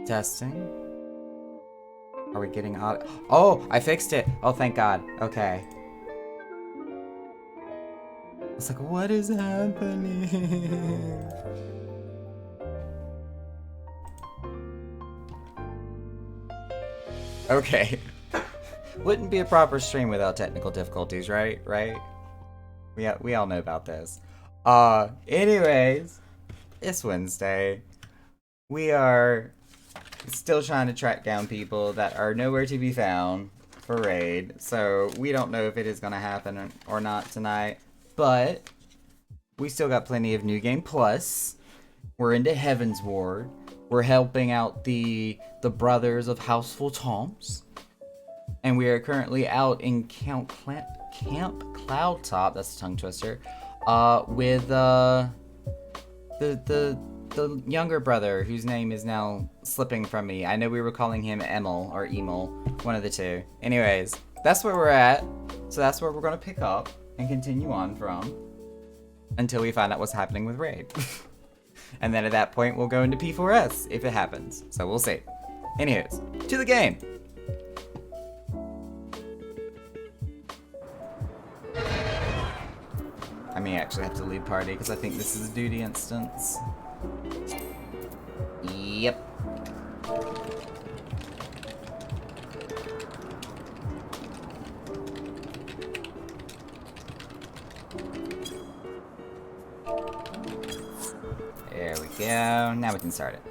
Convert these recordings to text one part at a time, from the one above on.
Testing. Are we getting out? Oh, I fixed it. Oh, thank God. Okay. It's like, what is happening? Okay. Wouldn't be a proper stream without technical difficulties, right? Right? We all know about this. Anyways, it's Wednesday. We are still trying to track down people that are nowhere to be found for raid. So we don't know if it is going to happen or not tonight. But we still got plenty of New Game Plus. We're into Heaven's Ward. We're helping out the brothers of Houseful Toms. And we are currently out in Camp Cloudtop, that's a tongue twister, with the younger brother whose name is now slipping from me. I know we were calling him Emil or Emil, one of the two. Anyways, that's where we're at. So that's where we're going to pick up and continue on from until we find out what's happening with Raid. And then at that point, we'll go into P4S if it happens. So we'll see. Anywho's, to the game. I may actually have to leave party because I think this is a duty instance. Yep. There we go. Now we can start it.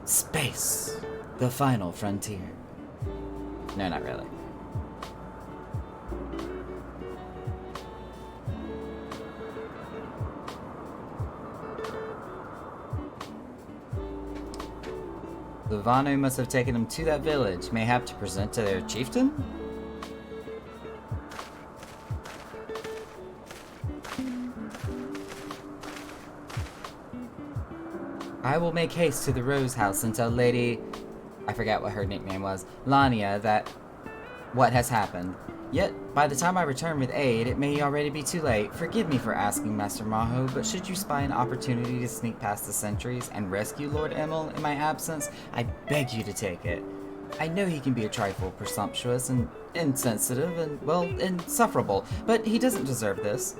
Space, the final frontier. No, not really. The Vanu must have taken him to that village, mayhap to present to their chieftain? I will make haste to the Rose House and tell Lady... I forget what her nickname was. Lania that... what has happened. Yet, by the time I return with aid, it may already be too late. Forgive me for asking, Master Maho, but should you spy an opportunity to sneak past the sentries and rescue Lord Emil in my absence, I beg you to take it. I know he can be a trifle presumptuous and insensitive and, well, insufferable, but he doesn't deserve this.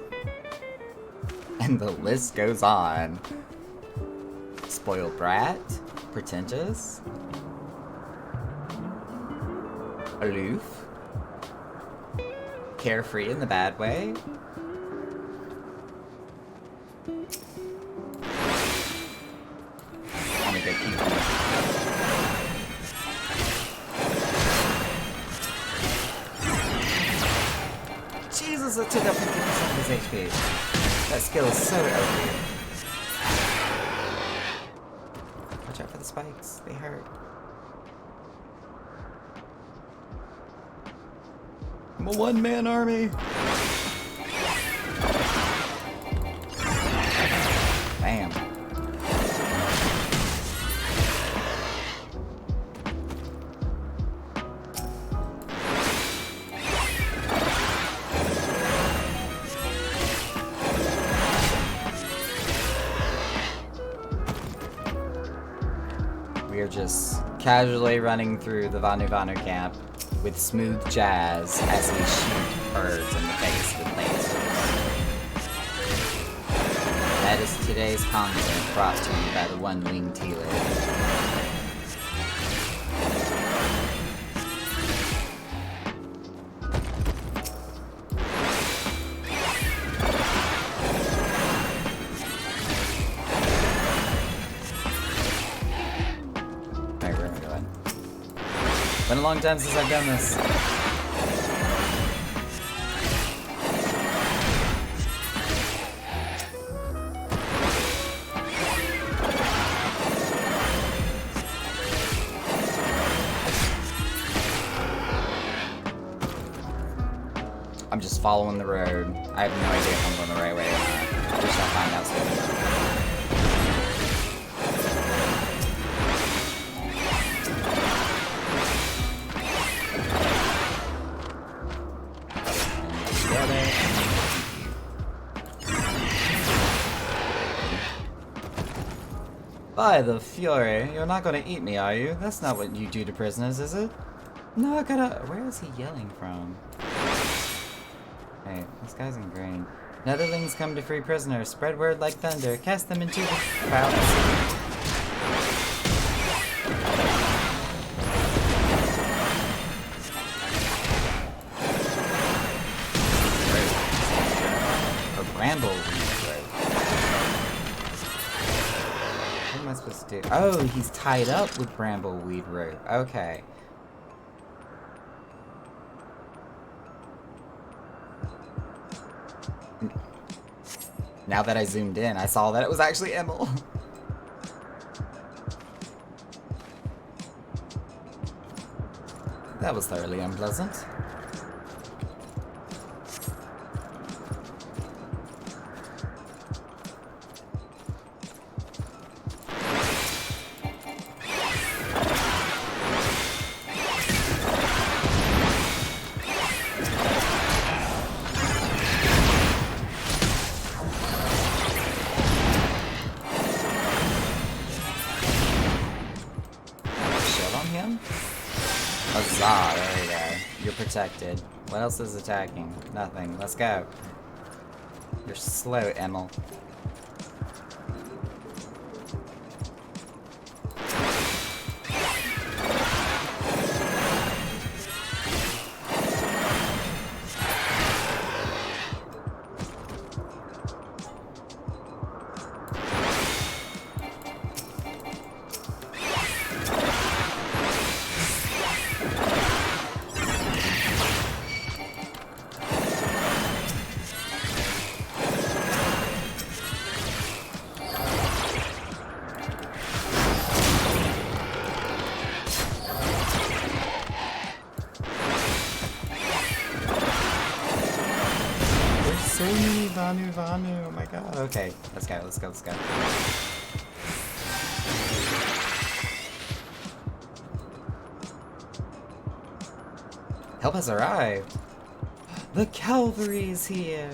And the list goes on. Spoiled brat, pretentious, aloof, carefree in the bad way. I'm a good keeper. Jesus, it took up 50% of his HP. That skill is so OP. Watch out for the spikes, they hurt. I'm a one-man army. Bam. We are just casually running through the Vanu camp with smooth jazz as we shoot birds in the face with lasers. That is today's content brought to you by the One-Winged Tealer. Been a long time since I've done this. I'm just following the road. I have no idea if I'm going the right way or not. We shall find out soon. By the Fury, you're not gonna eat me, are you? That's not what you do to prisoners, is it? No, I gotta... Where is he yelling from? Hey, this guy's in green. Netherlings come to free prisoners. Spread word like thunder. Cast them into the crowds. Brambleweed rope. What am I supposed to do? Oh, he's tied up with brambleweed rope. Okay. Now that I zoomed in, I saw that it was actually Emil. That was thoroughly unpleasant. Huzzah, there we go. You're protected. What else is attacking? Nothing. Let's go. You're slow, Emil. So many Vanu, oh my god. Okay, let's go. Help has arrived. The cavalry is here.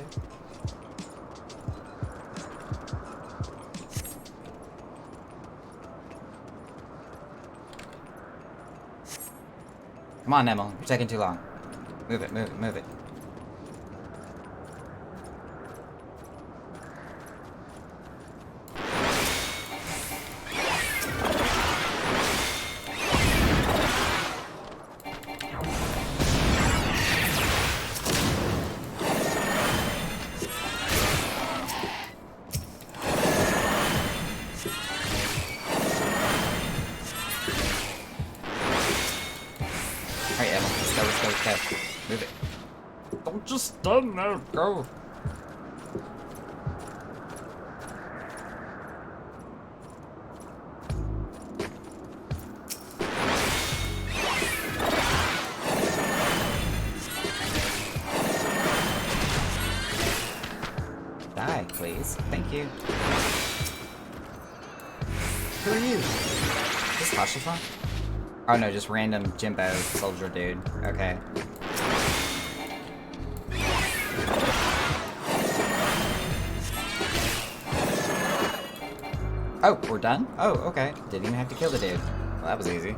Come on, Emil. You're taking too long. Move it. Alright, Emil, let's go. Move it. Don't just stand there, go. Die, please. Thank you. Who are you? Is this Hashifa? Oh no, just random Jimbo soldier dude. Okay. Oh, we're done? Oh, okay. Didn't even have to kill the dude. Well, that was easy.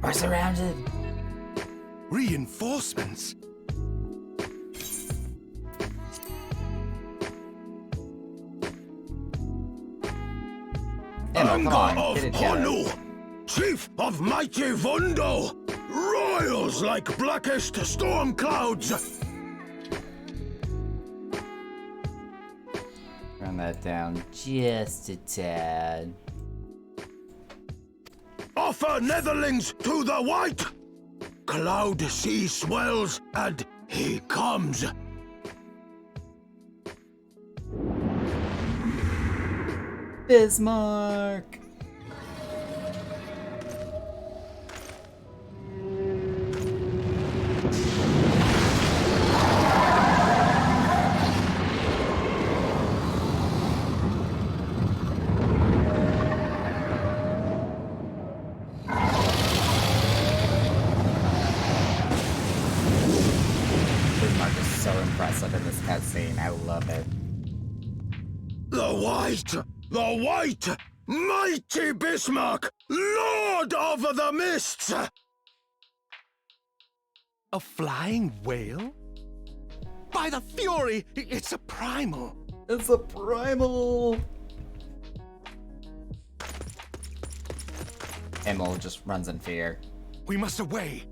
We're surrounded. Reinforcements. Emil, come on, get it together. Honu, chief of mighty Vundo, royals like blackest storm clouds. Run that down just a tad. Offer Netherlings to the white. Cloud sea swells, and he comes. Bismarck! impressive in this cutscene. I love it. The White, mighty Bismarck, Lord of the Mists! A flying whale? By the Fury, it's a primal. It's a primal! Emil just runs in fear. We must away.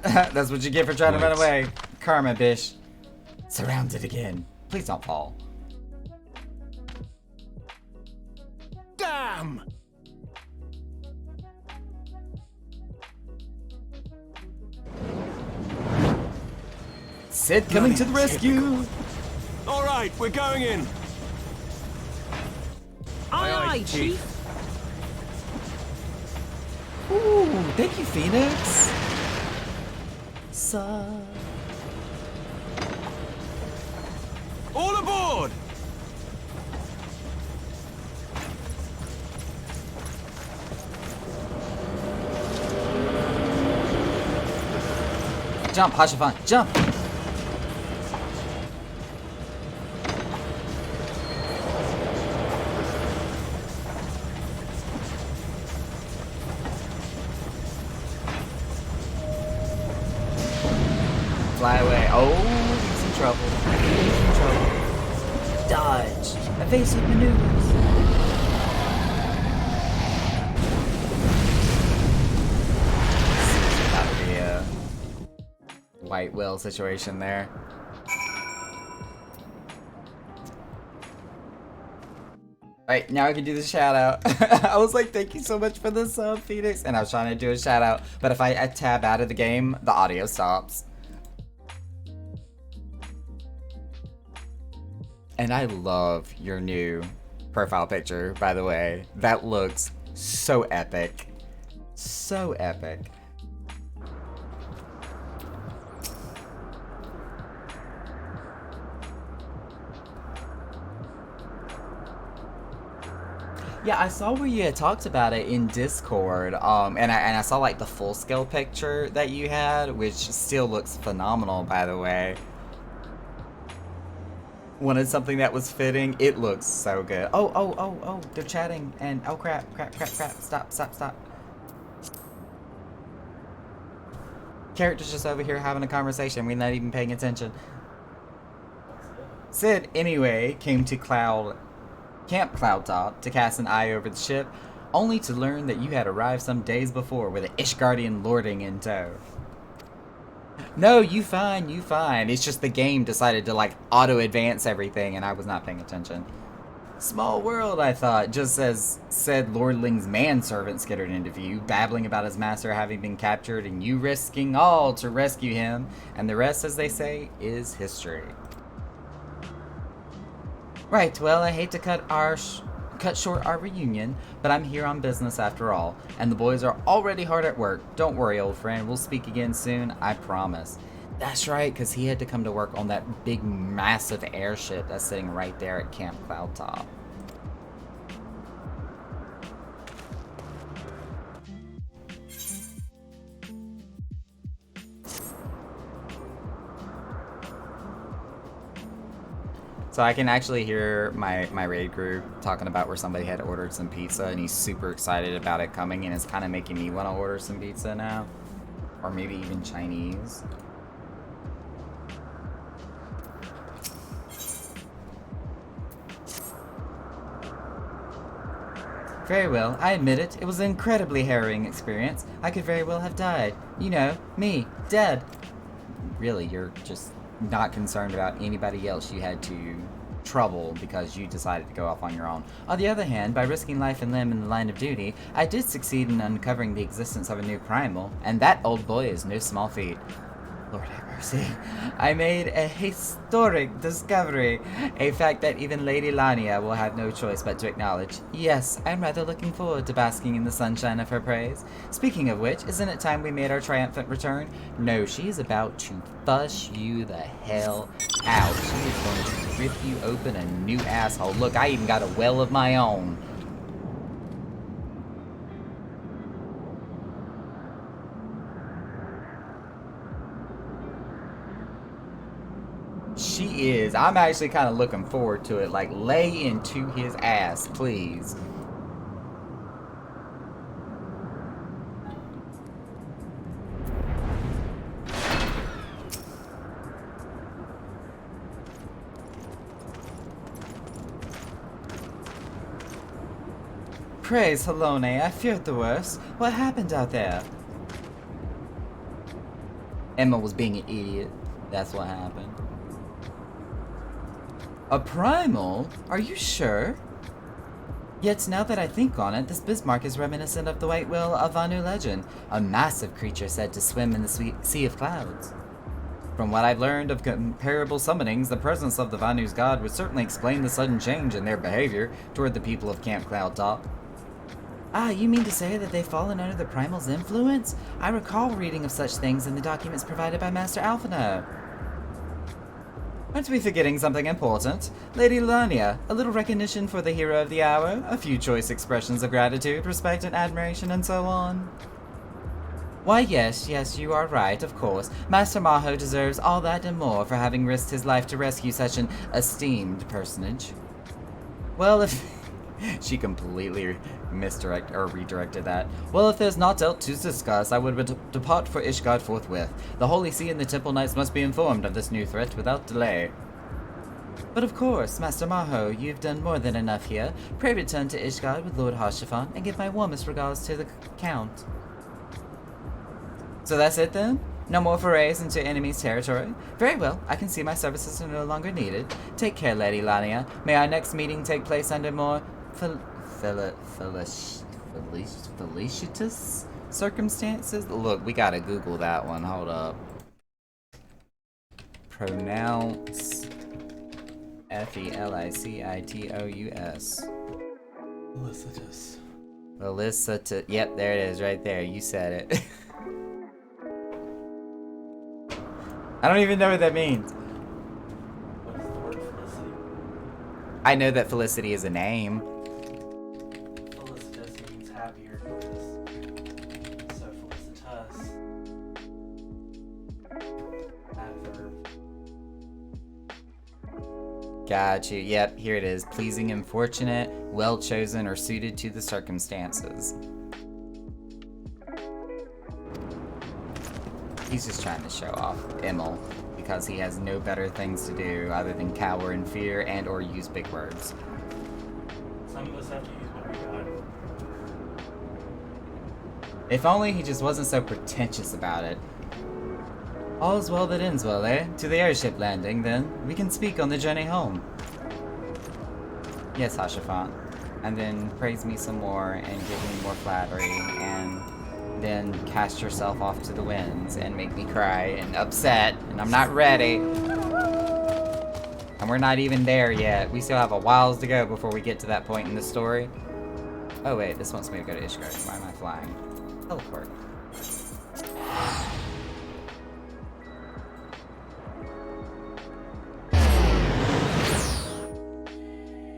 That's what you get for trying to run away. Karma, bish. Surrounded again. Please don't fall. Damn! Cid coming to the rescue! All right, we're going in. Aye, Chief. Ooh, thank you, Phoenix. All aboard! Jump, Hashifan, jump! Fly away. Oh, he's in trouble. He's in trouble. Dodge. Evasive maneuvers. This is about to be a white whale situation there. Right, now I can do the shout out. I was like, thank you so much for the sub, Phoenix. And I was trying to do a shout out, but if I tab out of the game, the audio stops. And I love your new profile picture, by the way. That looks so epic. So epic. Yeah, I saw where you had talked about it in Discord, and I saw like the full scale picture that you had, which still looks phenomenal, by the way. Wanted something that was fitting. It looks so good. Oh, they're chatting, and oh crap, stop. Character's just over here having a conversation. We're not even paying attention. Cid, anyway, came to Camp Cloudtop to cast an eye over the ship, only to learn that you had arrived some days before with an Ishgardian lording in tow. No, you fine. It's just the game decided to like auto-advance everything and I was not paying attention. Small world, I thought, just as said Lordling's manservant skittered into view, babbling about his master having been captured and you risking all to rescue him, and the rest, as they say, is history. Right, well, I hate to cut short our reunion, but I'm here on business after all, and the boys are already hard at work. Don't worry, old friend, we'll speak again soon, I promise. That's right, because he had to come to work on that big, massive airship that's sitting right there at Camp Cloudtop. So I can actually hear my raid group talking about where somebody had ordered some pizza and he's super excited about it coming and it's kind of making me want to order some pizza now. Or maybe even Chinese. Very well, I admit it. It was an incredibly harrowing experience. I could very well have died. You know, me, dead. Really, you're just not concerned about anybody else you had to trouble because you decided to go off on your own. On the other hand, by risking life and limb in the line of duty, I did succeed in uncovering the existence of a new primal, and that, old boy, is no small feat. Lord have mercy. I made a historic discovery, a fact that even Lady Lania will have no choice but to acknowledge. Yes, I'm rather looking forward to basking in the sunshine of her praise. Speaking of which, isn't it time we made our triumphant return? No, she's about to fuss you the hell out. She is going to rip you open a new asshole. Look, I even got a well of my own. She is. I'm actually kind of looking forward to it. Like, lay into his ass, please. Praise Halone, I feared the worst. What happened out there? Emma was being an idiot. That's what happened. A primal? Are you sure? Yet now that I think on it, this Bismarck is reminiscent of the White Whale of Vanu legend, a massive creature said to swim in the sea of clouds. From what I've learned of comparable summonings, the presence of the Vanu's god would certainly explain the sudden change in their behavior toward the people of Camp Cloud Top. Ah, you mean to say that they've fallen under the Primal's influence? I recall reading of such things in the documents provided by Master Alphinaud. Aren't we forgetting something important? Lady Lalania, a little recognition for the hero of the hour, a few choice expressions of gratitude, respect and admiration, and so on. Why yes, you are right, of course. Master Maho deserves all that and more for having risked his life to rescue such an esteemed personage. Well, if... She completely redirected that. Well, if there's naught else to discuss, I would depart for Ishgard forthwith. The Holy See and the Temple Knights must be informed of this new threat without delay. But of course, Master Maho, you've done more than enough here. Pray return to Ishgard with Lord Haurchefant and give my warmest regards to the Count. So that's it then? No more forays into enemy's territory? Very well, I can see my services are no longer needed. Take care, Lady Lalania. May our next meeting take place under more felicitous circumstances? Look, we gotta Google that one. Hold up. Pronounce Felicitous. Felicitous. Felicitous. Yep, there it is, right there. You said it. I don't even know what that means. What is the word felicity? I know that Felicity is a name. Felicitous means happy or joyous. So felicitous. Adverb. Got you. Yep, here it is. Pleasing and fortunate, well chosen, or suited to the circumstances. He's just trying to show off Emil because he has no better things to do other than cower in fear and or use big words. Some of us have to use what we got. If only he just wasn't so pretentious about it. All's well that ends well, eh? To the airship landing, then. We can speak on the journey home. Yes, Haurchefant. And then praise me some more and give me more flattery and then cast yourself off to the winds and make me cry and upset, and I'm not ready. And we're not even there yet. We still have a whiles to go before we get to that point in the story. Oh wait, this wants me to go to Ishgard. Why am I flying? Teleport.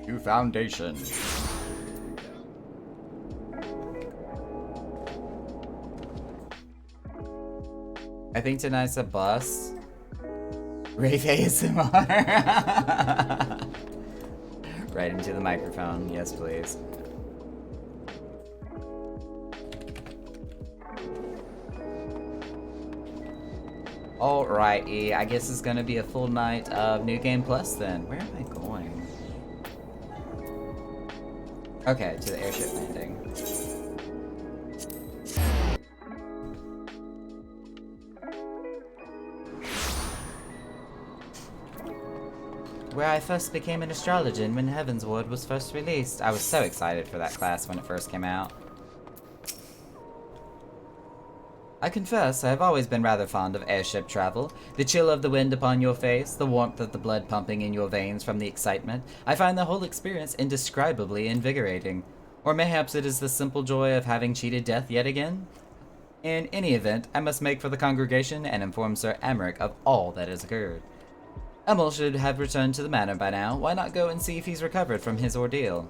To Foundation. I think tonight's a bust. Rave ASMR. Right into the microphone. Yes, please. Alrighty, I guess it's gonna be a full night of New Game Plus then. Where am I going? Okay, to the airship landing. Where I first became an astrologian when Heaven's Ward was first released. I was so excited for that class when it first came out. I confess, I have always been rather fond of airship travel. The chill of the wind upon your face, the warmth of the blood pumping in your veins from the excitement. I find the whole experience indescribably invigorating. Or mayhaps it is the simple joy of having cheated death yet again? In any event, I must make for the congregation and inform Sir Amric of all that has occurred. Emil should have returned to the manor by now. Why not go and see if he's recovered from his ordeal?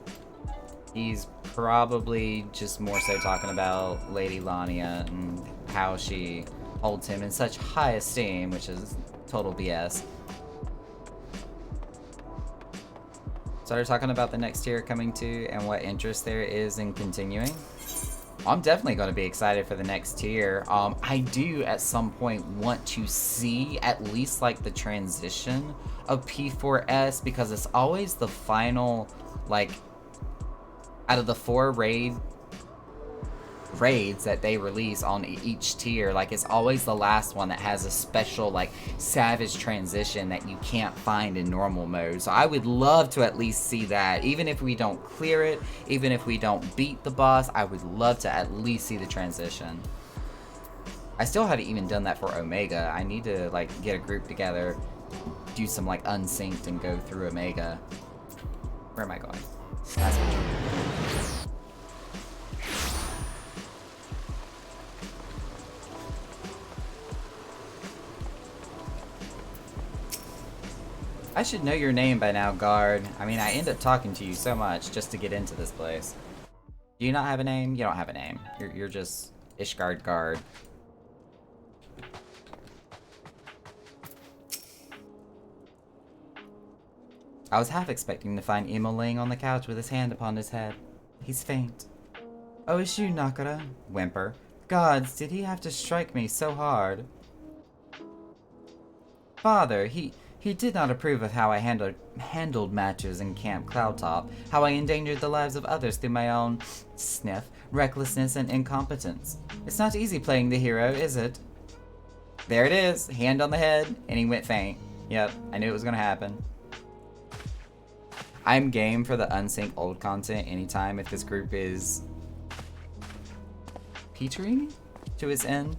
He's probably just more so talking about Lady Lania and how she holds him in such high esteem, which is total BS. Started talking about the next tier coming to and what interest there is in continuing. I'm definitely going to be excited for the next tier. I do at some point want to see at least like the transition of P4S, because it's always the final, like, out of the 4 raids that they release on each tier, like it's always the last one that has a special like savage transition that you can't find in normal mode. So I would love to at least see that. Even if we don't clear it, even if we don't beat the boss, I would love to at least see the transition. I still haven't even done that for Omega. I need to like get a group together, do some like unsynced and go through Omega. Where am I going? That's what I should know your name by now, guard. I mean, I end up talking to you so much just to get into this place. Do you not have a name? You don't have a name. You're just Ishgard guard. I was half expecting to find Emil laying on the couch with his hand upon his head. He's faint. Oh, it's you, Nakara. Whimper. Gods, did he have to strike me so hard? Father, he did not approve of how I handled matters in Camp Cloudtop, how I endangered the lives of others through my own sniff, recklessness, and incompetence. It's not easy playing the hero, is it? There it is, hand on the head, and he went faint. Yep, I knew it was gonna happen. I'm game for the unsync old content anytime if this group is petering to its end.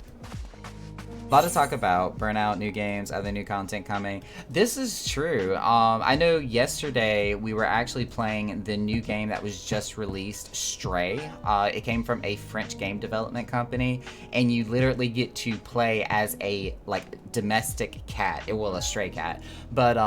A lot of talk about Burnout, new games, other new content coming. This is true. I know yesterday we were actually playing the new game that was just released, Stray. It came from a French game development company, and you literally get to play as a like domestic cat. Well, a stray cat, but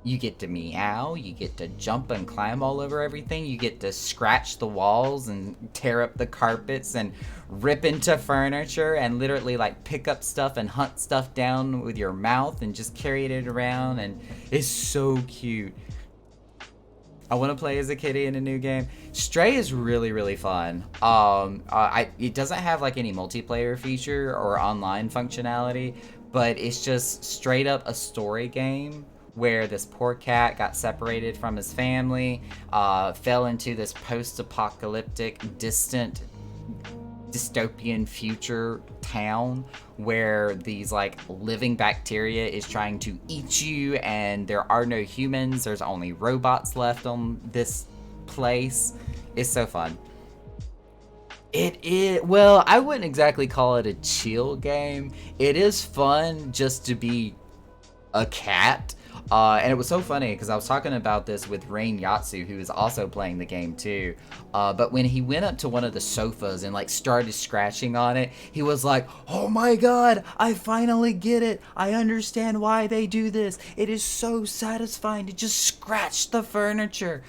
you get to meow, you get to jump and climb all over everything, you get to scratch the walls and tear up the carpets and rip into furniture and literally like pick up stuff and hunt stuff down with your mouth and just carry it around, and it's so cute. I want to play as a kitty in a new game. Stray is really, really fun. It doesn't have like any multiplayer feature or online functionality, but it's just straight up a story game where this poor cat got separated from his family, fell into this post-apocalyptic, distant, dystopian future town where these like living bacteria is trying to eat you, and there are no humans, there's only robots left on this place. It's so fun. Well, I wouldn't exactly call it a chill game. It is fun just to be a cat. And it was so funny because I was talking about this with Rain Yatsu, who is also playing the game too. But when he went up to one of the sofas and like started scratching on it, he was like, "Oh my god, I finally get it. I understand why they do this. It is so satisfying to just scratch the furniture."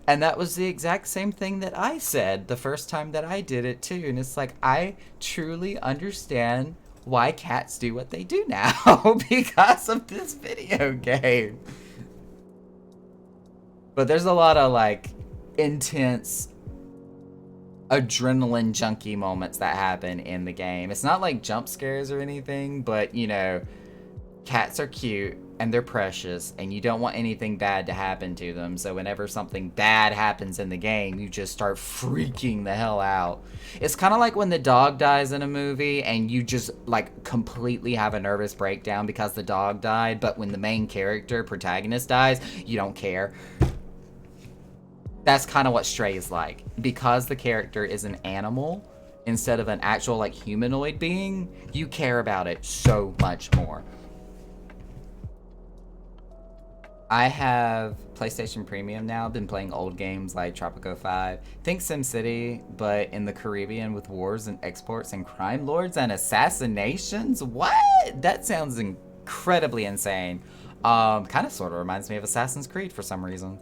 And that was the exact same thing that I said the first time that I did it too. And it's like, I truly understand why cats do what they do now because of this video game. But there's a lot of like intense adrenaline junkie moments that happen in the game. It's not like jump scares or anything, but you know, cats are cute and they're precious, and you don't want anything bad to happen to them. So whenever something bad happens in the game, you just start freaking the hell out. It's kind of like when the dog dies in a movie and you just like completely have a nervous breakdown because the dog died, but when the main character, protagonist, dies, you don't care. That's kind of what Stray is like. Because the character is an animal instead of an actual like humanoid being, you care about it so much more. I have PlayStation Premium now. Been playing old games like Tropico 5. Think SimCity, but in the Caribbean with wars and exports and crime lords and assassinations? What? That sounds incredibly insane. Kind of sort of reminds me of Assassin's Creed for some reason.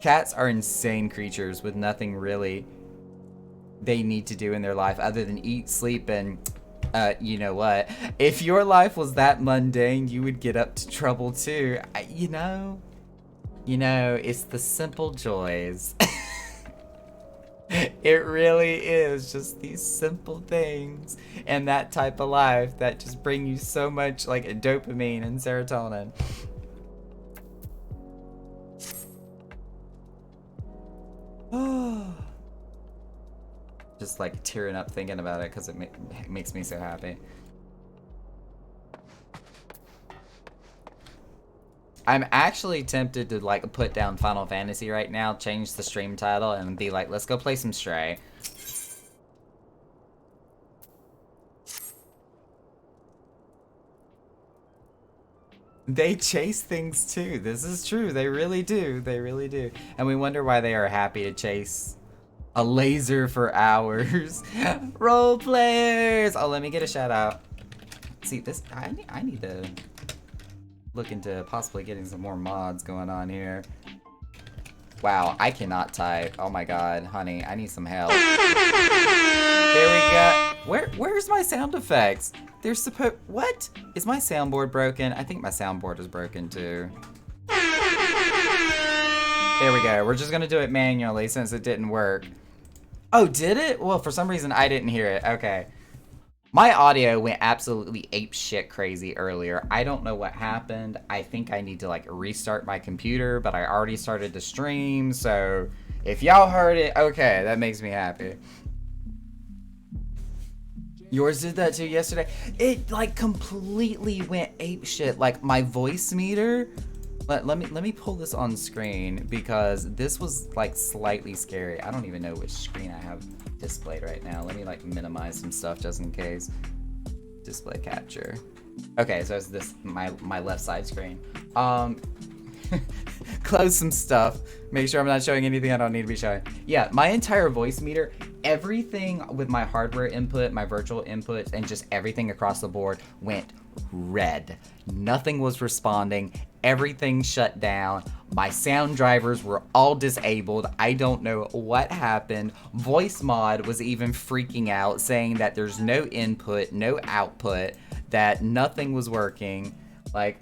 Cats are insane creatures with nothing really they need to do in their life other than eat, sleep, and you know what? If your life was that mundane, you would get up to trouble too. You know, it's the simple joys. It really is just these simple things and that type of life that just bring you so much like dopamine and serotonin. Just like tearing up thinking about it because it makes me so happy. I'm actually tempted to like put down Final Fantasy right now, change the stream title, and be like, let's go play some Stray. They chase things too. This is true. They really do. They really do. And we wonder why they are happy to chase a laser for hours. Role players. Oh, let me get a shout out. See this. I need to look into possibly getting some more mods going on here. Wow, I cannot type. Oh my god, honey, I need some help. There we go. Where's my sound effects? They're supposed. What? Is my soundboard broken? I think my soundboard is broken too. There we go. We're just gonna do it manually since it didn't work. Oh, did it? Well, for some reason I didn't hear it. Okay. My audio went absolutely ape shit crazy earlier. I don't know what happened. I think I need to like restart my computer, but I already started the stream, so if y'all heard it, okay, that makes me happy. Yours did that too yesterday? It like completely went ape shit. Like my voice meter. Let me pull this on screen because this was like slightly scary. I don't even know which screen I have displayed right now. Let me like minimize some stuff just in case. Display capture. Okay, so it's this my left side screen. Close some stuff. Make sure I'm not showing anything I don't need to be showing. Yeah, my entire voice meter, everything with my hardware input, my virtual inputs, and just everything across the board went red. Nothing was responding. Everything shut down. My sound drivers were all disabled. I don't know what happened. VoiceMod was even freaking out, saying that there's no input, no output, that nothing was working. Like,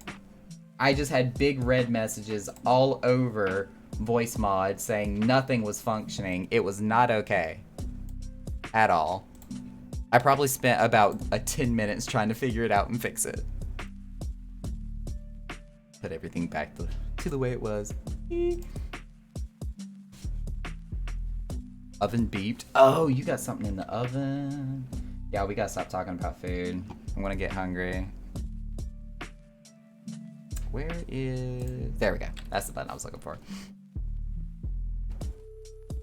I just had big red messages all over VoiceMod saying nothing was functioning. It was not okay at all. I probably spent about 10 minutes trying to figure it out and fix it. Put everything back to the way it was. Oven beeped. Oh, you got something in the oven. Yeah, we gotta stop talking about food. I'm gonna get hungry. Where is... There we go. That's the button I was looking for.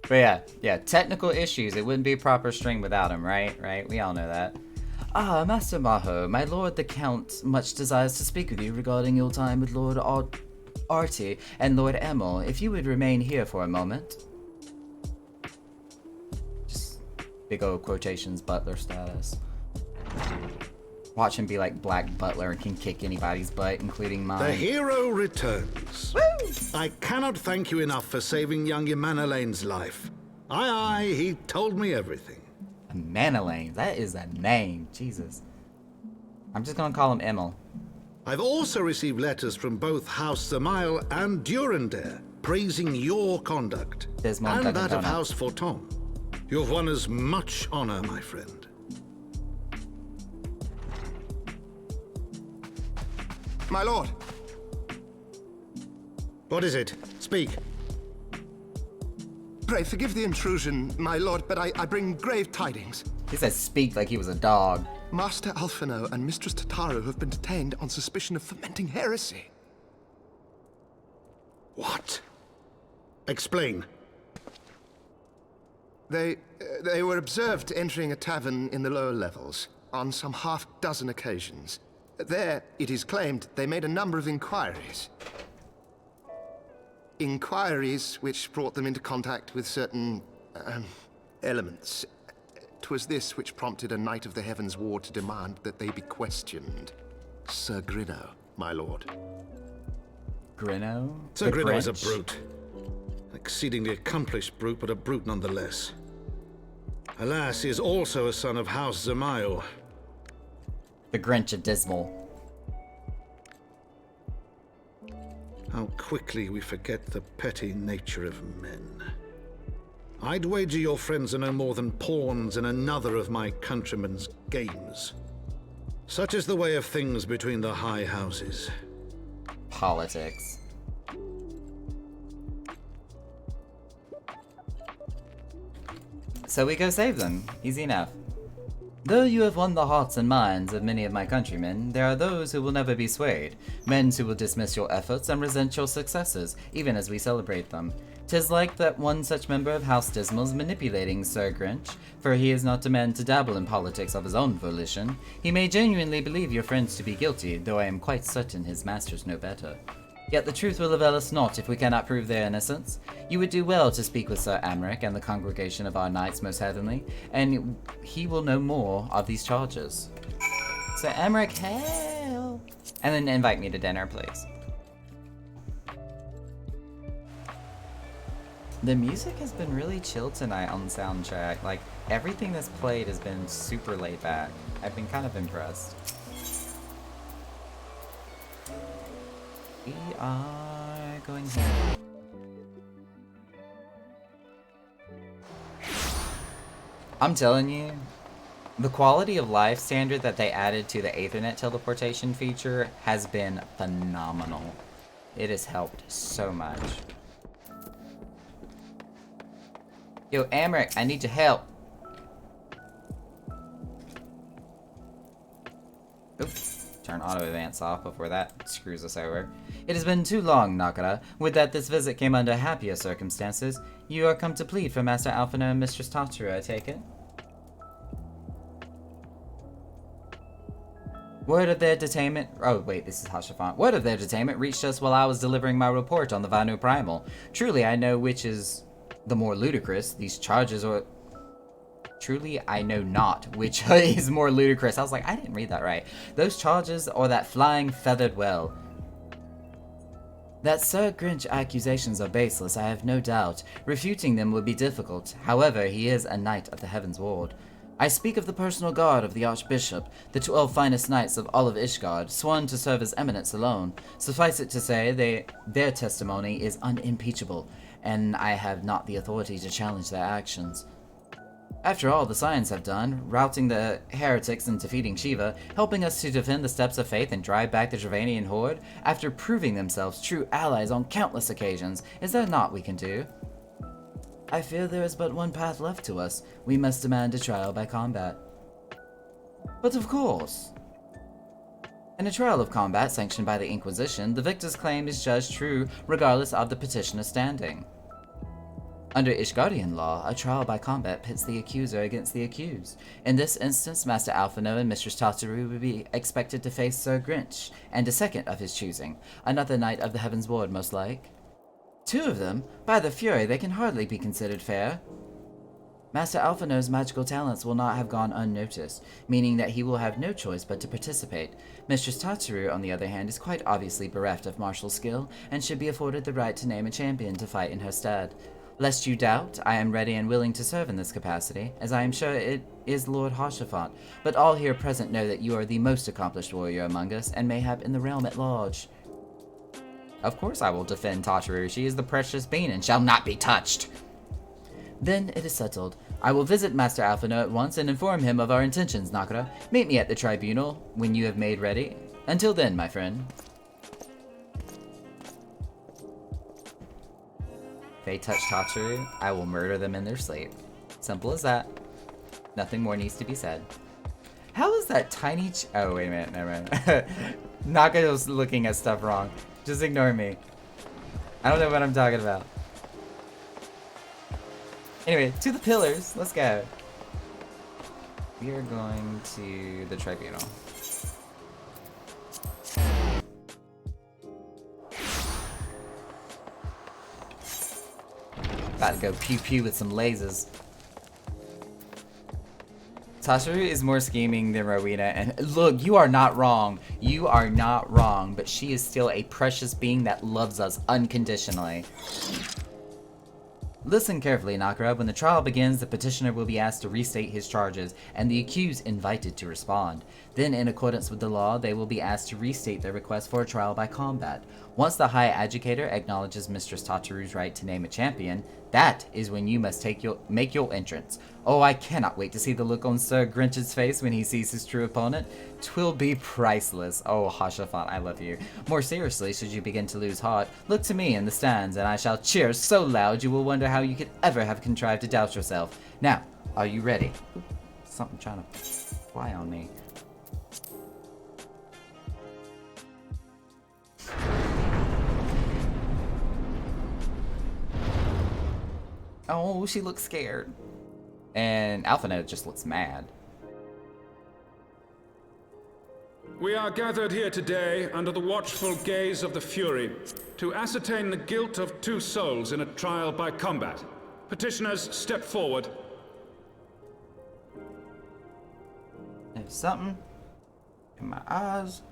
But yeah, technical issues. It wouldn't be a proper stream without him, right? We all know that. Ah, Master Maho, my lord the Count much desires to speak with you regarding your time with Lord Artie and Lord Emil. If you would remain here for a moment. Just big old quotations, butler status. Watch him be like Black Butler and can kick anybody's butt, including mine. The hero returns. Woo! I cannot thank you enough for saving young Emanalane's life. Aye, he told me everything. Manalane, that is a name. Jesus. I'm just gonna call him Emil. I've also received letters from both House Samael and Durandare praising your conduct. Desmond and that Duncan of House Forton. You've won us much honor, my friend. My lord. What is it? Speak. Pray forgive the intrusion, my lord, but I bring grave tidings. He said speak like he was a dog. Master Alphino and Mistress Tataru have been detained on suspicion of fomenting heresy. What? Explain. They were observed entering a tavern in the lower levels on some half-dozen occasions. There, it is claimed, they made a number of inquiries. Inquiries which brought them into contact with certain elements. 'Twas this which prompted a Knight of the Heavens Ward to demand that they be questioned. Sir Grinno, my lord. Grinno? Sir The Grinno is a Grinch? brute. An exceedingly accomplished brute, but a brute nonetheless. Alas, he is also a son of House Zamayo. The Grinch of Dismal. How quickly we forget the petty nature of men. I'd wager your friends are no more than pawns in another of my countrymen's games. Such is the way of things between the high houses. Politics. So we go save them. Easy enough. Though you have won the hearts and minds of many of my countrymen, there are those who will never be swayed, men who will dismiss your efforts and resent your successes, even as we celebrate them. 'Tis like that one such member of House Dismal's manipulating Sir Grinch, for he is not a man to dabble in politics of his own volition. He may genuinely believe your friends to be guilty, though I am quite certain his masters know better. Yet the truth will avail us not if we cannot prove their innocence. You would do well to speak with Sir Amric and the congregation of our knights most heavenly, and he will know more of these charges. Sir Amric, hail! And then invite me to dinner, please. The music has been really chill tonight on the soundtrack. Like, everything that's played has been super laid back. I've been kind of impressed. We are going here. I'm telling you, the quality of life standard that they added to the Aethernet teleportation feature has been phenomenal. It has helped so much. Yo, Amric, I need your help. Oops. Turn auto advance off before that screws us over. It has been too long, Nakara. Would that this visit came under happier circumstances. You are come to plead for Master Alphinaud and Mistress Tataru, I take it? Word of their detainment. Oh, wait, this is Hashafant. Word of their detainment reached us while I was delivering my report on the Vanu Primal. Truly, I know which is the more ludicrous. These charges or. Truly, I know not which is more ludicrous. I was like, I didn't read that right. Those charges or that flying feathered well. That Sir Grinch accusations are baseless, I have no doubt. Refuting them would be difficult. However, he is a knight of the Heaven's Ward. I speak of the personal guard of the Archbishop, the 12 finest knights of all of Ishgard, sworn to serve as eminence alone. Suffice it to say, their testimony is unimpeachable, and I have not the authority to challenge their actions. After all the Scions have done, routing the heretics and defeating Shiva, helping us to defend the steps of faith and drive back the Dravanian horde, after proving themselves true allies on countless occasions, is there naught we can do? I fear there is but one path left to us. We must demand a trial by combat. But of course. In a trial of combat sanctioned by the Inquisition, the victor's claim is judged true regardless of the petitioner's standing. Under Ishgardian law, a trial by combat pits the accuser against the accused. In this instance, Master Alphinaud and Mistress Tataru would be expected to face Sir Grinch, and a second of his choosing, another knight of the Heaven's Ward most like. Two of them? By the Fury, they can hardly be considered fair. Master Alphinaud's magical talents will not have gone unnoticed, meaning that he will have no choice but to participate. Mistress Tataru, on the other hand, is quite obviously bereft of martial skill, and should be afforded the right to name a champion to fight in her stead. Lest you doubt, I am ready and willing to serve in this capacity, as I am sure it is Lord Hashafant, but all here present know that you are the most accomplished warrior among us, and mayhap in the realm at large. Of course I will defend Tataru. She is the precious bean and shall not be touched. Then it is settled. I will visit Master Alphinaud at once and inform him of our intentions, Nakara. Meet me at the tribunal when you have made ready. Until then, my friend. If they touch Tataru, I will murder them in their sleep. Simple as that. Nothing more needs to be said. How is that tiny oh, wait a minute, never mind. Nakara's looking at stuff wrong. Just ignore me. I don't know what I'm talking about. Anyway, to the pillars. Let's go. We are going to the tribunal. About to go pew pew with some lasers. Tataru is more scheming than Rowena, and look, you are not wrong. You are not wrong, but she is still a precious being that loves us unconditionally. Listen carefully, Nakara. When the trial begins, the petitioner will be asked to restate his charges, and the accused invited to respond. Then, in accordance with the law, they will be asked to restate their request for a trial by combat. Once the High Adjudicator acknowledges Mistress Tataru's right to name a champion, that is when you must make your entrance. Oh, I cannot wait to see the look on Sir Grinch's face when he sees his true opponent. 'Twill be priceless. Oh, Hashafan, I love you. More seriously, should you begin to lose heart, look to me in the stands, and I shall cheer so loud you will wonder how you could ever have contrived to doubt yourself. Now, are you ready? Ooh, something trying to fly on me. Oh, she looks scared. And Alphinaud just looks mad. We are gathered here today under the watchful gaze of the Fury to ascertain the guilt of 2 souls in a trial by combat. Petitioners, step forward. There's something in my eyes.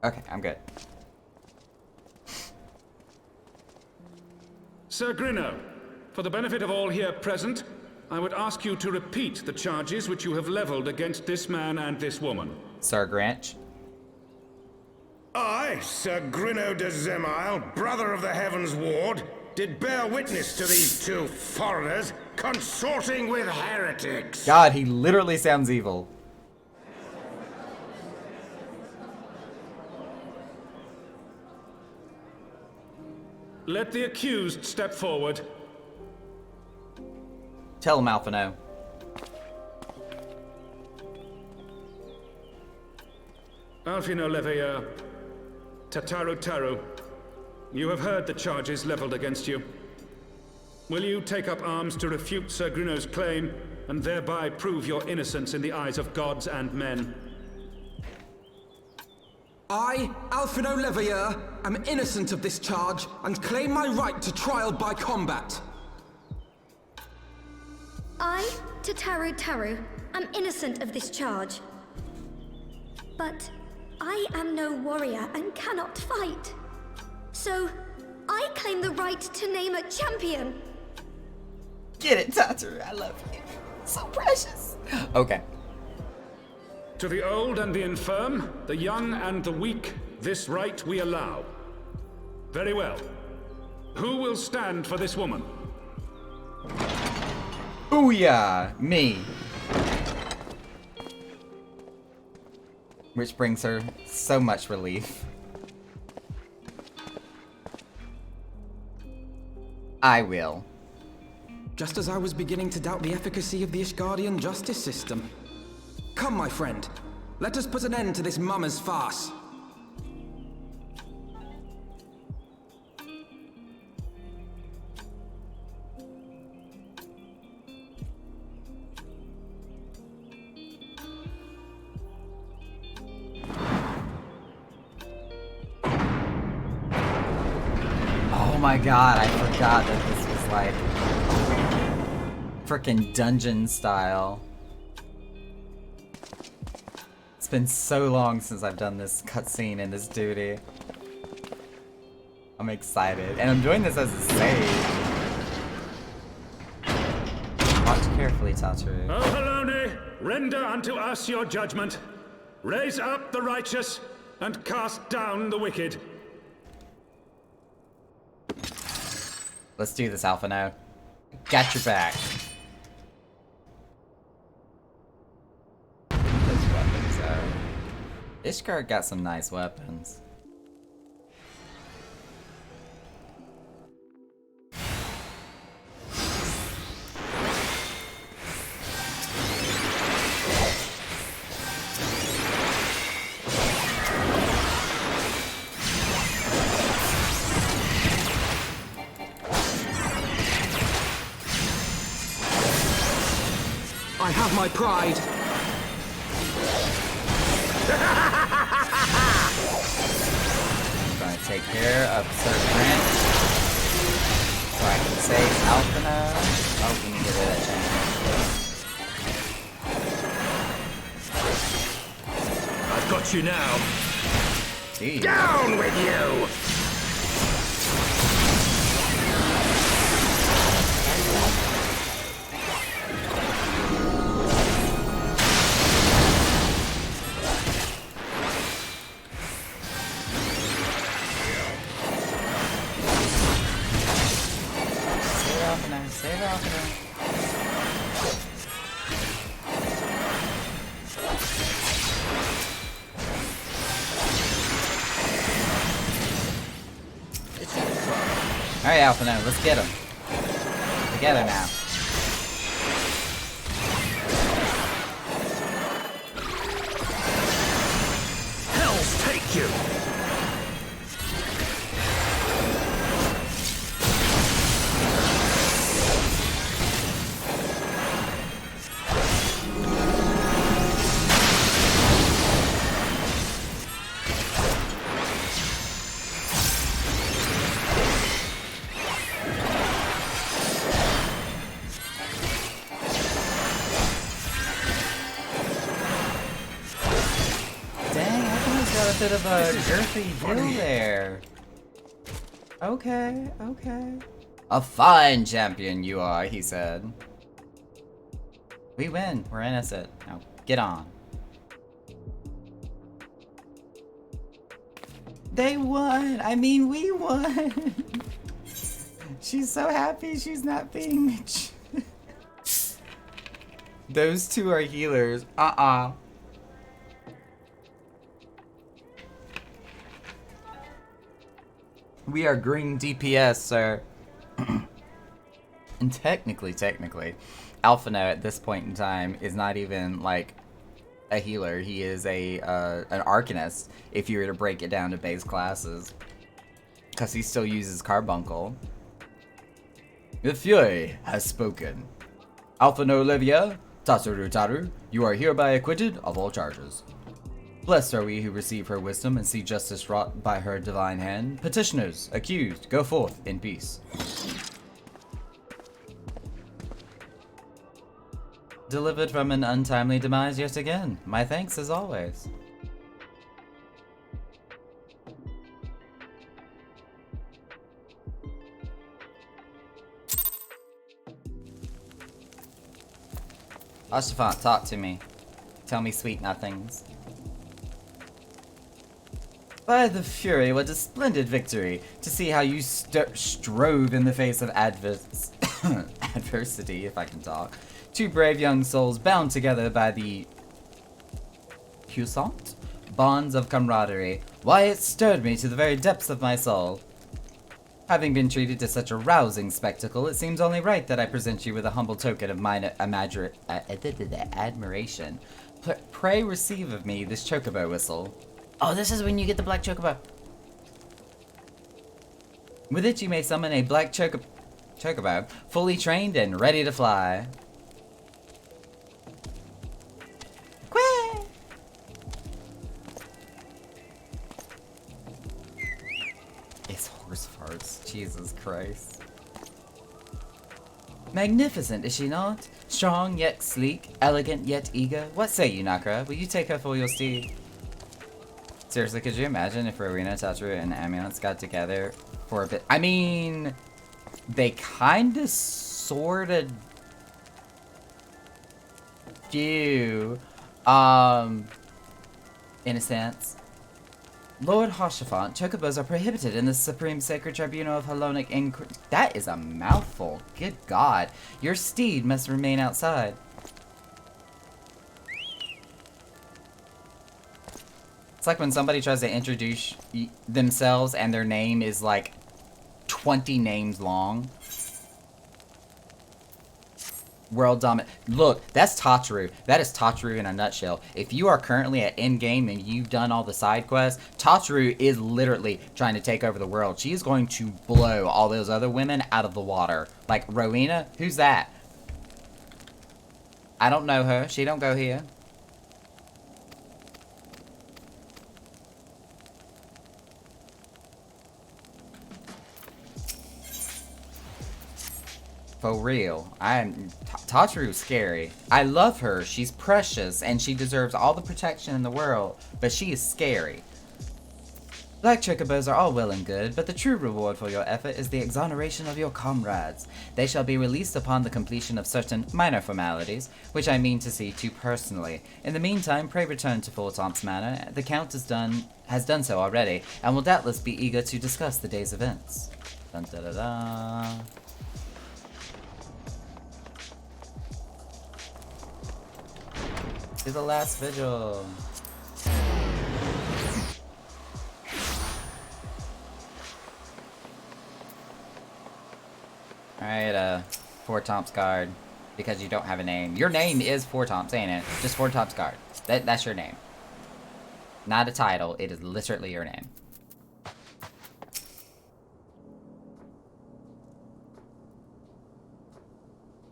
Okay, I'm good. Sir Grinno, for the benefit of all here present, I would ask you to repeat the charges which you have leveled against this man and this woman. Sir Grinch. I, Sir Grinno de Zemile, brother of the Heavens Ward, did bear witness to these 2 foreigners consorting with heretics. God, he literally sounds evil. Let the accused step forward. Tell him, Alphinaud. Alphinaud Leveilleur, Tataru Taru, you have heard the charges leveled against you. Will you take up arms to refute Sir Grinno's claim and thereby prove your innocence in the eyes of gods and men? I, Alphinaud Leveilleur, am innocent of this charge and claim my right to trial by combat. I, Tataru Taru, am innocent of this charge. But I am no warrior and cannot fight. So, I claim the right to name a champion. Get it, Tataru. I love you. So precious. Okay. To the old and the infirm, the young and the weak, this right we allow. Very well. Who will stand for this woman? Booyah! Me. Which brings her so much relief. I will. Just as I was beginning to doubt the efficacy of the Ishgardian justice system. Come, my friend. Let us put an end to this mummer's farce. Oh my god, I forgot that this was like frickin' dungeon style. It's been so long since I've done this cutscene and this duty. I'm excited, and I'm doing this as a save. Watch carefully, Tataru. O Halone, render unto us your judgment. Raise up the righteous and cast down the wicked. Let's do this, Alphinaud. Got your back. Those weapons out. Ishgard got some nice weapons. I have my pride. I'm trying to take care of Sir Grant so I can save Alphinaud. Oh, we need to get rid of that champion. got you now. Jeez. Down with you! Save Alphinaud. Alright, Alphinaud, let's get him. Together now. Hells take you. Dang, Alphinaud's got a bit of a girthy hill there. Okay, okay. A fine champion you are, he said. We win. We're innocent. Now, get on. They won! I mean, we won! She's so happy she's not being... Those two are healers. We are green DPS, sir. And technically, Alphinaud at this point in time is not even, like, a healer. He is an Arcanist, if you were to break it down to base classes. Because he still uses Carbuncle. The Fury has spoken. Alphinaud Olivia, Tatsuru, you are hereby acquitted of all charges. Blessed are we who receive her wisdom and see justice wrought by her divine hand. Petitioners, accused, go forth in peace. Delivered from an untimely demise yet again. My thanks as always. Ashafant, talk to me. Tell me sweet nothings. By the Fury, what a splendid victory! To see how you strove in the face of adversity, if I can talk. Two brave young souls bound together by the puissant bonds of camaraderie. Why, it stirred me to the very depths of my soul. Having been treated to such a rousing spectacle, it seems only right that I present you with a humble token of mine admiration. Pray receive of me this chocobo whistle. Oh, this is when you get the black chocobo. With it, you may summon a black chocobo, fully trained and ready to fly. Quack! It's horse farts. Jesus Christ. Magnificent, is she not? Strong yet sleek, elegant yet eager. What say you, Nakra? Will you take her for your steed? Seriously, could you imagine if Rowena, Tatsuru, and Ambulance got together for a bit? I mean, they kinda sorta do, in a sense. Lord Hoshafant, chocobos are prohibited in the Supreme Sacred Tribunal of Hellonic That is a mouthful. Good God. Your steed must remain outside. It's like when somebody tries to introduce themselves and their name is like 20 names long. World dominant. Look, that's Tatsuru. That is Tatsuru in a nutshell. If you are currently at endgame and you've done all the side quests, Tatsuru is literally trying to take over the world. She is going to blow all those other women out of the water. Like, Rowena? Who's that? I don't know her. She don't go here. For real. Tataru's scary. I love her. She's precious, and she deserves all the protection in the world, but she is scary. Black chocobos are all well and good, but the true reward for your effort is the exoneration of your comrades. They shall be released upon the completion of certain minor formalities, which I mean to see to personally. In the meantime, pray return to Four Tops Manor. The Count has done so already, and will doubtless be eager to discuss the day's events. Dun da da da. To the last vigil. Alright, Four Tops Guard. Because you don't have a name. Your name is Four Tops, ain't it? Just Four Tops Guard. That's your name. Not a title, it is literally your name.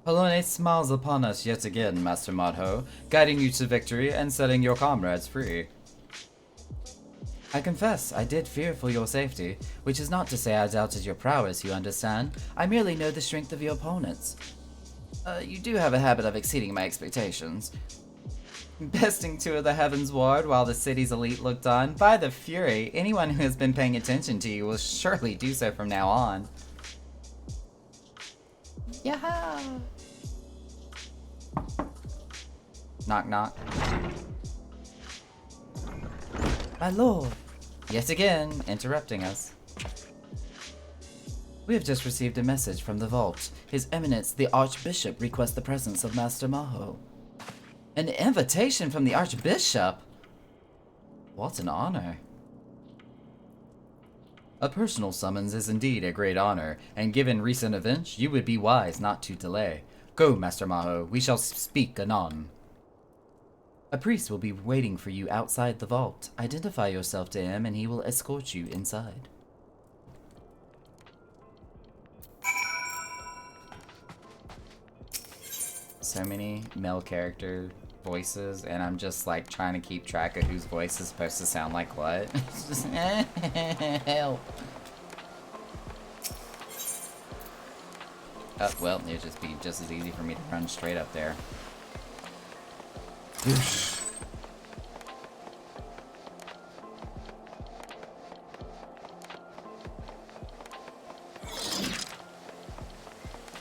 Polone smiles upon us yet again, Master Madho, guiding you to victory and setting your comrades free. I confess, I did fear for your safety, which is not to say I doubted your prowess, you understand. I merely know the strength of your opponents. You do have a habit of exceeding my expectations. Besting two of the Heavens Ward while the city's elite looked on. By the Fury, anyone who has been paying attention to you will surely do so from now on. Yaha! Knock knock. My lord! Yet again, interrupting us. We have just received a message from the vault. His Eminence, the Archbishop, requests the presence of Master Maho. An invitation from the Archbishop? What an honor. A personal summons is indeed a great honor, and given recent events, you would be wise not to delay. Go, Master Maho, we shall speak anon. A priest will be waiting for you outside the vault. Identify yourself to him and he will escort you inside. So many male character voices, and I'm just like trying to keep track of whose voice is supposed to sound like what. It's just, help. Oh, well, it'd just be just as easy for me to run straight up there.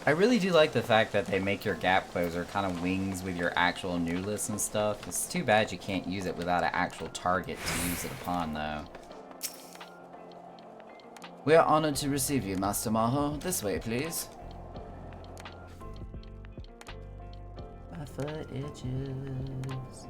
I really do like the fact that they make your gap closer kind of wings with your actual newlist and stuff. It's too bad you can't use it without an actual target to use it upon, though. We are honored to receive you, Master Maho. This way, please. My foot itches.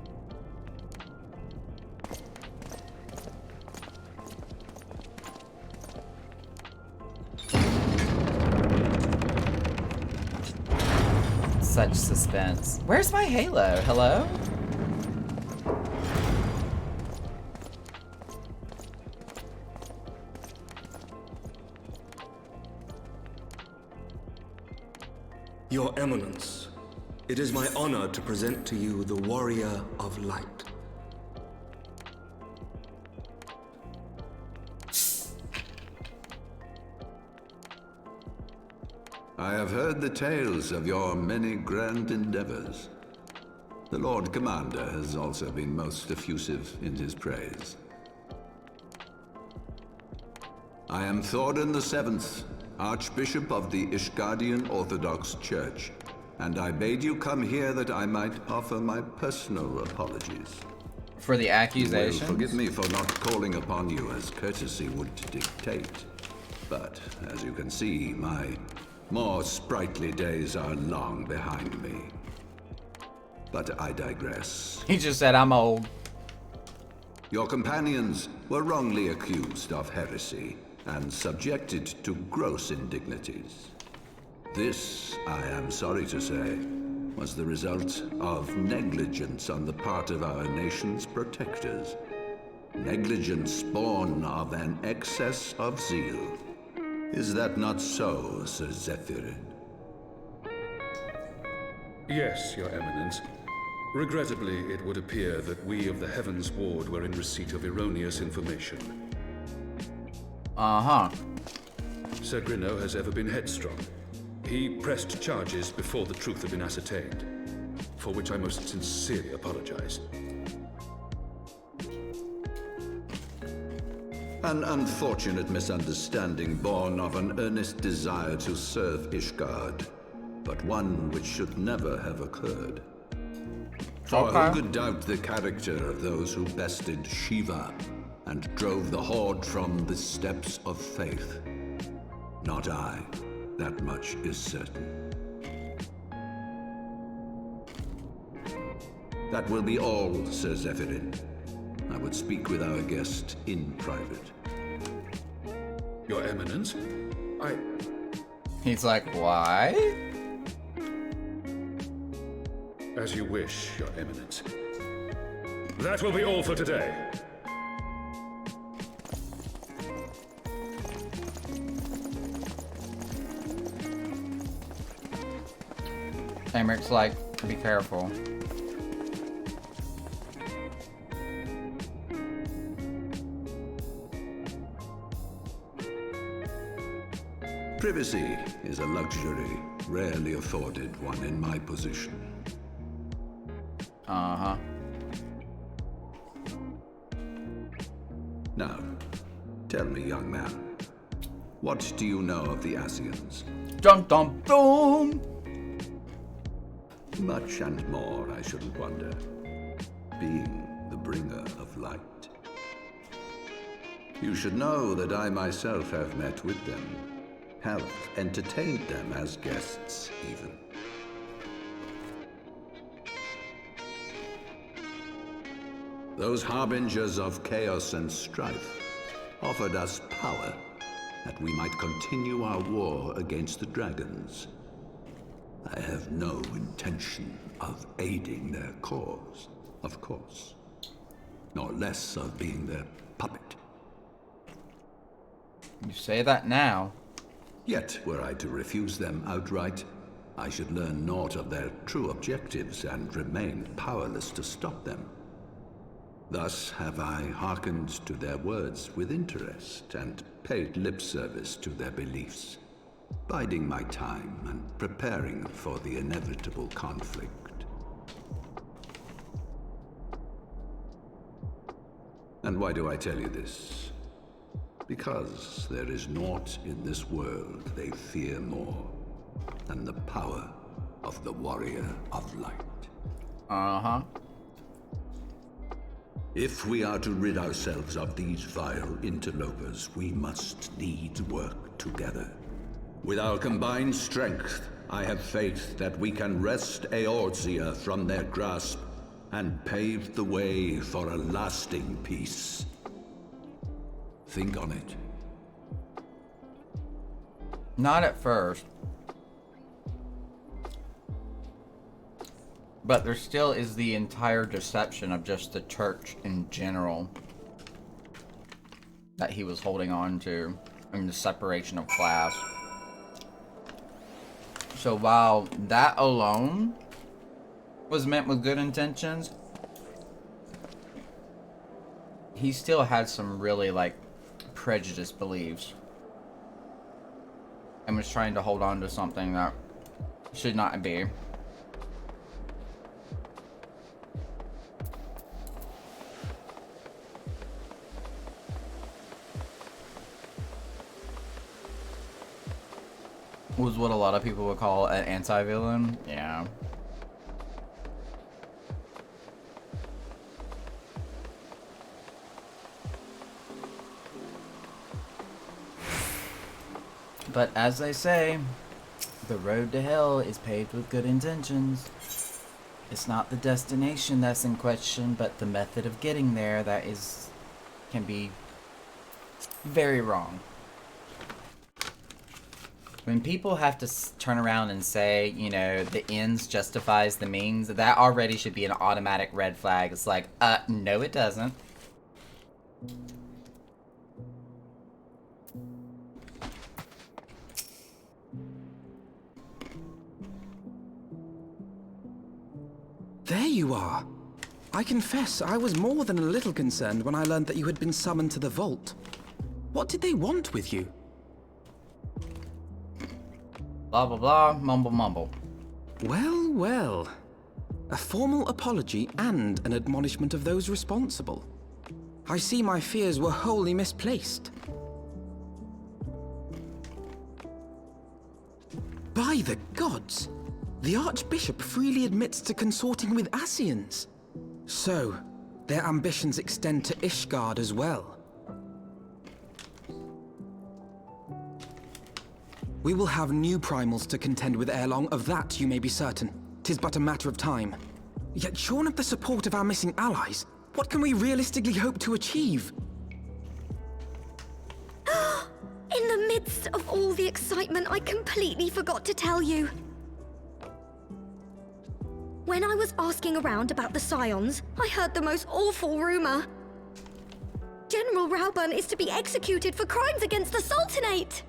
Such suspense. Where's my halo? Hello? Your Eminence, it is my honor to present to you the Warrior of Light. I have heard the tales of your many grand endeavors. The Lord Commander has also been most effusive in his praise. I am Thordan VII, Archbishop of the Ishgardian Orthodox Church, and I bade you come here that I might offer my personal apologies. For the accusations? You will forgive me for not calling upon you as courtesy would dictate. But, as you can see, my more sprightly days are long behind me. But I digress. He just said I'm old. Your companions were wrongly accused of heresy and subjected to gross indignities. This, I am sorry to say, was the result of negligence on the part of our nation's protectors. Negligence born of an excess of zeal. Is that not so, Sir Zephyr? Yes, Your Eminence. Regrettably, it would appear that we of the Heavens Ward were in receipt of erroneous information. Uh-huh. Sir Grinno has ever been headstrong. He pressed charges before the truth had been ascertained, for which I most sincerely apologize. An unfortunate misunderstanding born of an earnest desire to serve Ishgard, but one which should never have occurred. For who could doubt the character of those who bested Shiva and drove the Horde from the steps of faith? Not I. That much is certain. That will be all, Sir Zephyrin. I would speak with our guest in private. Your Eminence? He's like, why? As you wish, Your Eminence. That will be all for today. Amric's like, be careful. Privacy is a luxury rarely afforded one in my position. Uh-huh. Now, tell me, young man, what do you know of the Ascians? Dum dum dum! Much and more, I shouldn't wonder. Being the bringer of light. You should know that I myself have met with them. Have entertained them as guests, even. Those harbingers of chaos and strife offered us power that we might continue our war against the dragons. I have no intention of aiding their cause, of course, nor less of being their puppet. You say that now. Yet, were I to refuse them outright, I should learn naught of their true objectives and remain powerless to stop them. Thus have I hearkened to their words with interest and paid lip service to their beliefs, biding my time and preparing for the inevitable conflict. And why do I tell you this? Because there is naught in this world they fear more than the power of the Warrior of Light. Uh-huh. If we are to rid ourselves of these vile interlopers, we must needs work together. With our combined strength, I have faith that we can wrest Eorzea from their grasp and pave the way for a lasting peace. Think on it. Not at first. But there still is the entire deception of just the church in general that he was holding on to, and the separation of class. So while that alone was meant with good intentions, he still had some really, like, prejudiced beliefs. And was trying to hold on to something that should not be. Was what a lot of people would call an anti-villain. Yeah. But as they say, the road to hell is paved with good intentions. It's not the destination that's in question, but the method of getting there that can be very wrong. When people have to turn around and say, you know, the ends justifies the means, that already should be an automatic red flag. It's like, no it doesn't. There you are. I confess, I was more than a little concerned when I learned that you had been summoned to the vault. What did they want with you? Blah, blah, blah. Mumble, mumble. Well, well. A formal apology and an admonishment of those responsible. I see my fears were wholly misplaced. By the gods! The Archbishop freely admits to consorting with Ascians. So, their ambitions extend to Ishgard as well. We will have new primals to contend with ere long, of that you may be certain. 'Tis but a matter of time. Yet shorn of the support of our missing allies, what can we realistically hope to achieve? In the midst of all the excitement, I completely forgot to tell you. When I was asking around about the Scions, I heard the most awful rumor. General Rauburn is to be executed for crimes against the Sultanate!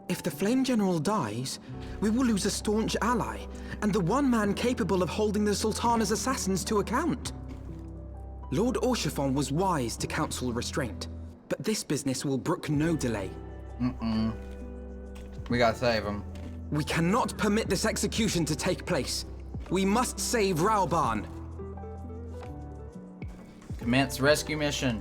If the Flame General dies, we will lose a staunch ally, and the one man capable of holding the Sultana's assassins to account. Lord Orchiffon was wise to counsel restraint, but this business will brook no delay. We gotta save him. We cannot permit this execution to take place. We must save Rauburn. Commence rescue mission.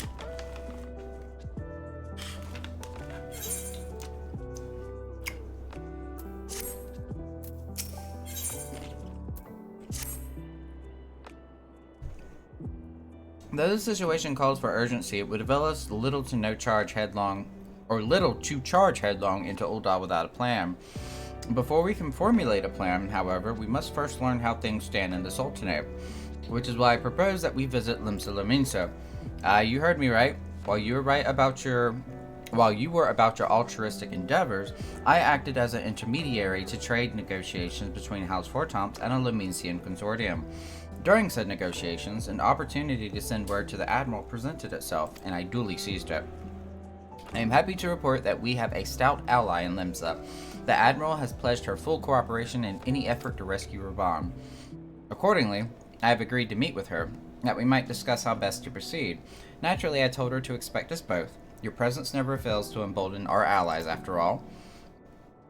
Though the situation calls for urgency, it would avail us little to charge headlong into Ul'dah without a plan. Before we can formulate a plan, however, we must first learn how things stand in the Sultanate, which is why I propose that we visit Limsa Lominsa. You heard me right. While you were about your altruistic endeavors, I acted as an intermediary to trade negotiations between House Fortomps and a Lominsian consortium. During said negotiations, an opportunity to send word to the Admiral presented itself, and I duly seized it. I am happy to report that we have a stout ally in Limsa. The Admiral has pledged her full cooperation in any effort to rescue Raban. Accordingly, I have agreed to meet with her, that we might discuss how best to proceed. Naturally, I told her to expect us both. Your presence never fails to embolden our allies, after all.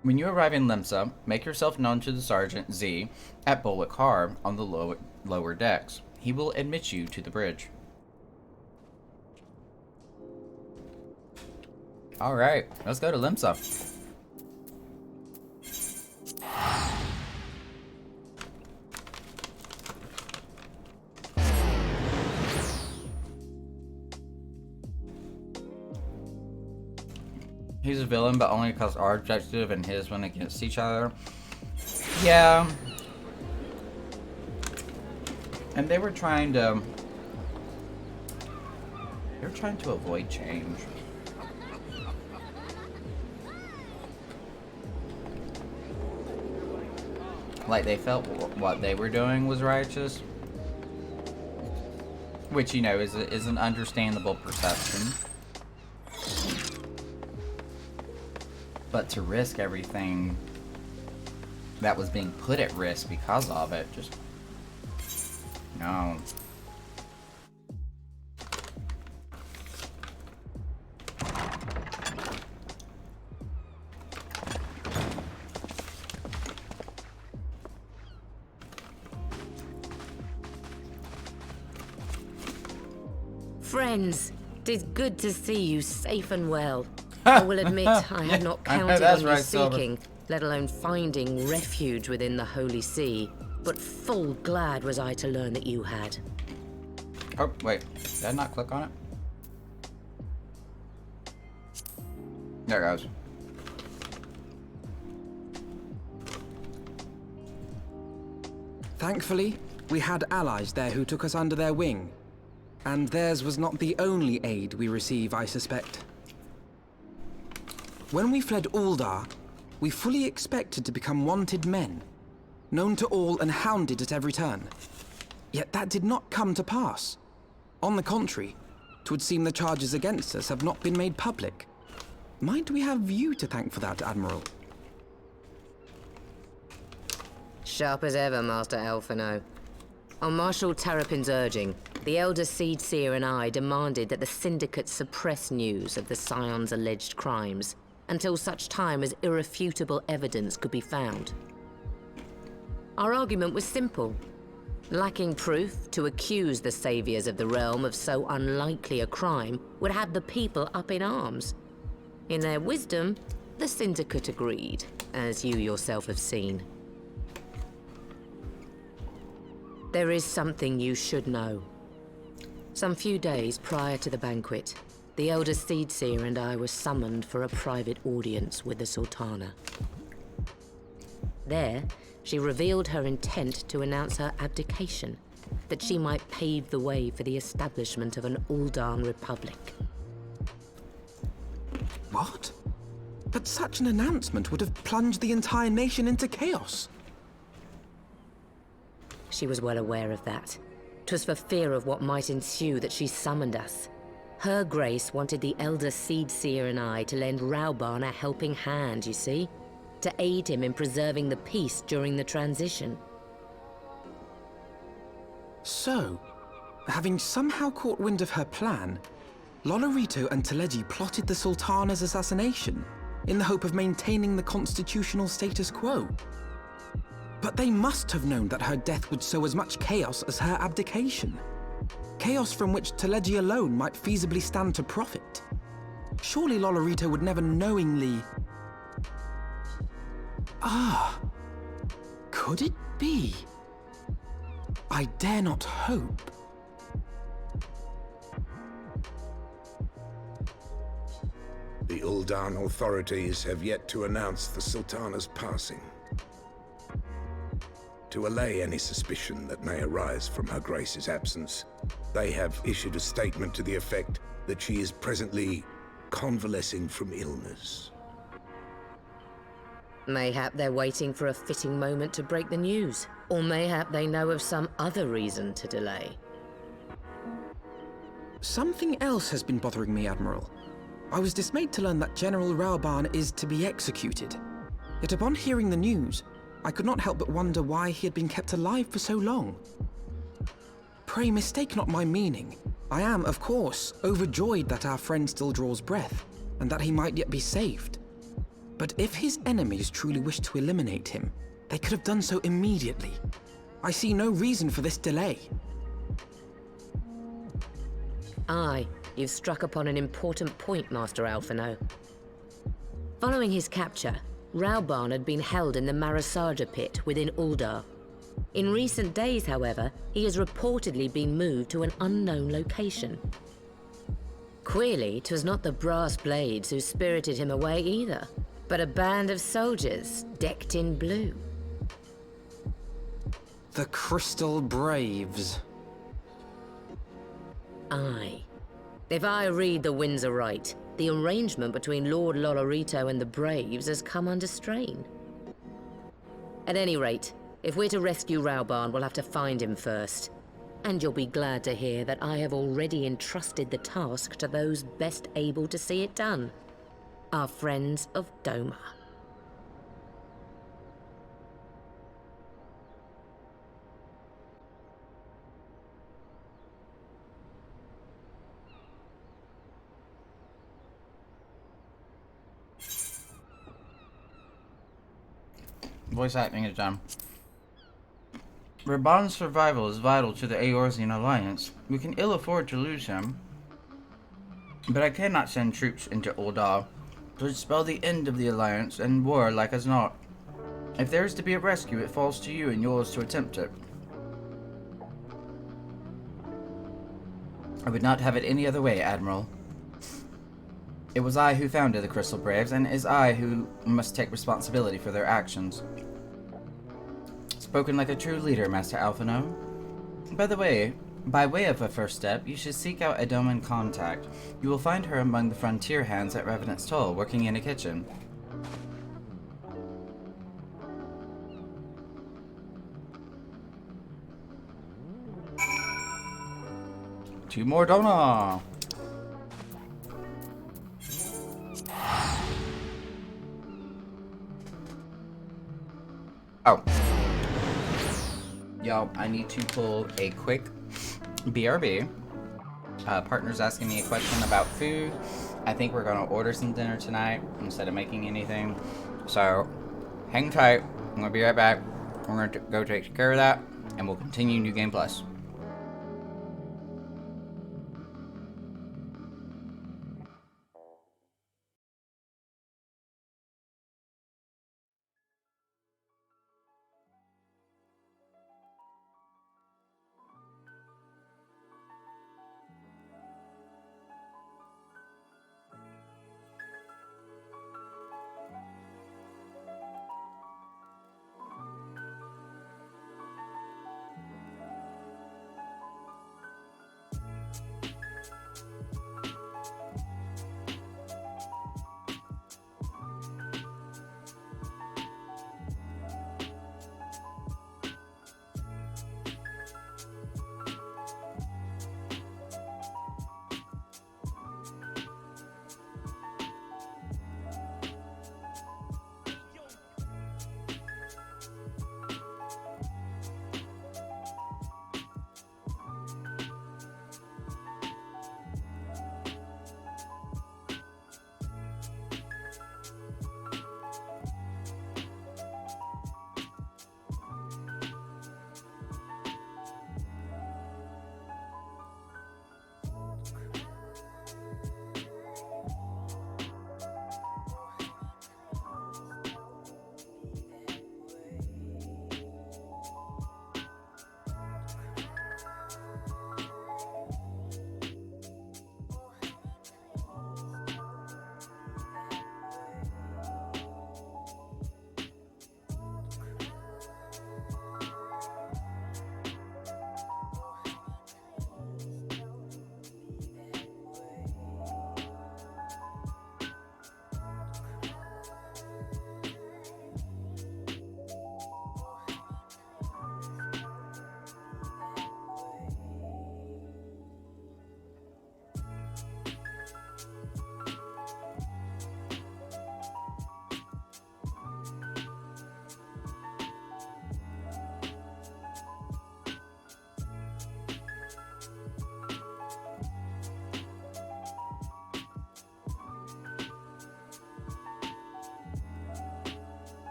When you arrive in Limsa, make yourself known to the Sergeant Z at Bullock Har on the lower decks. He will admit you to the bridge. Alright, let's go to Limsa. He's a villain, but only because our objective and his went against each other. Yeah. And they were trying to avoid change. Like they felt what they were doing was righteous. Which, you know, is an understandable perception. But to risk everything that was being put at risk because of it, just... no. Friends, 'tis good to see you safe and well. I will admit I had not counted on you seeking, let alone finding refuge within the Holy See, but full glad was I to learn that you had. Oh, wait. Did I not click on it? There it goes. Thankfully, we had allies there who took us under their wing. And theirs was not the only aid we receive, I suspect. When we fled Ul'dah, we fully expected to become wanted men, known to all and hounded at every turn. Yet that did not come to pass. On the contrary, 'twould seem the charges against us have not been made public. Might we have you to thank for that, Admiral? Sharp as ever, Master Alphinaud. On Marshal Terrapin's urging, the Elder Seed Seer and I demanded that the Syndicate suppress news of the Scion's alleged crimes, until such time as irrefutable evidence could be found. Our argument was simple. Lacking proof, to accuse the saviors of the realm of so unlikely a crime would have the people up in arms. In their wisdom, the Syndicate agreed, as you yourself have seen. There is something you should know. Some few days prior to the banquet, the Elder Seedseer and I were summoned for a private audience with the Sultana. There, she revealed her intent to announce her abdication, that she might pave the way for the establishment of an Uldan Republic. What? But such an announcement would have plunged the entire nation into chaos. She was well aware of that. 'Twas for fear of what might ensue that she summoned us. Her Grace wanted the Elder Seedseer and I to lend Raoban a helping hand, you see? To aid him in preserving the peace during the transition. So, having somehow caught wind of her plan, Lolorito and Teleji plotted the Sultana's assassination in the hope of maintaining the constitutional status quo. But they must have known that her death would sow as much chaos as her abdication. Chaos from which Teleji alone might feasibly stand to profit. Surely Lolorito would never knowingly... Ah, could it be? I dare not hope. The Uldan authorities have yet to announce the Sultana's passing. To allay any suspicion that may arise from Her Grace's absence, they have issued a statement to the effect that she is presently convalescing from illness. Mayhap they're waiting for a fitting moment to break the news. Or mayhap they know of some other reason to delay. Something else has been bothering me, Admiral. I was dismayed to learn that General Raoban is to be executed. Yet upon hearing the news, I could not help but wonder why he had been kept alive for so long. Pray mistake not my meaning. I am, of course, overjoyed that our friend still draws breath, and that he might yet be saved. But if his enemies truly wished to eliminate him, they could have done so immediately. I see no reason for this delay. Aye, you've struck upon an important point, Master Alphinaud. Following his capture, Raoban had been held in the Marasaja pit within Uldar. In recent days, however, he has reportedly been moved to an unknown location. Queerly, 'twas not the Brass Blades who spirited him away either, but a band of soldiers decked in blue. The Crystal Braves. Aye. If I read the winds aright, the arrangement between Lord Lolorito and the Braves has come under strain. At any rate, if we're to rescue Raoban, we'll have to find him first. And you'll be glad to hear that I have already entrusted the task to those best able to see it done. Our friends of Doma. Voice acting is done. Raoban's survival is vital to the Eorzean alliance. We can ill afford to lose him. But I cannot send troops into Ul'dah to spell the end of the alliance and war like as not. If there is to be a rescue, it falls to you and yours to attempt it. I would not have it any other way, Admiral. It was I who founded the Crystal Braves, and it is I who must take responsibility for their actions. Spoken like a true leader, Master Alphinaud. By the way, by way of a first step, you should seek out a Doman contact. You will find her among the frontier hands at Revenant's Toll, working in a kitchen. Two more Dona! Oh. Yo, I need to pull a quick BRB. Partner's asking me a question about food. I think we're gonna order some dinner tonight instead of making anything. So, hang tight. I'm gonna be right back. We're gonna go take care of that, and we'll continue New Game Plus.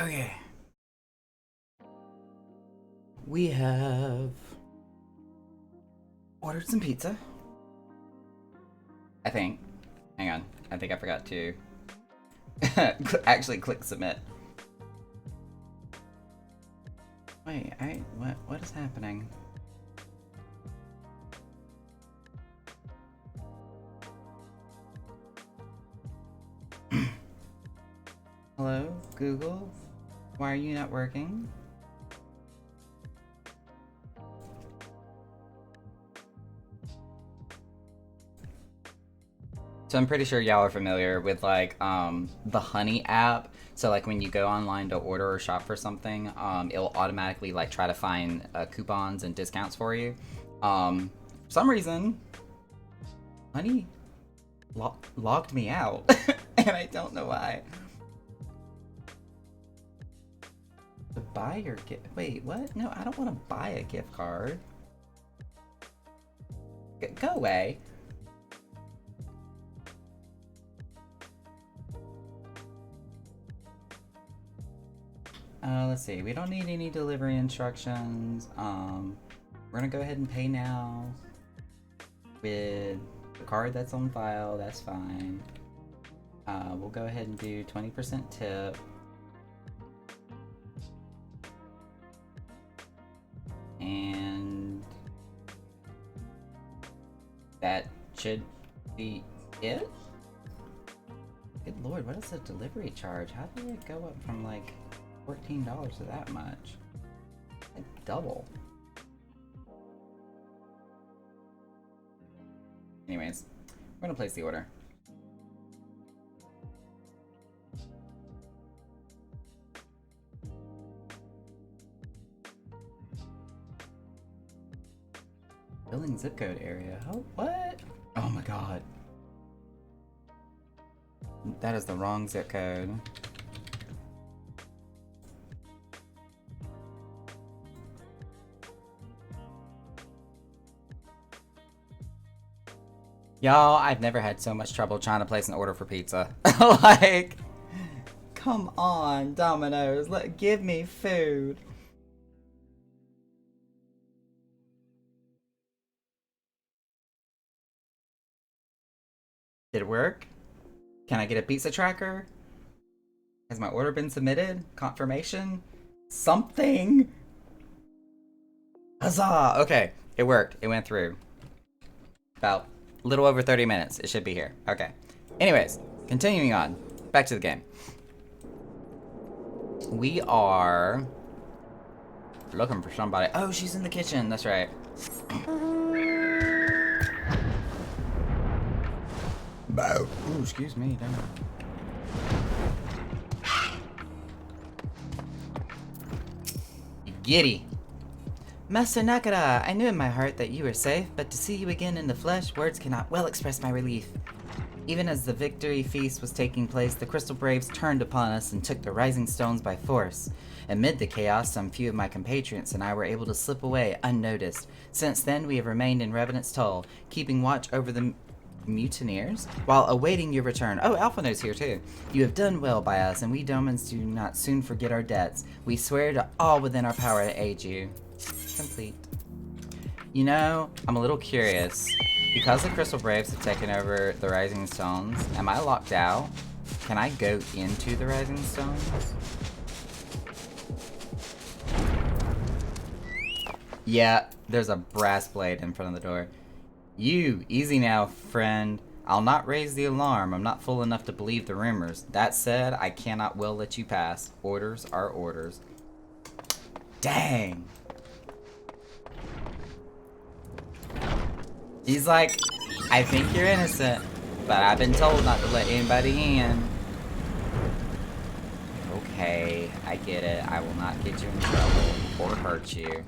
Okay. We have ordered some pizza. I think. Hang on. I think I forgot to actually click submit. Wait, what is happening? Hello, Google? Why are you not working? So I'm pretty sure y'all are familiar with like the Honey app. So like when you go online to order or shop for something, it'll automatically like try to find coupons and discounts for you. For some reason, Honey logged me out, and I don't know why. To buy your gift? Wait, what? No, I don't want to buy a gift card. Go away. Let's see. We don't need any delivery instructions. We're gonna go ahead and pay now with the card that's on file. That's fine. We'll go ahead and do 20% tip. And that should be it. Good lord, what is the delivery charge? How did it go up from like $14 to that much? Like double. Anyways, we're gonna place the order. Billing zip code area. Oh, what? Oh my god. That is the wrong zip code. Y'all, I've never had so much trouble trying to place an order for pizza. Like, come on, Domino's, give me food. Did it work? Can I get a pizza tracker? Has my order been submitted? Confirmation? Something? Huzzah! Okay, it worked. It went through. About a little over 30 minutes. It should be here. Okay. Anyways, continuing on. Back to the game. We are looking for somebody. Oh, she's in the kitchen. That's right. Ooh, excuse me. Giddy. Master Nakara, I knew in my heart that you were safe, but to see you again in the flesh, words cannot well express my relief. Even as the victory feast was taking place, the Crystal Braves turned upon us and took the Rising Stones by force. Amid the chaos, some few of my compatriots and I were able to slip away unnoticed. Since then, we have remained in Revenant's Toll, keeping watch over the mutineers while awaiting your return. Oh, Alphino's here too. You have done well by us, and we Domans do not soon forget our debts. We swear to all within our power to aid you. Complete. You know, I'm a little curious. Because the Crystal Braves have taken over the Rising Stones, am I locked out? Can I go into the Rising Stones? Yeah, there's a brass blade in front of the door. You, easy now, friend. I'll not raise the alarm. I'm not fool enough to believe the rumors. That said, I cannot well let you pass. Orders are orders. Dang. He's like, I think you're innocent, but I've been told not to let anybody in. Okay, I get it. I will not get you in trouble or hurt you.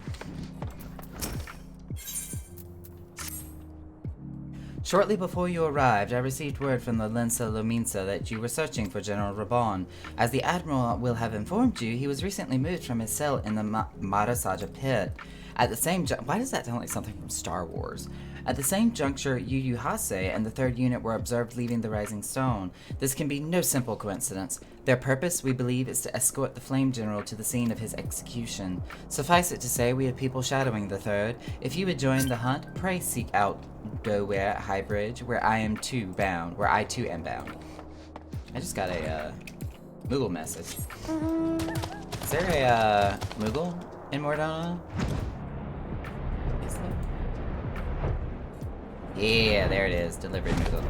Shortly before you arrived, I received word from the Lensa Lominsa that you were searching for General Raban. As the Admiral will have informed you, he was recently moved from his cell in the Marasaja pit. At the same why does that sound like something from Star Wars? At the same juncture, Yu Hase and the 3rd unit were observed leaving the Rising Stone. This can be no simple coincidence. Their purpose, we believe, is to escort the Flame General to the scene of his execution. Suffice it to say, we have people shadowing the Third. If you would join the hunt, pray seek out Doware at Highbridge, where I too am bound. I just got a Moogle message. Is there a Moogle in Mor Dhona? Is there? Yeah, there it is. Delivery Moogle.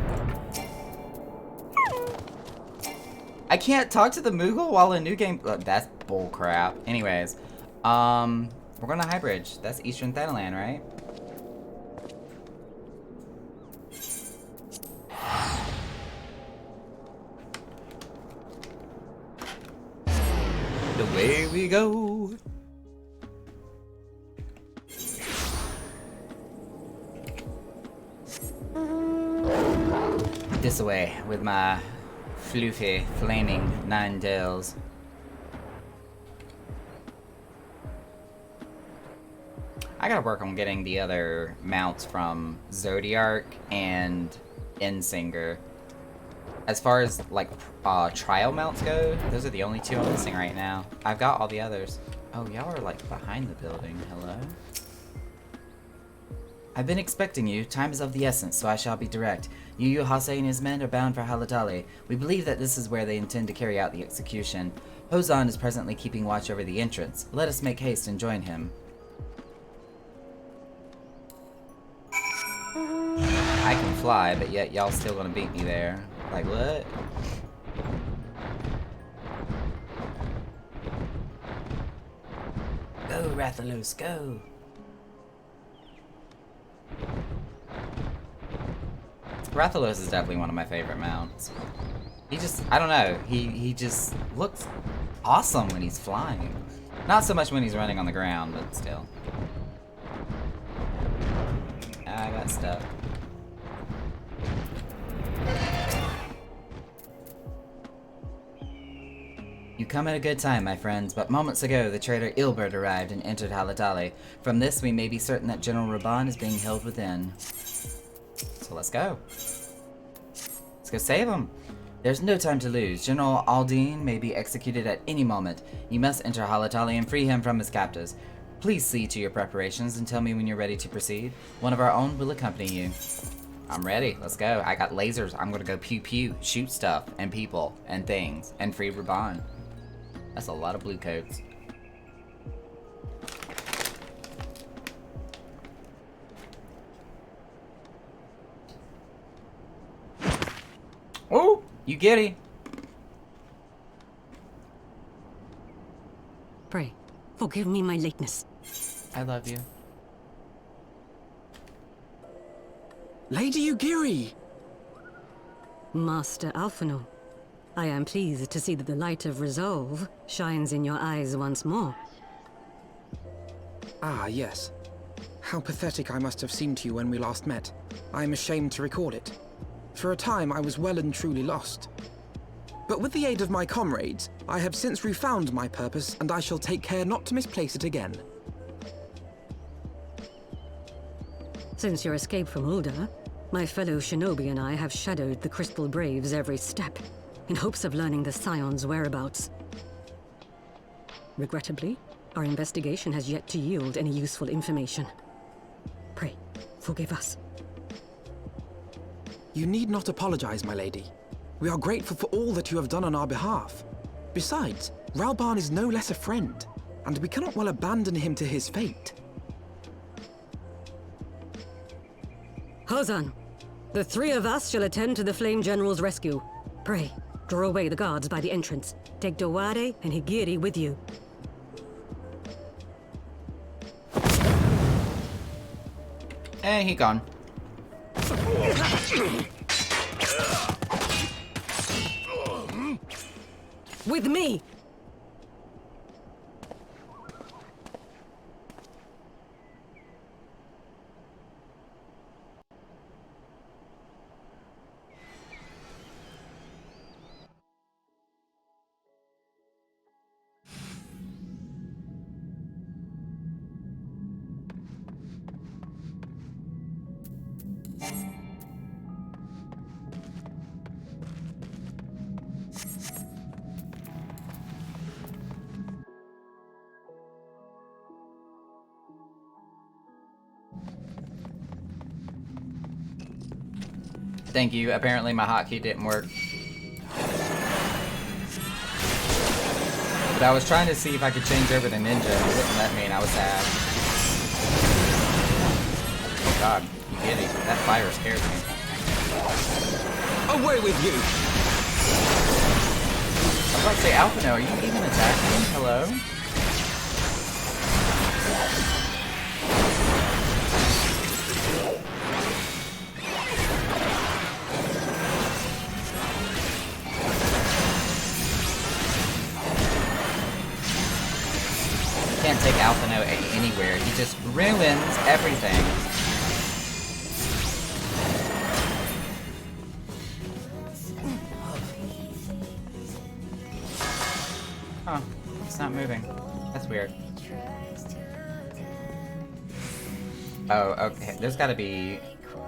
I can't talk to the Moogle while in New Game. That's bullcrap. Anyways, we're going to Highbridge. That's Eastern Thanalan, right? Away we go. This way with my floofy, flaming nine tails. I gotta work on getting the other mounts from Zodiark and Ensinger. As far as, like, trial mounts go, those are the only two I'm missing right now. I've got all the others. Oh, y'all are, like, behind the building. Hello? I've been expecting you. Time is of the essence, so I shall be direct. Yu Yu Hase and his men are bound for Haladali. We believe that this is where they intend to carry out the execution. Hozan is presently keeping watch over the entrance. Let us make haste and join him. I can fly, but yet y'all still gonna beat me there. Like, what? Go, Rathalos, go! Rathalos is definitely one of my favorite mounts. He just, I don't know, he just looks awesome when he's flying. Not so much when he's running on the ground, but still. I got stuck. You come at a good time, my friends, but moments ago the traitor Ilbert arrived and entered Haladali. From this, we may be certain that General Raban is being held within. So let's go. Let's go save him. There's no time to lose. General Aldine may be executed at any moment. You must enter Haladali and free him from his captors. Please see to your preparations and tell me when you're ready to proceed. One of our own will accompany you. I'm ready. Let's go. I got lasers. I'm gonna go pew pew, shoot stuff, and people, and things, and free Raban. That's a lot of blue coats. Oh, you giddy. Pray, forgive me my lateness. I love you. Lady Ugiri! Master Alphinaud, I am pleased to see that the light of resolve shines in your eyes once more. Ah, yes. How pathetic I must have seemed to you when we last met. I am ashamed to record it. For a time, I was well and truly lost. But with the aid of my comrades, I have since refound my purpose, and I shall take care not to misplace it again. Since your escape from Ul'dah, my fellow shinobi and I have shadowed the Crystal Braves every step, in hopes of learning the Scion's whereabouts. Regrettably, our investigation has yet to yield any useful information. Pray, forgive us. You need not apologize, my lady. We are grateful for all that you have done on our behalf. Besides, Ralban is no less a friend, and we cannot well abandon him to his fate. Hozan, the three of us shall attend to the Flame General's rescue. Pray, draw away the guards by the entrance. Take Doware and Higiri with you. And he gone. With me! Thank you. Apparently my hotkey didn't work. But I was trying to see if I could change over to ninja and it wouldn't let me and I was sad. Oh god, you giddy. That fire scares me. Away with you! I was about to say, Alphino, are you even attacking? Hello? Can't take Alphino anywhere. He just ruins everything. Huh. It's not moving. That's weird. Oh, okay. There's gotta be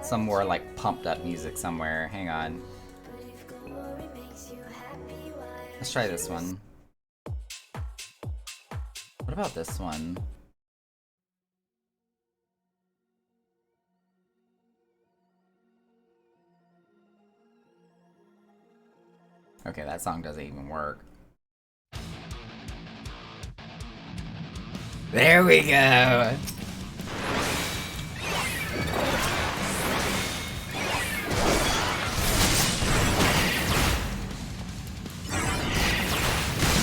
some more, like, pumped up music somewhere. Hang on. Let's try this one. What about this one? Okay, that song doesn't even work. There we go!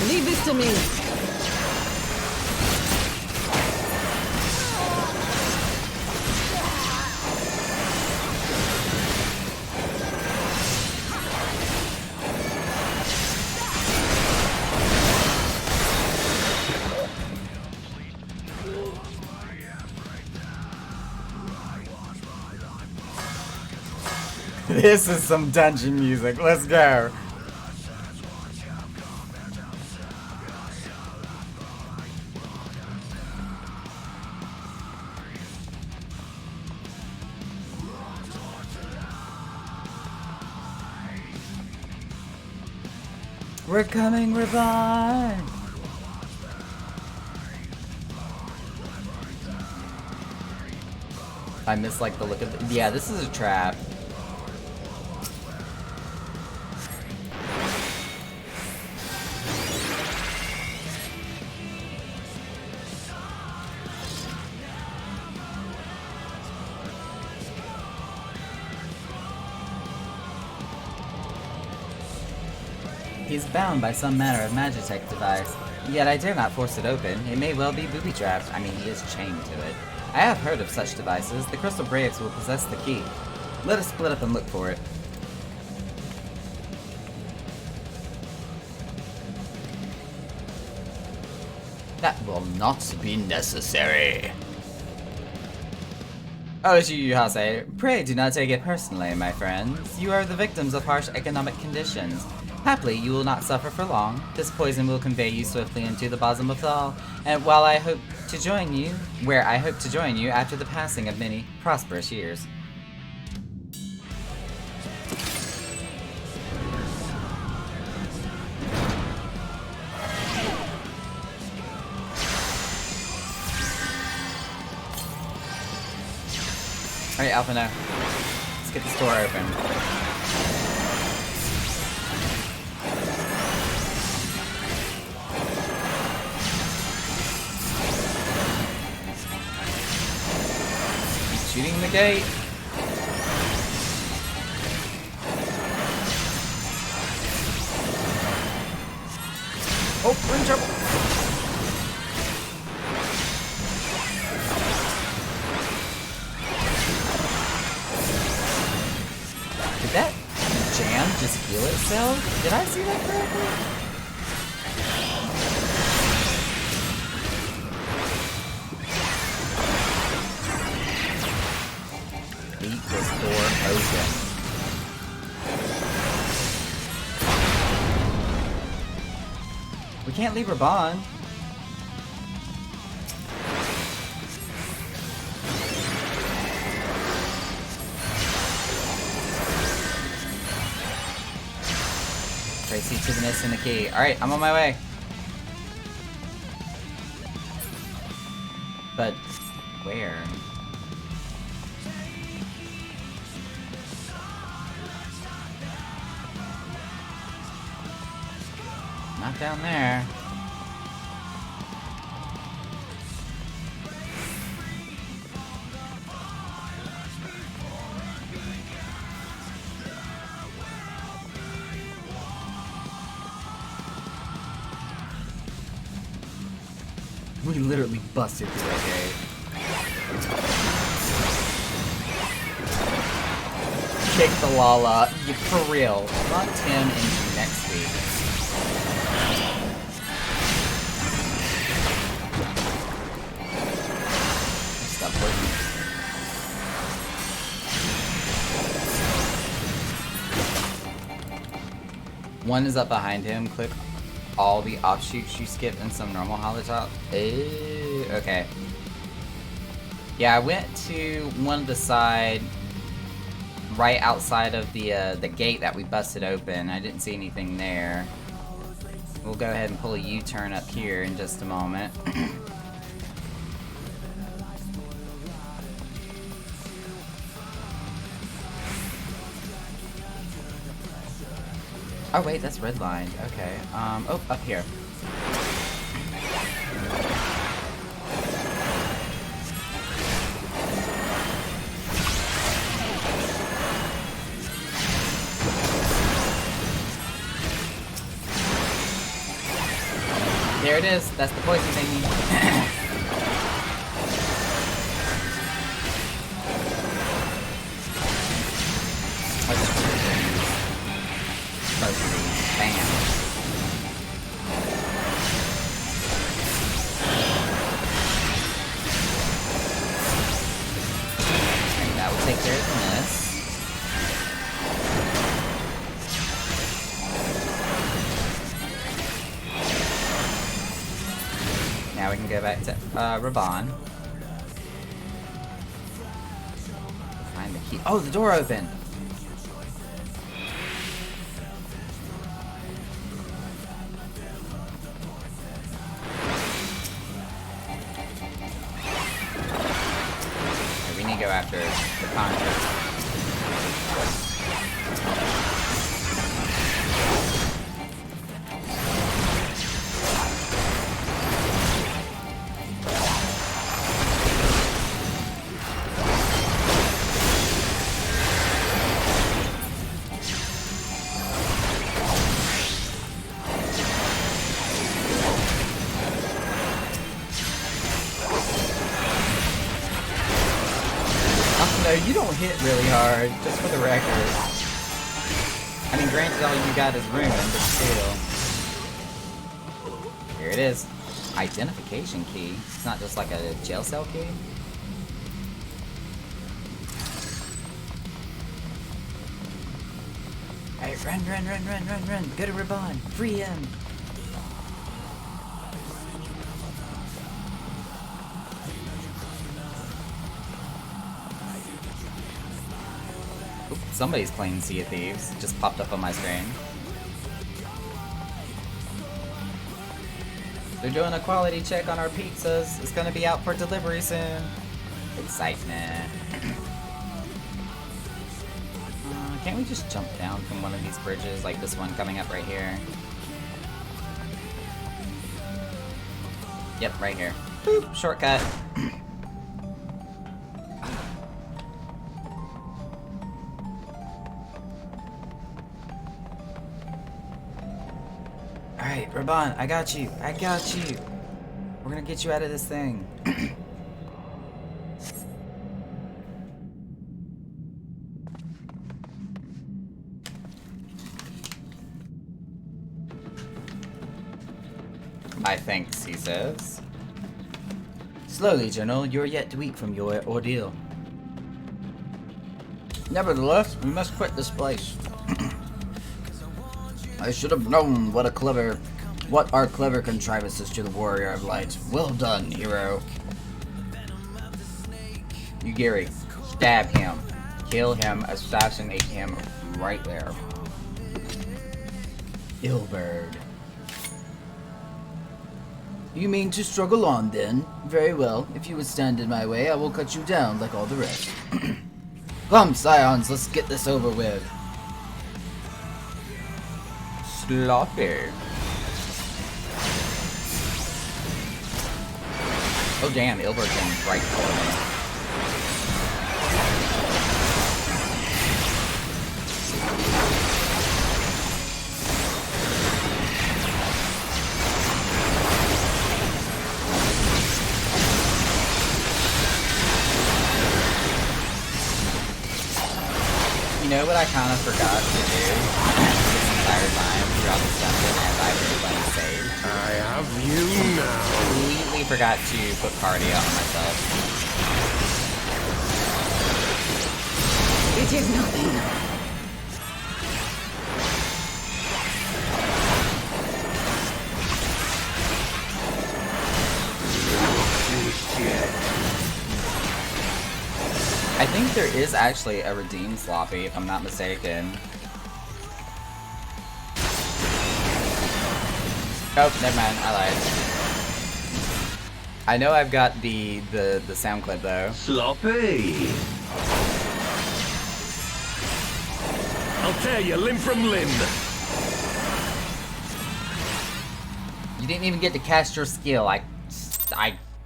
Leave this to me! This is some dungeon music. Let's go. We're coming, Revive! I miss like the look of it. Yeah, this is a trap. He's bound by some manner of Magitech device, yet I dare not force it open. It may well be booby-trapped. I mean, he is chained to it. I have heard of such devices. The Crystal Braves will possess the key. Let us split up and look for it. That will not be necessary. Oh, Yuyuhase, pray do not take it personally, my friends. You are the victims of harsh economic conditions. Happily, you will not suffer for long. This poison will convey you swiftly into the bosom of Thal, and while I hope to join you, where I hope to join you after the passing of many prosperous years. Alright, Alphino. Let's get this door open. Shooting the gate. Oh, we're in trouble. Did that jam just heal itself? Did I see that correctly? Beat this door open. We can't leave her bond. Tracy to the nest in the key. Alright, I'm on my way. But where? Not down there. We literally busted through that gate. Kick the Lala. You, for real. Lock him into next week. Stop working. One is up behind him. Click all the offshoots you skipped and some normal holotop. Okay. Yeah, I went to one of the side, right outside of the gate that we busted open. I didn't see anything there. We'll go ahead and pull a U-turn up here in just a moment. Oh wait, that's redlined. Okay. Oh, up here. There it is. That's the poison thingy. Bam. And that will take care of this. Now we can go back to Raban. Find the key. Oh, the door opened. Go after the Conjure. No, you don't hit really hard, just for the record. I mean, granted, all you got is ruin, but still. Here it is. Identification key. It's not just like a jail cell key. Alright, run. Go to Raban. Free him. Somebody's playing Sea of Thieves. Just popped up on my screen. They're doing a quality check on our pizzas. It's gonna be out for delivery soon. Excitement. Can't we just jump down from one of these bridges, like this one coming up right here? Yep, right here. Boop, shortcut. Alright, Raban, I got you. We're gonna get you out of this thing. My thanks, he says. Slowly, General, you're yet to weep from your ordeal. Nevertheless, we must quit this place. I should have known what our clever contrivances to the Warrior of Light. Well done, hero. Yugiri, stab him. Kill him, assassinate him right there. Ilberd. You mean to struggle on, then? Very well. If you would stand in my way, I will cut you down like all the rest. Come, Scions, let's get this over with. Sloppy. Oh damn, Ilbert came right for me. You know what I kind of forgot to do this entire time throughout this dungeon as I was playing save? I have you now. Completely forgot to put cardio on myself. It is nothing. I think there is actually a redeem sloppy, if I'm not mistaken. Oh, never mind, I lied. I know I've got the sound clip though. Sloppy! I'll tear you limb from limb! You didn't even get to cast your skill, I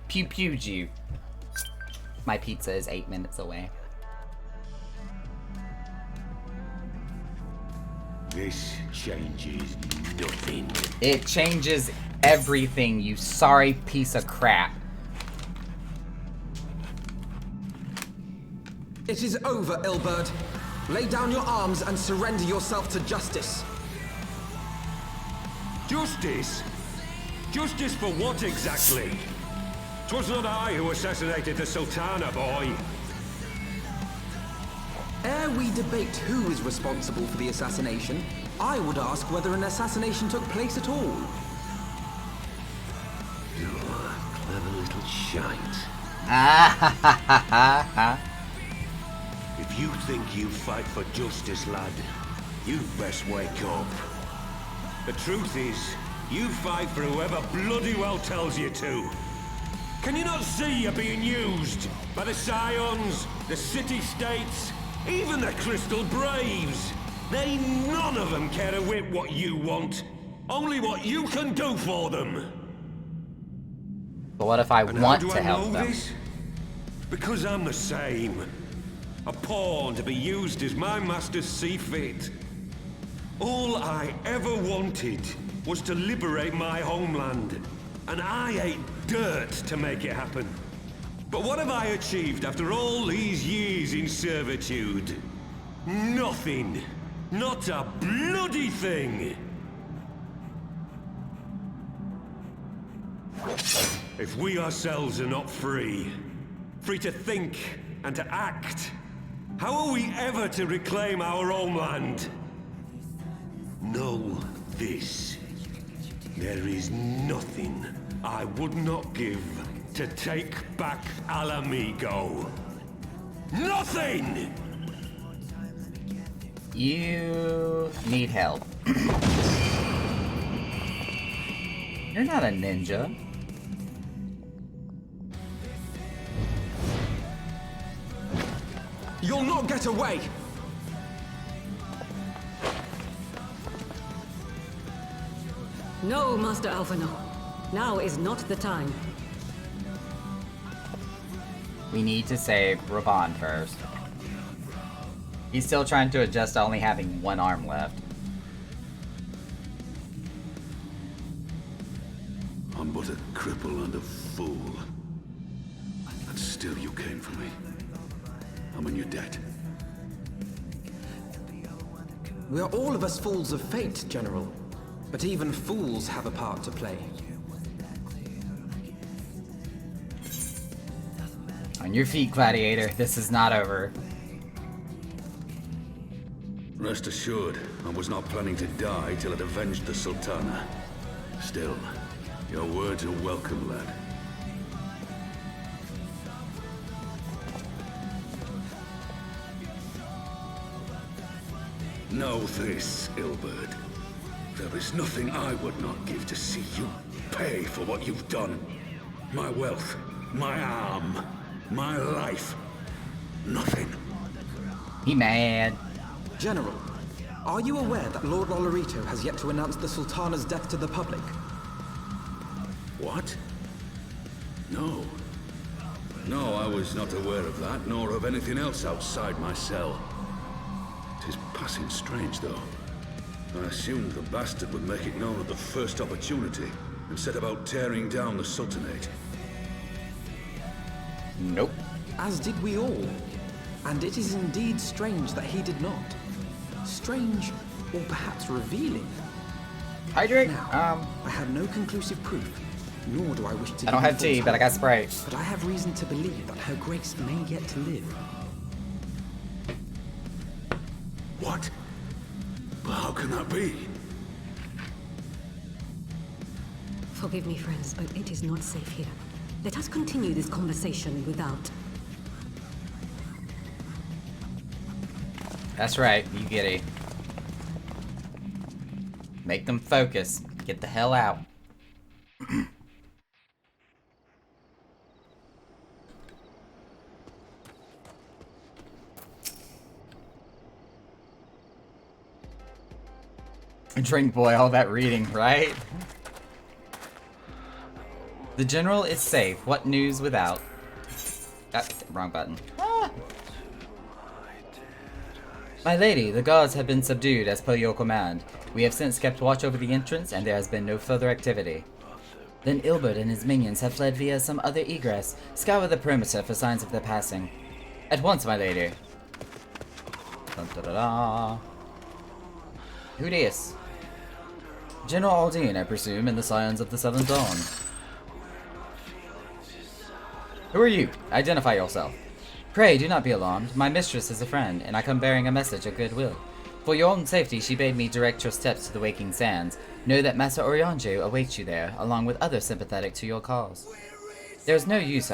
pew-pewed you. My pizza is 8 minutes away. This changes nothing. It changes everything, you sorry piece of crap. It is over, Ilbert. Lay down your arms and surrender yourself to justice. Justice? Justice for what exactly? 'Twas not I who assassinated the Sultana, boy. Ere we debate who is responsible for the assassination, I would ask whether an assassination took place at all. You're a clever little shite. If you think you fight for justice, lad, you'd best wake up. The truth is, you fight for whoever bloody well tells you to. Can you not see you're being used by the Scions, the city-states, even the Crystal Braves? They none of them care a whit what you want, only what you can do for them. But what if I And want how do to I help know them? this? Because I'm the same. A pawn to be used as my masters see fit. All I ever wanted was to liberate my homeland. And I ate dirt to make it happen. But what have I achieved after all these years in servitude? Nothing. Not a bloody thing. If we ourselves are not free, free to think and to act, how are we ever to reclaim our homeland? Know this. There is nothing I would not give to take back Alamigo. Nothing! You need help. You're not a ninja. You'll not get away! No, Master Alphinaud. Now is not the time. We need to save Raban first. He's still trying to adjust to only having one arm left. I'm but a cripple and a fool. And still you came for me. I'm in your debt. We are all of us fools of fate, General. But even fools have a part to play. On your feet, Gladiator. This is not over. Rest assured, I was not planning to die till I'd avenged the Sultana. Still, your words are welcome, lad. Know this, Ilbert. There is nothing I would not give to see you pay for what you've done. My wealth, my arm, my life. Nothing. He mad. General, are you aware that Lord Olorito has yet to announce the Sultana's death to the public? What? No, No, I was not aware of that, nor of anything else outside my cell. It is passing strange, though. I assumed the bastard would make it known at the first opportunity, and set about tearing down the Sultanate. Nope. As did we all. And it is indeed strange that he did not. Strange, or perhaps revealing. Hydrate? Now, I have no conclusive proof, nor do I wish to. I don't have tea, but I got Sprite. But I have reason to believe that Her Grace may yet to live. What? But how can that be? Forgive me, friends, but it is not safe here. Let us continue this conversation without. That's right, you giddy. Make them focus. Get the hell out. Drink boy, all that reading, right? The general is safe. What news without? Wrong button. Ah. My lady, the guards have been subdued as per your command. We have since kept watch over the entrance, and there has been no further activity. Then Ilbert and his minions have fled via some other egress. Scour the perimeter for signs of their passing. At once, my lady. Dun, da, da, da. Who dis? General Aldine, I presume, in the Scions of the Southern Dawn. Who are you? Identify yourself. Pray, do not be alarmed. My mistress is a friend, and I come bearing a message of goodwill. For your own safety, she bade me direct your steps to the Waking Sands. Know that Master Oriange awaits you there, along with others sympathetic to your cause. There is no ruse,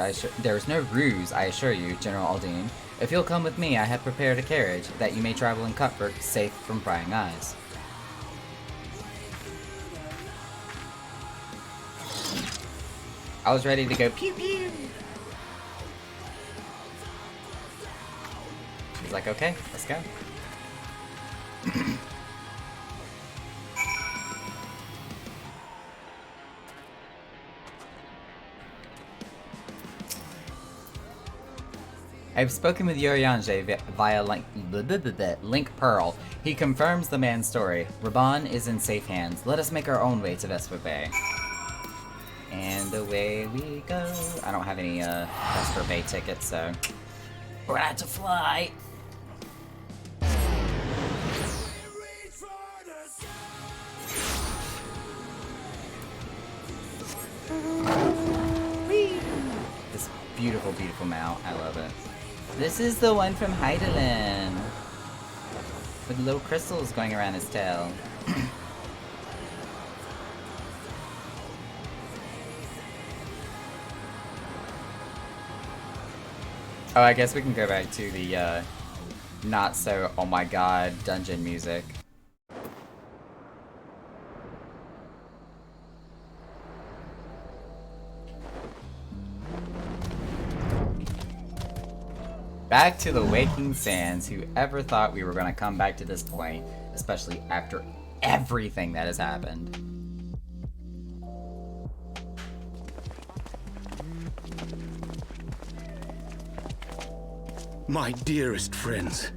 I assure you, General Aldine. If you'll come with me, I have prepared a carriage, that you may travel in comfort, safe from prying eyes. I was ready to go pew pew. He's like, okay, let's go. I've spoken with Urianger via Link Pearl. He confirms the man's story. Raban is in safe hands. Let us make our own way to Vesper Bay. And away we go. I don't have any Vesper Bay tickets, so we're gonna have to fly. This beautiful, beautiful mount. I love it. This is the one from Hydaelyn, with little crystals going around his tail. Oh, I guess we can go back to the, not so oh my god dungeon music. Back to the Waking Sands. Whoever thought we were gonna come back to this point, especially after everything that has happened. My dearest friends,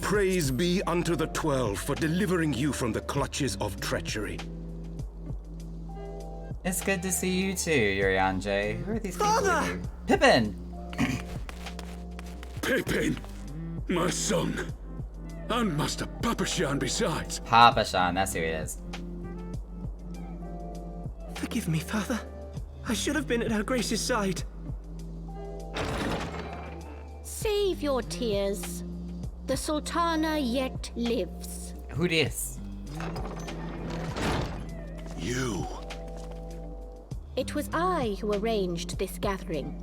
praise be unto the 12 for delivering you from the clutches of treachery. It's good to see you too, Urianger. Who are these people with you? Pippin! Pippin! My son! And Master Papashan besides! Papashan, that's who he is. Forgive me, Father. I should have been at Her Grace's side. Save your tears. The Sultana yet lives. Who dis? You. It was I who arranged this gathering.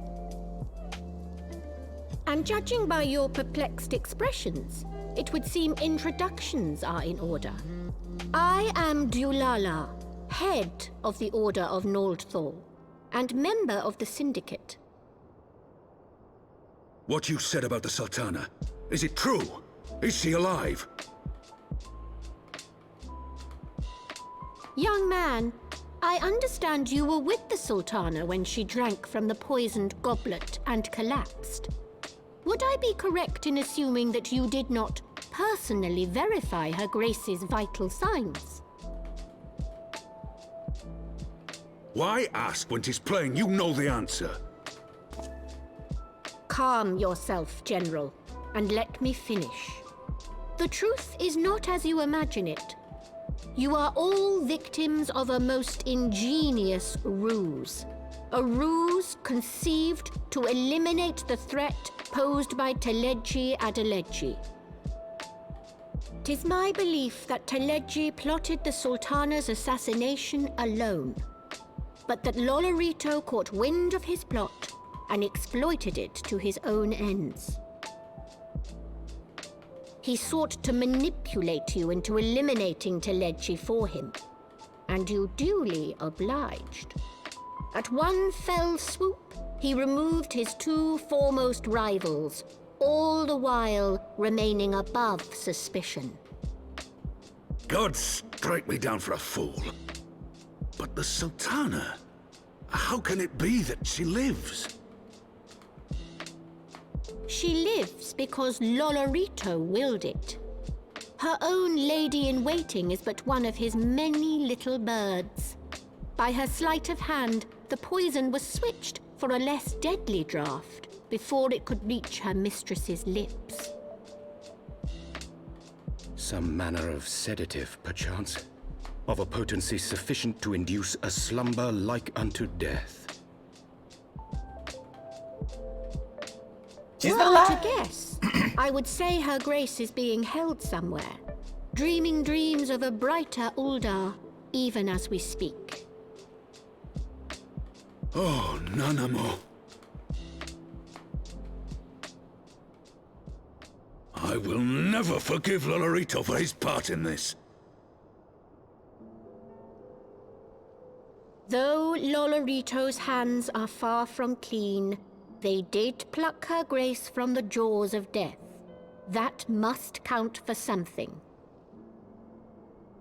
And judging by your perplexed expressions, it would seem introductions are in order. I am Dulala, head of the Order of Noldthal, and member of the Syndicate. What you said about the Sultana, is it true? Is she alive? Young man, I understand you were with the Sultana when she drank from the poisoned goblet and collapsed. Would I be correct in assuming that you did not personally verify Her Grace's vital signs? Why ask when 'tis plain you know the answer? Calm yourself, General, and let me finish. The truth is not as you imagine it. You are all victims of a most ingenious ruse. A ruse conceived to eliminate the threat posed by Teleji Adeleji. 'Tis my belief that Teleji plotted the Sultana's assassination alone, but that Lolorito caught wind of his plot and exploited it to his own ends. He sought to manipulate you into eliminating Teleji for him, and you duly obliged. At one fell swoop, he removed his two foremost rivals, all the while remaining above suspicion. God strike me down for a fool. But the Sultana, how can it be that she lives? She lives because Lolorito willed it. Her own lady-in-waiting is but one of his many little birds. By her sleight of hand, the poison was switched for a less deadly draught before it could reach her mistress's lips. Some manner of sedative, perchance, of a potency sufficient to induce a slumber like unto death. Were I to guess, I would say Her Grace is being held somewhere, dreaming dreams of a brighter Uldar, even as we speak. Oh, Nanamo. I will never forgive Lolorito for his part in this. Though Lolorito's hands are far from clean, they did pluck Her Grace from the jaws of death. That must count for something.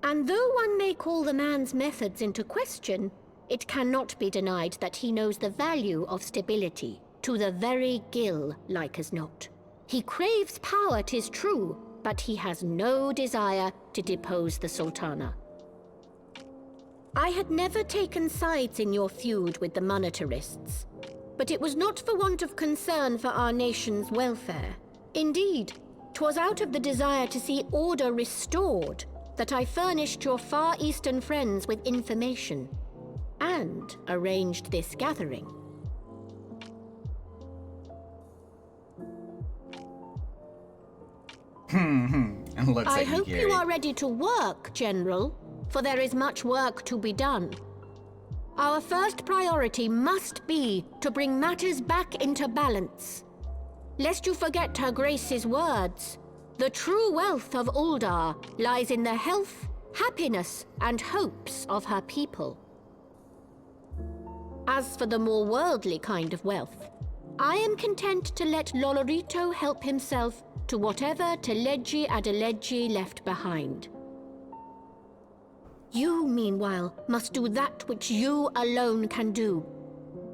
And though one may call the man's methods into question, it cannot be denied that he knows the value of stability, to the very gill, like as not. He craves power, 'tis true, but he has no desire to depose the Sultana. I had never taken sides in your feud with the monetarists, but it was not for want of concern for our nation's welfare. Indeed, 'twas out of the desire to see order restored that I furnished your Far Eastern friends with information, and arranged this gathering. I hope you are ready to work, General, for there is much work to be done. Our first priority must be to bring matters back into balance. Lest you forget Her Grace's words, the true wealth of Uldar lies in the health, happiness, and hopes of her people. As for the more worldly kind of wealth, I am content to let Lolorito help himself to whatever Teleji Adeleji left behind. You, meanwhile, must do that which you alone can do.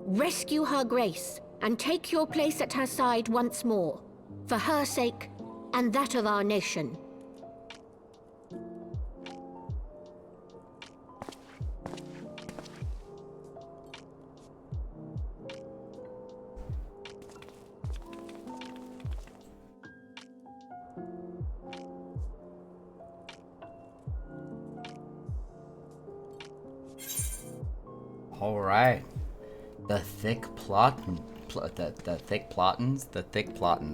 Rescue Her Grace and take your place at her side once more, for her sake and that of our nation. All right, the thick plottins.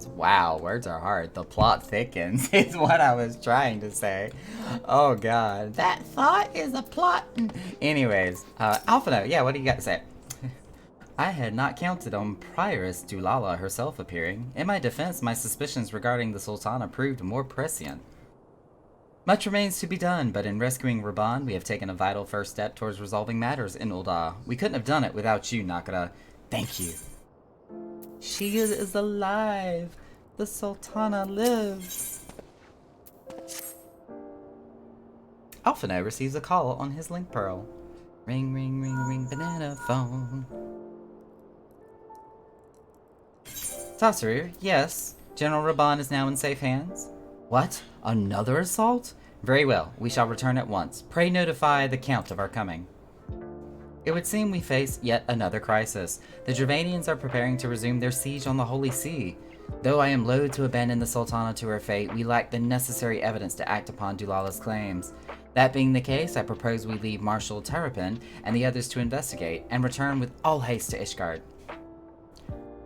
Wow, words are hard. The plot thickens is what I was trying to say. Oh god, that thought is a plot. Anyways, Alphinaud, yeah, what do you got to say? I had not counted on Prioress Dulala herself appearing. In my defense, my suspicions regarding the Sultana proved more prescient. Much remains to be done, but in rescuing Raban, we have taken a vital first step towards resolving matters in Ul'dah. We couldn't have done it without you, Nakara. Thank you. She is alive. The Sultana lives. Alphinaud receives a call on his link pearl. Ring, ring, ring, ring, banana phone. Tataru, yes. General Raban is now in safe hands. What? Another assault? Very well, we shall return at once. Pray notify the Count of our coming. It would seem we face yet another crisis. The Dravanians are preparing to resume their siege on the Holy See. Though I am loath to abandon the Sultana to her fate, we lack the necessary evidence to act upon Dulala's claims. That being the case, I propose we leave Marshal Terrapin and the others to investigate, and return with all haste to Ishgard.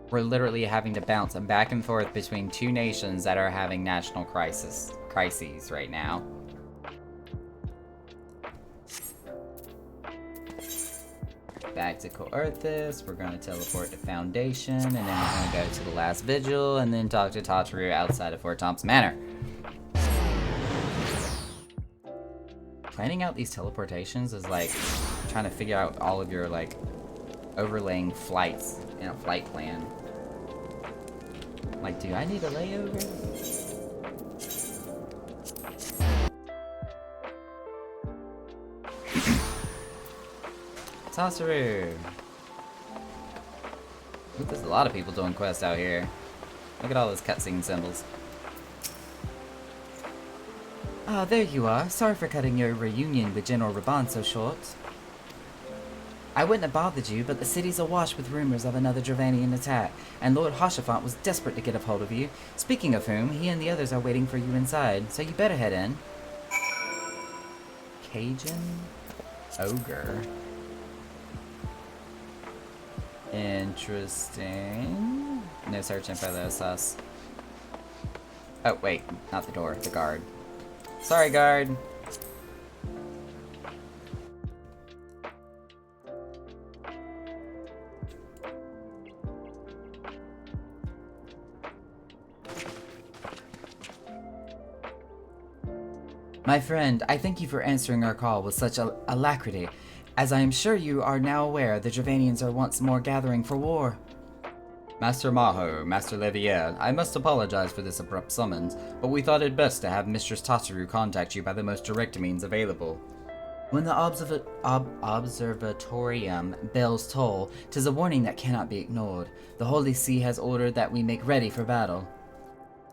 We're literally having to bounce back and forth between two nations that are having national crises right now. Back to Coerthas, we're going to teleport to Foundation, and then we're going to go to the last vigil, and then talk to Tataru outside of Fort Thompson Manor. Planning out these teleportations is like trying to figure out all of your like overlaying flights in a flight plan. Like, do I need a layover? Tataru. There's a lot of people doing quests out here. Look at all those cutscene symbols. Ah, there you are. Sorry for cutting your reunion with General Raban so short. I wouldn't have bothered you, but the city's awash with rumors of another Dravanian attack, and Lord Hoshafant was desperate to get a hold of you. Speaking of whom, he and the others are waiting for you inside, so you better head in. Cajun? Ogre. Interesting. No search info though, sus. Oh, wait. Not the door. The guard. Sorry, guard. My friend, I thank you for answering our call with such alacrity. As I am sure you are now aware, the Dravanians are once more gathering for war. Master Maho, Master Levier, I must apologize for this abrupt summons, but we thought it best to have Mistress Tataru contact you by the most direct means available. When the observatorium bells toll, 'tis a warning that cannot be ignored. The Holy See has ordered that we make ready for battle.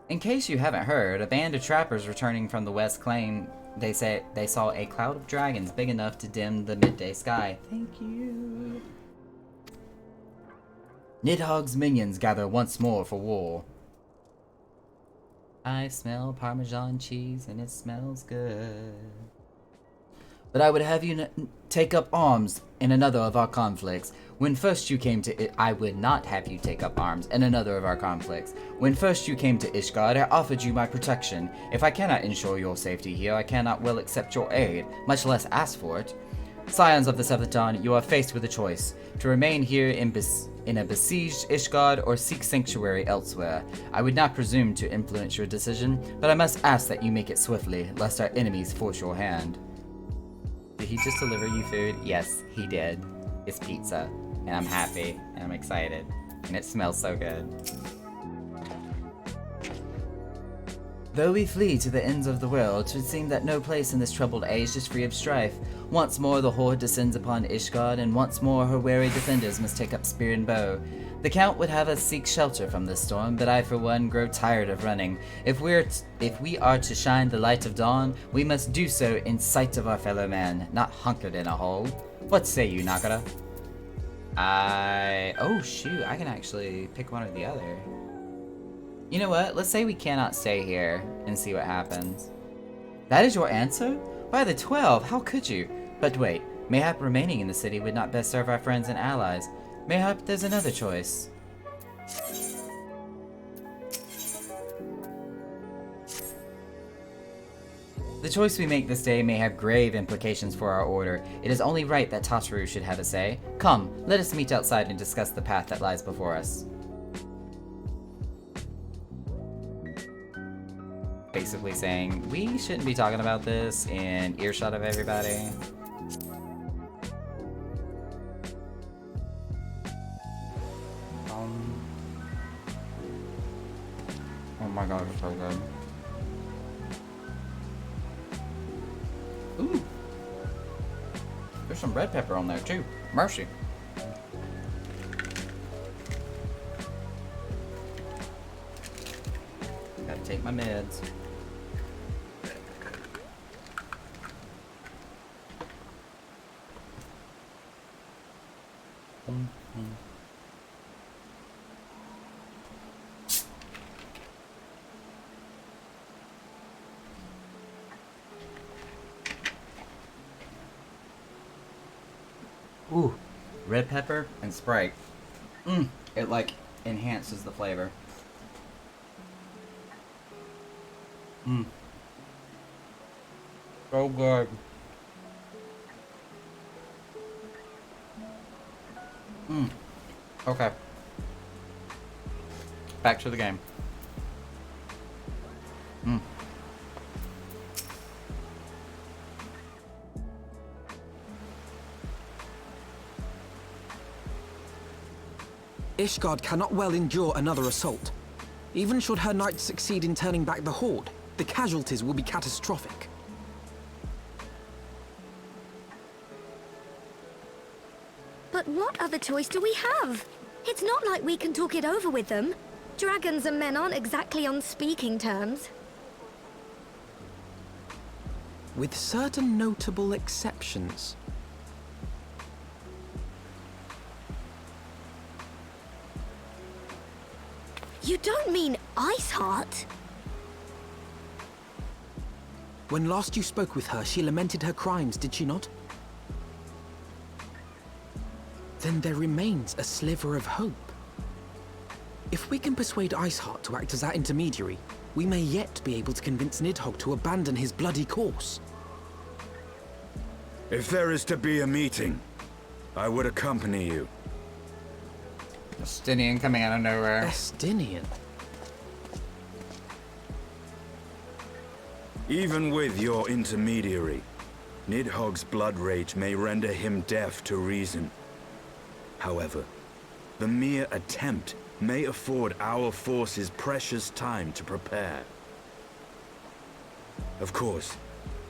In case you haven't heard, a band of trappers returning from the west claim they say they saw a cloud of dragons big enough to dim the midday sky. Thank you. Nidhogg's minions gather once more for war. I smell Parmesan cheese and it smells good. But I would have you take up arms in another of our conflicts. When first you came to I would not have you take up arms in another of our conflicts. When first you came to Ishgard, I offered you my protection. If I cannot ensure your safety here, I cannot well accept your aid, much less ask for it. Scions of the Seventh Dawn, you are faced with a choice: to remain here in a besieged Ishgard or seek sanctuary elsewhere. I would not presume to influence your decision, but I must ask that you make it swiftly, lest our enemies force your hand. Did he just deliver you food? Yes, he did. It's pizza. And I'm happy, and I'm excited. And it smells so good. Though we flee to the ends of the world, 'twould seem that no place in this troubled age is free of strife. Once more the horde descends upon Ishgard, and once more her wary defenders must take up spear and bow. The Count would have us seek shelter from this storm, but I for one grow tired of running. If we are to shine the light of dawn, we must do so in sight of our fellow man, not hunkered in a hole. What say you, Nagara? Oh shoot, I can actually pick one or the other. You know what? Let's say we cannot stay here and see what happens. That is your answer? By the 12, how could you? But wait, mayhap remaining in the city would not best serve our friends and allies. Mayhap there's another choice. The choice we make this day may have grave implications for our order. It is only right that Tataru should have a say. Come, let us meet outside and discuss the path that lies before us. Basically saying, we shouldn't be talking about this in earshot of everybody. Oh my god, it's so good. Ooh. There's some red pepper on there too. Mercy. Gotta take my meds. Ooh, red pepper and Sprite. It like enhances the flavor. So good. Okay. Back to the game. Ishgard cannot well endure another assault. Even should her knights succeed in turning back the Horde, the casualties will be catastrophic. But what other choice do we have? It's not like we can talk it over with them. Dragons and men aren't exactly on speaking terms. With certain notable exceptions. You don't mean Iceheart? When last you spoke with her, she lamented her crimes, did she not? Then there remains a sliver of hope. If we can persuade Iceheart to act as our intermediary, we may yet be able to convince Nidhogg to abandon his bloody course. If there is to be a meeting, I would accompany you. Estinian coming out of nowhere. Estinian? Even with your intermediary, Nidhogg's blood rage may render him deaf to reason. However, the mere attempt may afford our forces precious time to prepare. Of course,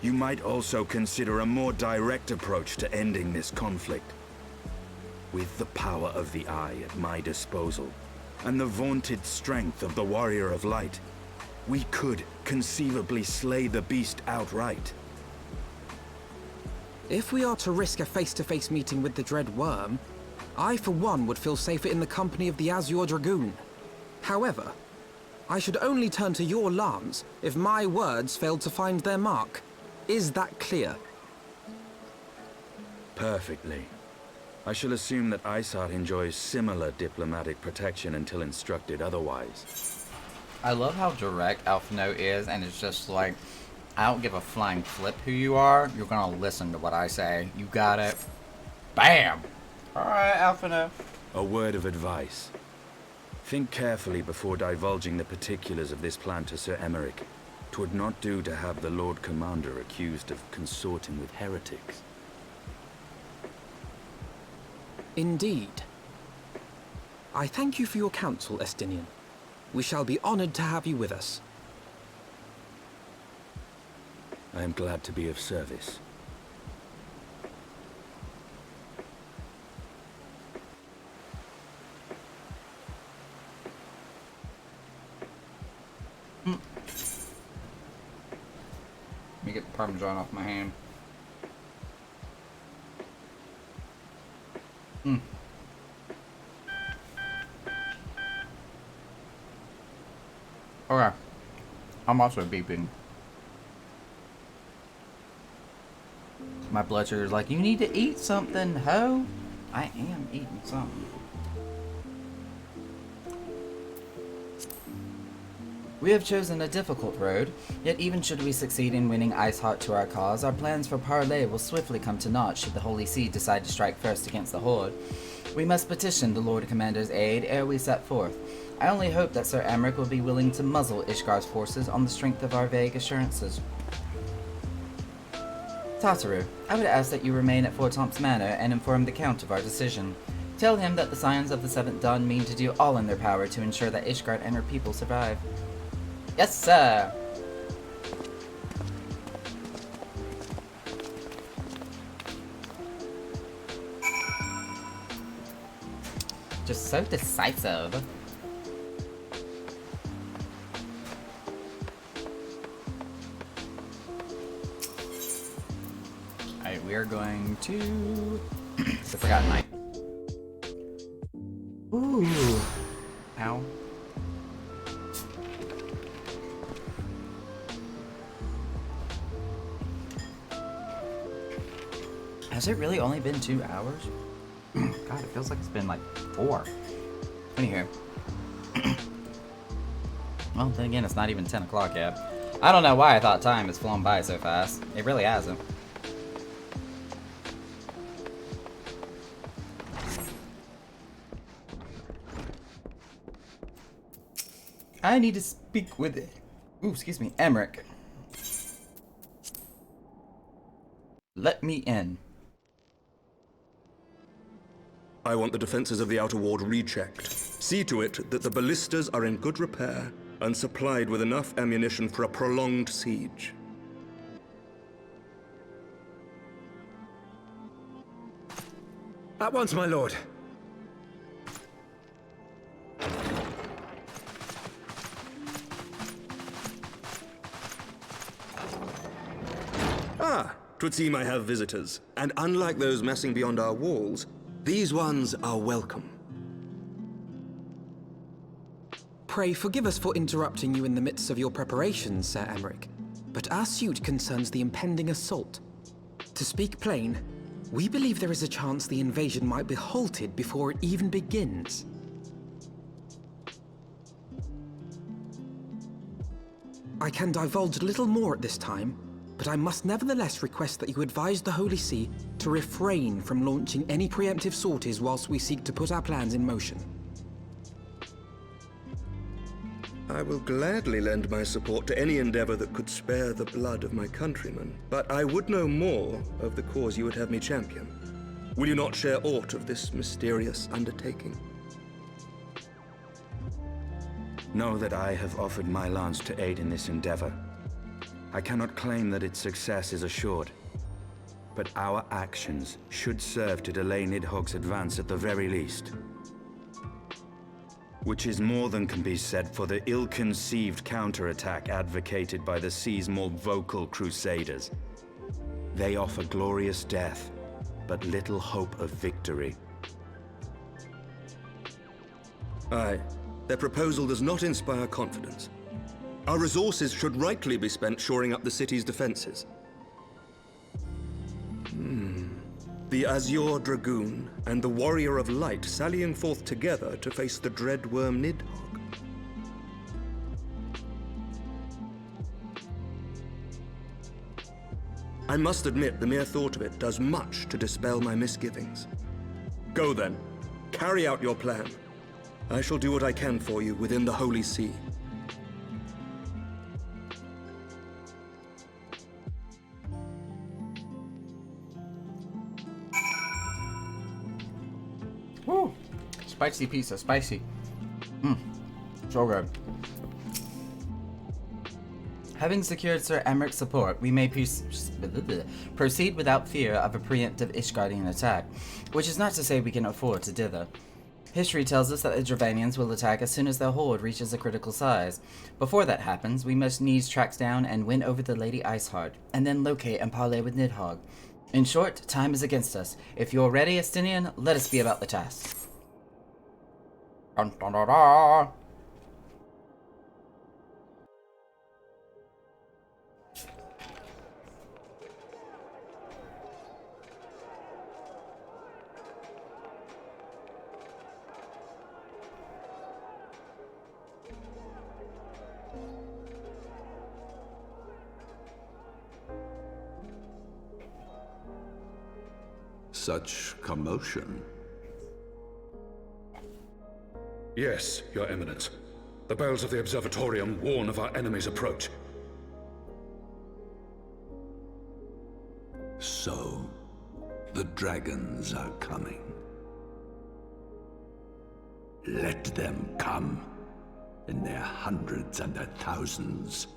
you might also consider a more direct approach to ending this conflict. With the power of the Eye at my disposal, and the vaunted strength of the Warrior of Light, we could conceivably slay the beast outright. If we are to risk a face-to-face meeting with the Dread Worm, I for one would feel safer in the company of the Azure Dragoon. However, I should only turn to your lance if my words failed to find their mark. Is that clear? Perfectly. I shall assume that Iceheart enjoys similar diplomatic protection until instructed otherwise. I love how direct Alphinaud is, and it's just like, I don't give a flying flip who you are. You're gonna listen to what I say. You got it. Bam! Alright, Alphinaud. A word of advice. Think carefully before divulging the particulars of this plan to Sir Emeric. 'Twould not do to have the Lord Commander accused of consorting with heretics. Indeed. I thank you for your counsel, Estinian. We shall be honored to have you with us. I am glad to be of service. Let me get the Parmesan off my hand. Okay. I'm also beeping. My blood sugar is like, you need to eat something, ho. I am eating something. We have chosen a difficult road, yet even should we succeed in winning Iceheart to our cause, our plans for parley will swiftly come to naught should the Holy See decide to strike first against the Horde. We must petition the Lord Commander's aid ere we set forth. I only hope that Sir Emeric will be willing to muzzle Ishgar's forces on the strength of our vague assurances. Tataru, I would ask that you remain at Fort Tomp's Manor and inform the Count of our decision. Tell him that the Scions of the Seventh Dawn mean to do all in their power to ensure that Ishgard and her people survive. Yes, sir! Just so decisive. Alright, we are going to the Forgotten Night. Ooh. Ow. Has it really only been 2 hours? God, it feels like it's been like 4. Anywho. Well, then again, it's not even 10 o'clock yet. I don't know why I thought time has flown by so fast. It really hasn't. I need to speak with it. Ooh, excuse me, Emmerich. Let me in. I want the defenses of the outer ward rechecked. See to it that the ballistas are in good repair and supplied with enough ammunition for a prolonged siege. At once, my lord. Ah, 'twould seem I have visitors. And unlike those messing beyond our walls, these ones are welcome. Pray forgive us for interrupting you in the midst of your preparations, Sir Emmerich, but our suit concerns the impending assault. To speak plain, we believe there is a chance the invasion might be halted before it even begins. I can divulge little more at this time, but I must nevertheless request that you advise the Holy See to refrain from launching any preemptive sorties whilst we seek to put our plans in motion. I will gladly lend my support to any endeavor that could spare the blood of my countrymen, but I would know more of the cause you would have me champion. Will you not share aught of this mysterious undertaking? Know that I have offered my lance to aid in this endeavor. I cannot claim that its success is assured, but our actions should serve to delay Nidhogg's advance at the very least. Which is more than can be said for the ill-conceived counterattack advocated by the sea's more vocal crusaders. They offer glorious death, but little hope of victory. Aye, their proposal does not inspire confidence. Our resources should rightly be spent shoring up the city's defenses. The Azure Dragoon and the Warrior of Light sallying forth together to face the dread worm Nidhogg. I must admit the mere thought of it does much to dispel my misgivings. Go then, carry out your plan. I shall do what I can for you within the Holy See. Woo! Spicy pizza, spicy. So good. Having secured Sir Emmerich's support, we may proceed without fear of a preemptive Ishgardian attack, which is not to say we can afford to dither. History tells us that the Dravanians will attack as soon as their horde reaches a critical size. Before that happens, we must needs track down and win over the Lady Iceheart, and then locate and parley with Nidhogg. In short, time is against us. If you're ready, Estinian, let us be about the task. Dun, dun, dun, dun. Such commotion. Yes, Your Eminence. The bells of the Observatorium warn of our enemy's approach. So, the dragons are coming. Let them come, in their hundreds and their thousands.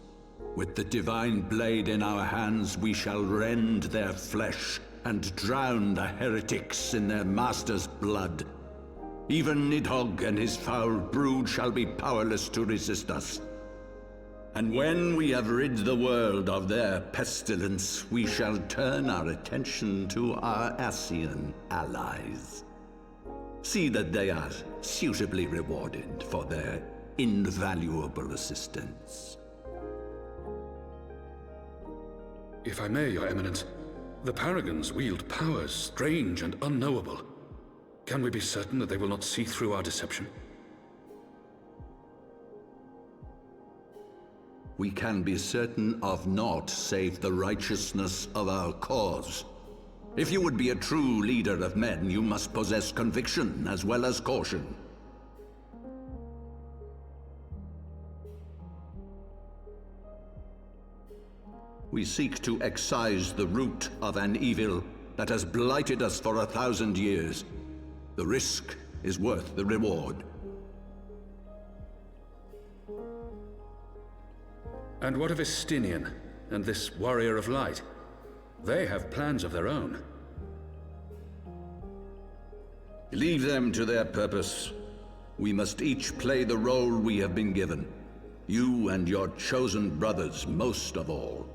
With the divine blade in our hands, we shall rend their flesh and drown the heretics in their master's blood. Even Nidhogg and his foul brood shall be powerless to resist us. And when we have rid the world of their pestilence, we shall turn our attention to our Ascian allies. See that they are suitably rewarded for their invaluable assistance. If I may, Your Eminence, the Paragons wield powers strange and unknowable. Can we be certain that they will not see through our deception? We can be certain of naught save the righteousness of our cause. If you would be a true leader of men, you must possess conviction as well as caution. We seek to excise the root of an evil that has blighted us for 1,000 years. The risk is worth the reward. And what of Estinian and this Warrior of Light? They have plans of their own. Leave them to their purpose. We must each play the role we have been given. You and your chosen brothers most of all.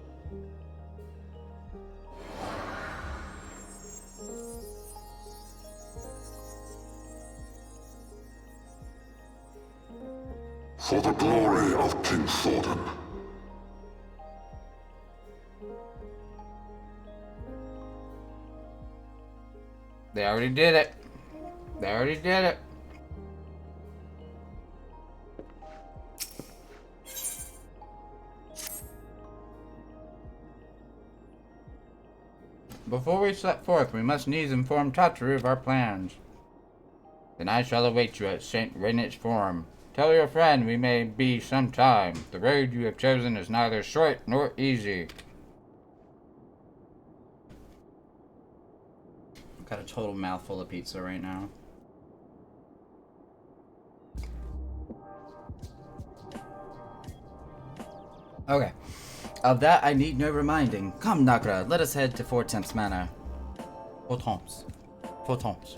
For the glory of King Thordan. They already did it. They already did it. Before we set forth, we must needs inform Tataru of our plans. Then I shall await you at St. Renich Forum. Tell your friend we may be some time. The road you have chosen is neither short nor easy. I've got a total mouthful of pizza right now. Okay. Of that I need no reminding. Come, Nagra, let us head to Four-Temps Manor. Four-Temps. Four-Temps.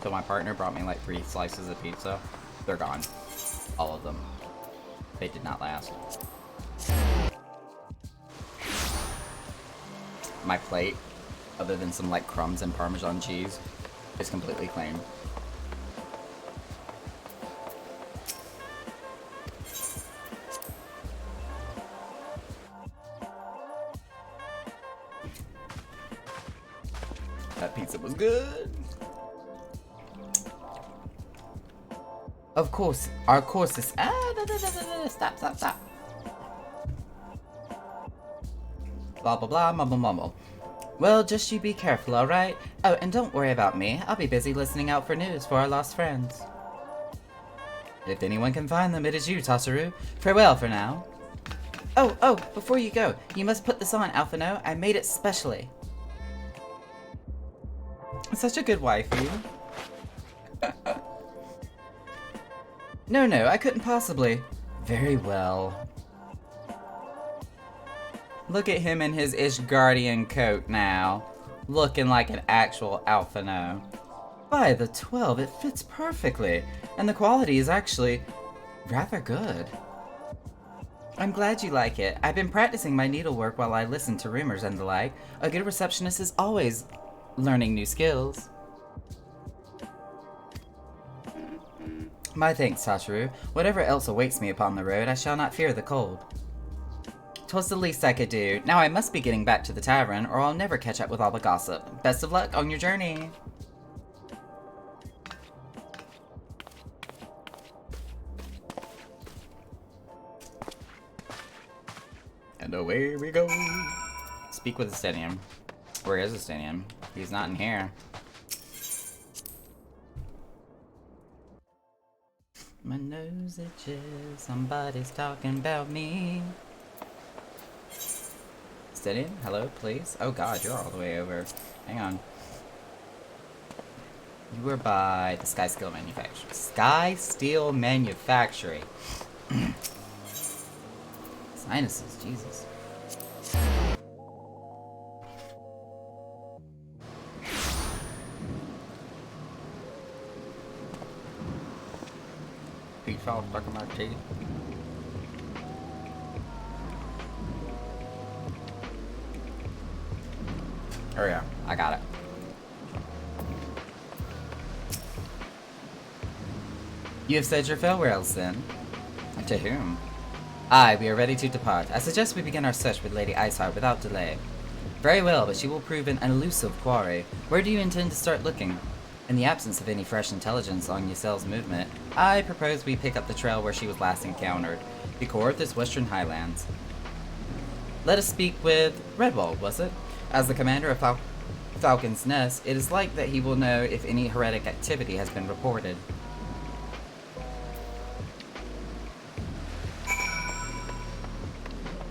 So my partner brought me like 3 slices of pizza. They're gone. All of them. They did not last. My plate, other than some like crumbs and Parmesan cheese, is completely clean. That pizza was good. Of course, our course is stop. Blah blah blah, mumble mumble. Well, just you be careful, alright? Oh, and don't worry about me. I'll be busy listening out for news for our lost friends. If anyone can find them, it is you, Tataru. Farewell for now. Oh, before you go, you must put this on, Alphino. I made it specially. Such a good waifu. No, I couldn't possibly. Very well. Look at him in his Ishgardian coat now. Looking like an actual Alphino. By the 12, it fits perfectly. And the quality is actually rather good. I'm glad you like it. I've been practicing my needlework while I listen to rumors and the like. A good receptionist is always learning new skills. My thanks, Tataru. Whatever else awaits me upon the road, I shall not fear the cold. 'Twas the least I could do. Now I must be getting back to the tavern, or I'll never catch up with all the gossip. Best of luck on your journey. And away we go. Speak with Estinian. Where is Estinian? He's not in here. My nose itches, somebody's talking about me. Estinian, hello, please? Oh god, you're all the way over. Hang on. You were by the Sky Steel Manufacturing. Sky Steel Manufacturing. Sinuses, Jesus. Petefowl stuck in my teeth. Oh yeah, I got it. You have said your farewells then? To whom? Aye, we are ready to depart. I suggest we begin our search with Lady Iceheart without delay. Very well, but she will prove an elusive quarry. Where do you intend to start looking? In the absence of any fresh intelligence on Ysel's movement, I propose we pick up the trail where she was last encountered, the core of this western highlands. Let us speak with Redwald, was it? As the commander of Falcon's Nest, it is like that he will know if any heretic activity has been reported.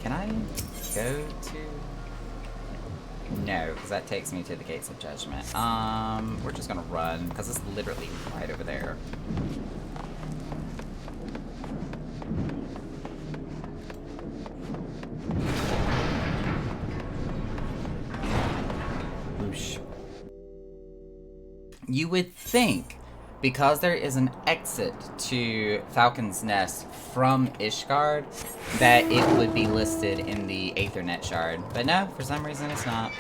Can I go to... No, because that takes me to the Gates of Judgment. We're just gonna run, because it's literally right over there. Whoosh. You would think, because there is an exit to Falcon's Nest from Ishgard, that it would be listed in the Aethernet shard. But no, for some reason it's not.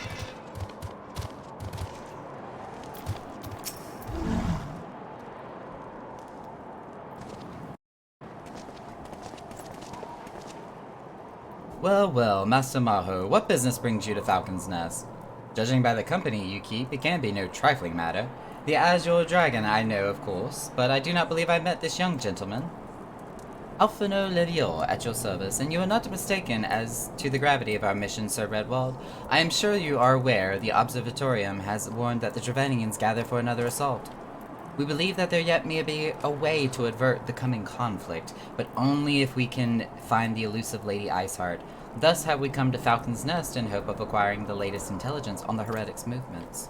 Well, well, Master Maho, what business brings you to Falcon's Nest? Judging by the company you keep, it can be no trifling matter. The Azure Dragon I know, of course, but I do not believe I met this young gentleman. Alphino Levior at your service, and you are not mistaken as to the gravity of our mission, Sir Redwald. I am sure you are aware the Observatorium has warned that the Dravanians gather for another assault. We believe that there yet may be a way to avert the coming conflict, but only if we can find the elusive Lady Iceheart. Thus have we come to Falcon's Nest in hope of acquiring the latest intelligence on the heretics' movements.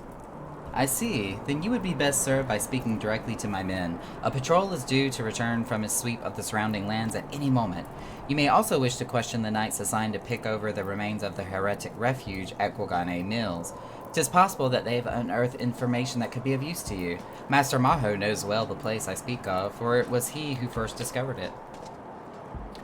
I see. Then you would be best served by speaking directly to my men. A patrol is due to return from his sweep of the surrounding lands at any moment. You may also wish to question the knights assigned to pick over the remains of the heretic refuge at Gorgane Mills. 'Tis possible that they have unearthed information that could be of use to you. Master Maho knows well the place I speak of, for it was he who first discovered it.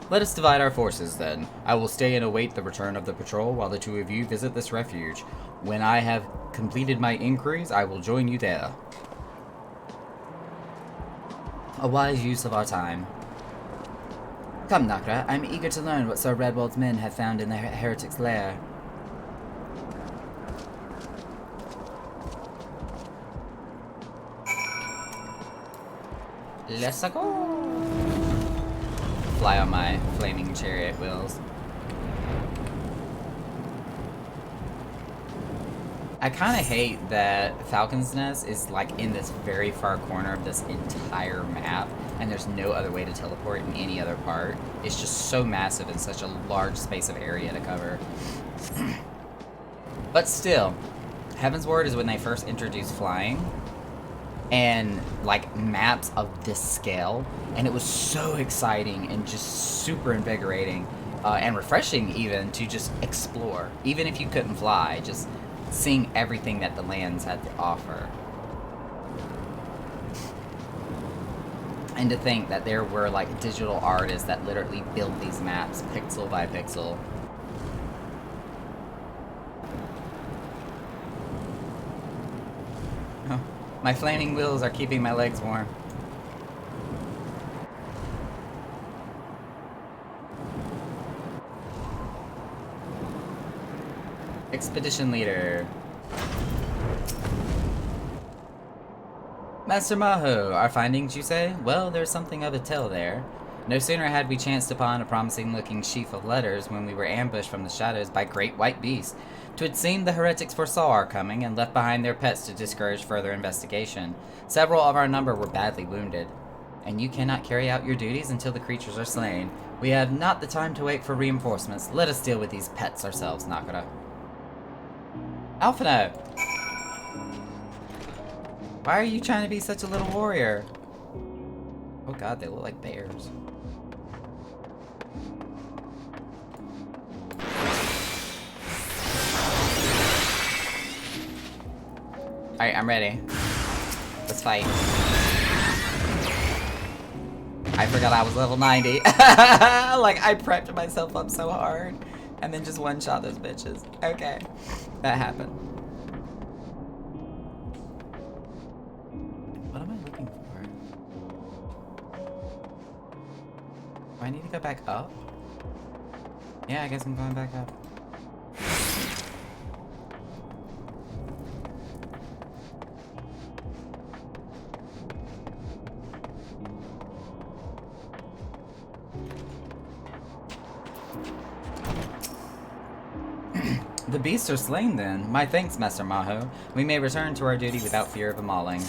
Let us divide our forces, then. I will stay and await the return of the patrol while the two of you visit this refuge. When I have completed my inquiries, I will join you there. A wise use of our time. Come, Nakra, I'm eager to learn what Sir Redwald's men have found in the heretic's lair. Let's go! Fly on my flaming chariot wheels. I kind of hate that Falcon's Nest is like in this very far corner of this entire map, and there's no other way to teleport in any other part. It's just so massive and such a large space of area to cover. But still, Heaven's Word is when they first introduced flying, and like maps of this scale, and it was so exciting and just super invigorating and refreshing even to just explore, even if you couldn't fly, just seeing everything that the lands had to offer. And to think that there were like digital artists that literally built these maps pixel by pixel. Oh, my flaming wheels are keeping my legs warm. Expedition leader. Master Maho, our findings, you say? Well, there's something of a tale there. No sooner had we chanced upon a promising-looking sheaf of letters when we were ambushed from the shadows by great white beasts. 'Twould seem the heretics foresaw our coming and left behind their pets to discourage further investigation. Several of our number were badly wounded. And you cannot carry out your duties until the creatures are slain. We have not the time to wait for reinforcements. Let us deal with these pets ourselves, Nakara. Alphino! Why are you trying to be such a little warrior? Oh god, they look like bears. Alright, I'm ready. Let's fight. I forgot I was level 90. Like, I prepped myself up so hard. And then just one-shot those bitches. Okay. That happened. What am I looking for? Do I need to go back up? Yeah, I guess I'm going back up. The beasts are slain then. My thanks, Master Maho. We may return to our duty without fear of a mauling.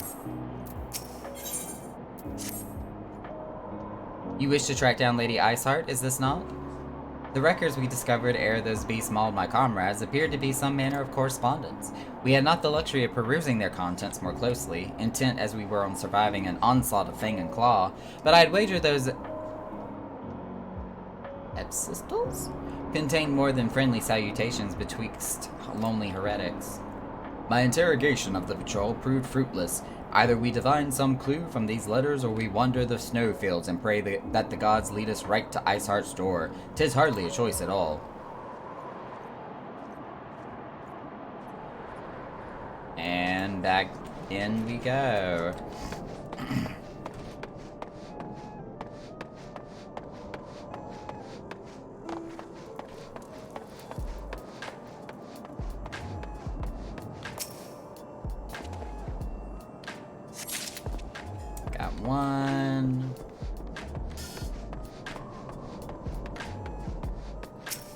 You wish to track down Lady Iceheart, is this not? The records we discovered ere those beasts mauled my comrades appeared to be some manner of correspondence. We had not the luxury of perusing their contents more closely, intent as we were on surviving an onslaught of fang and claw, but I'd wager those epistles contained more than friendly salutations betwixt lonely heretics. My interrogation of the patrol proved fruitless. Either we divine some clue from these letters, or we wander the snowfields and pray that the gods lead us right to Iceheart's door. 'Tis hardly a choice at all. And back in we go. Got one.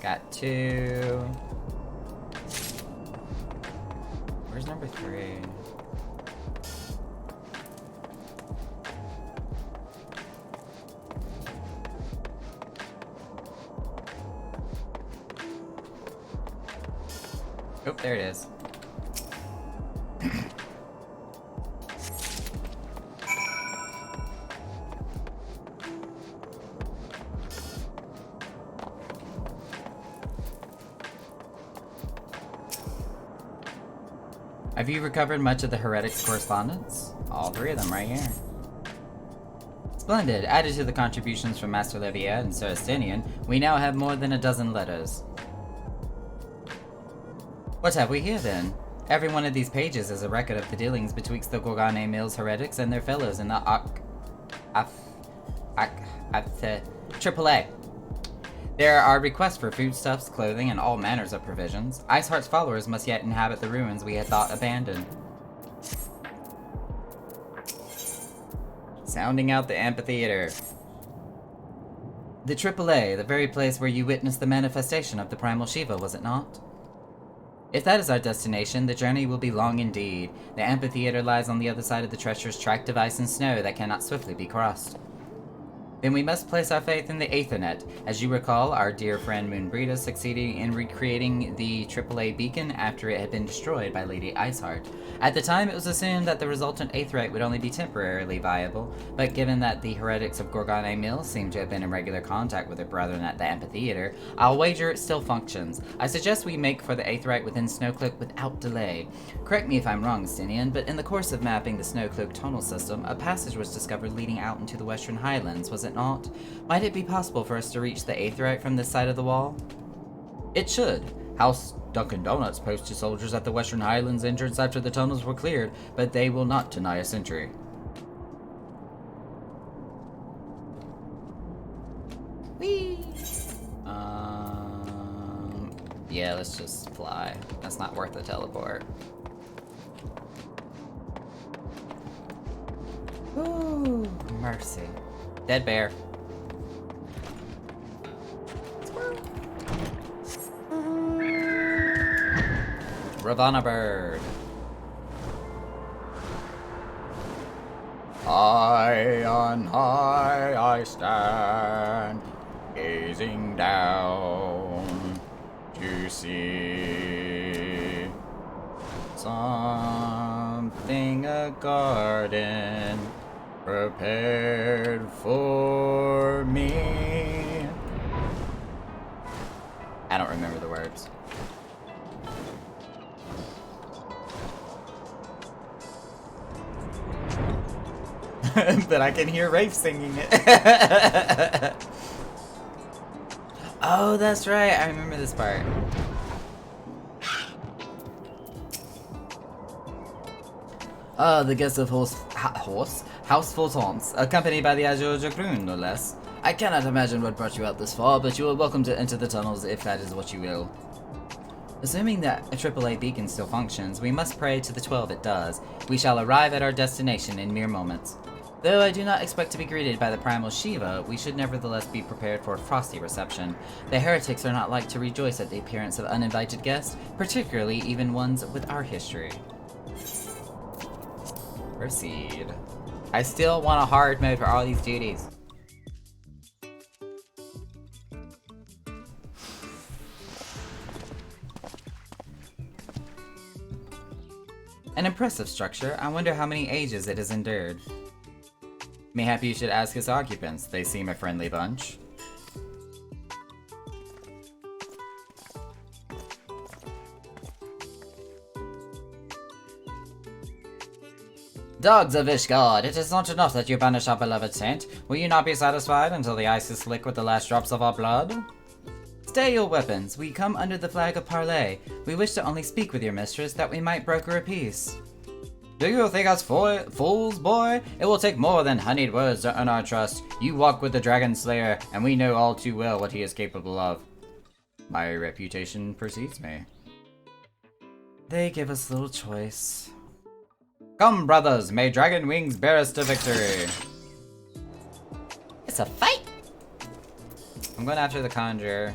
Got two. Where's number 3? Oh, there it is. Have you recovered much of the heretics' correspondence? All 3 of them right here. Splendid. Added to the contributions from Master Levier and Sir Estinian, we now have more than a dozen letters. What have we here then? Every one of these pages is a record of the dealings betwixt the Gorgane Mills heretics and their fellows in the AAA. There are requests for foodstuffs, clothing, and all manners of provisions. Iceheart's followers must yet inhabit the ruins we had thought abandoned. Sounding out the amphitheater. The AAA, the very place where you witnessed the manifestation of the primal Shiva, was it not? If that is our destination, the journey will be long indeed. The amphitheater lies on the other side of the treacherous tract of ice and snow that cannot swiftly be crossed. Then we must place our faith in the Aethernet. As you recall, our dear friend Moonbrita succeeded in recreating the AAA beacon after it had been destroyed by Lady Iceheart. At the time, it was assumed that the resultant Aetherite would only be temporarily viable, but given that the heretics of Gorgane Mill seem to have been in regular contact with their brethren at the amphitheater, I'll wager it still functions. I suggest we make for the Aetherite within Snowcloak without delay. Correct me if I'm wrong, Stinian, but in the course of mapping the Snowcloak tunnel system, a passage was discovered leading out into the Western Highlands, was it not? Might it be possible for us to reach the Aetherite from this side of the wall? It should. House Dunkin' Donuts posted soldiers at the Western Highlands entrance after the tunnels were cleared, but they will not deny us entry. Whee! Yeah, let's just fly. That's not worth the teleport. Ooh, mercy. Dead bear. Ravana bird. High on high I stand, gazing down to see something, a garden prepared for me. I don't remember the words. But I can hear Rafe singing it. Oh, that's right. I remember this part. The guest of House Fultons, accompanied by the Azure Jagrun, no less. I cannot imagine what brought you out this far, but you are welcome to enter the tunnels if that is what you will. Assuming that a AAA beacon still functions, we must pray to the 12 it does. We shall arrive at our destination in mere moments. Though I do not expect to be greeted by the primal Shiva, we should nevertheless be prepared for a frosty reception. The heretics are not like to rejoice at the appearance of uninvited guests, particularly even ones with our history. Proceed. I still want a hard mode for all these duties. An impressive structure. I wonder how many ages it has endured. Mayhap you should ask its occupants. They seem a friendly bunch. Dogs of Ishgard, it is not enough that you banish our beloved saint. Will you not be satisfied until the ice is slick with the last drops of our blood? Stay your weapons. We come under the flag of parley. We wish to only speak with your mistress that we might broker a peace. Do you think us fools, boy? It will take more than honeyed words to earn our trust. You walk with the Dragon Slayer, and we know all too well what he is capable of. My reputation precedes me. They give us little choice. Come, brothers, may Dragon Wings bear us to victory. It's a fight! I'm going after the Conjurer.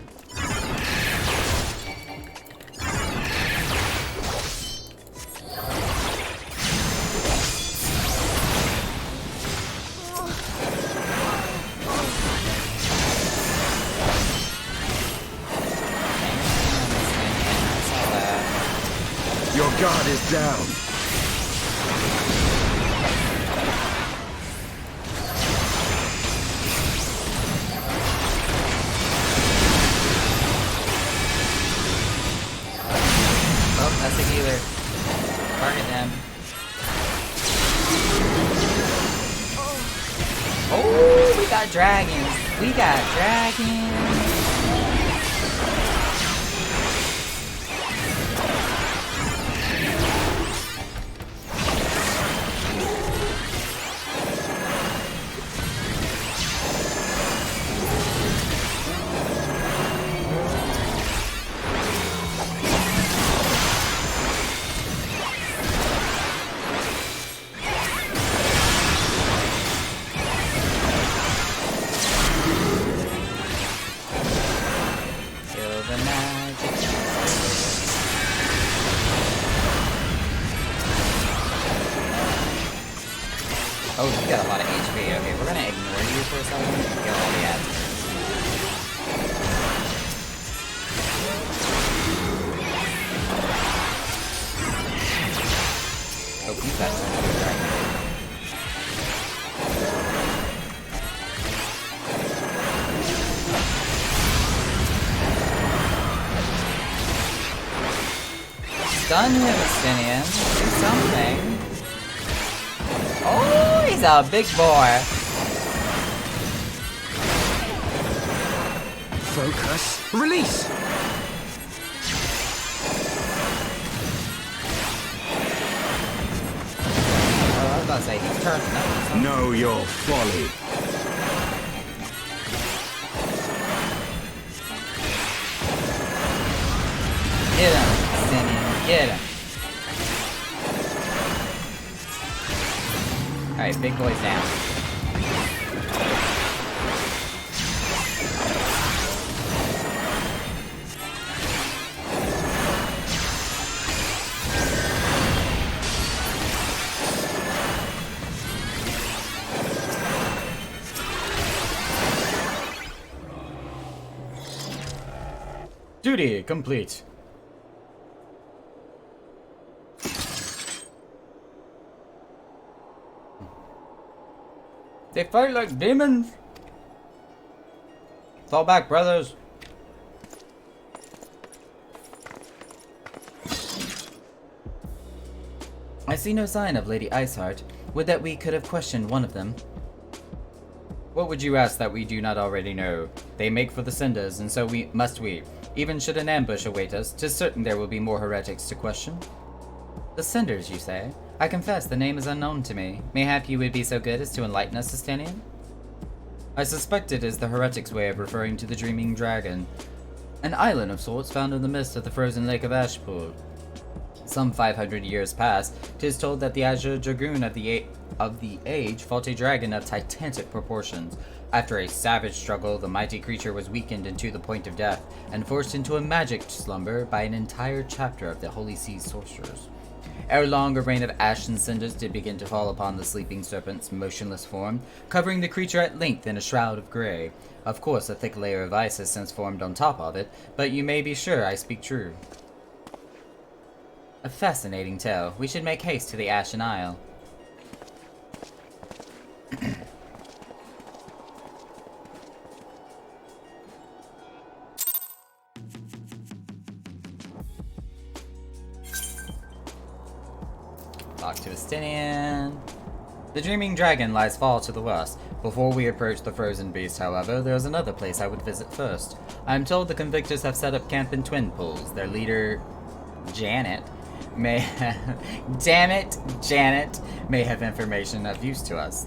Your guard is down. Oh, that's a healer. Target them. Oh, we got dragons. We got dragons. Oh, you got a lot of HP. Okay, we're gonna ignore you for a second and get all the ads. Oh, he's got some good dragon. Stun him, Estinian. Do something. Oh, he's a big boy. Focus. Release. Oh, I was about to say, he's turning up. Know your folly. Get him, Estinian. Get him. Alright, big boy's down. Duty complete. They fight like demons. Fall back, brothers. I see no sign of Lady Iceheart. Would that we could have questioned one of them. What would you ask that we do not already know? They make for the cinders, and so must we. Even should an ambush await us, 'tis certain there will be more heretics to question. The cinders, you say? I confess the name is unknown to me. Mayhap you would be so good as to enlighten us, Estinian? I suspect it is the heretics' way of referring to the Dreaming Dragon, an island of sorts found in the midst of the frozen lake of Ashpool. Some 500 years past, 'tis told that the Azure Dragoon of the age fought a dragon of titanic proportions. After a savage struggle, the mighty creature was weakened into the point of death, and forced into a magic slumber by an entire chapter of the Holy Sea sorcerers. Ere long, a rain of ash and cinders did begin to fall upon the sleeping serpent's motionless form, covering the creature at length in a shroud of grey. Of course, a thick layer of ice has since formed on top of it, but you may be sure I speak true. A fascinating tale. We should make haste to the Ashen Isle. Talk to Estinian. The Dreaming Dragon lies far to the west. Before we approach the Frozen Beast, however, there is another place I would visit first. I am told the convictors have set up camp in Twin Pools. Their leader, Janet, may Janet may have information of use to us.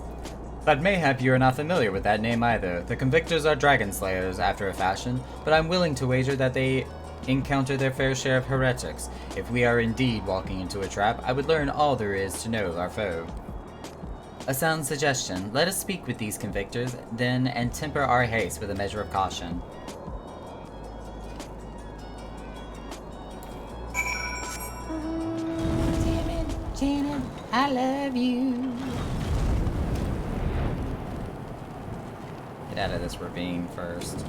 But mayhap you are not familiar with that name either. The convictors are dragon slayers after a fashion, but I'm willing to wager that they encounter their fair share of heretics. If we are indeed walking into a trap, I would learn all there is to know of our foe. A sound suggestion. Let us speak with these convictors, then, and temper our haste with a measure of caution. Damn it, Janet, I love you. Get out of this ravine first.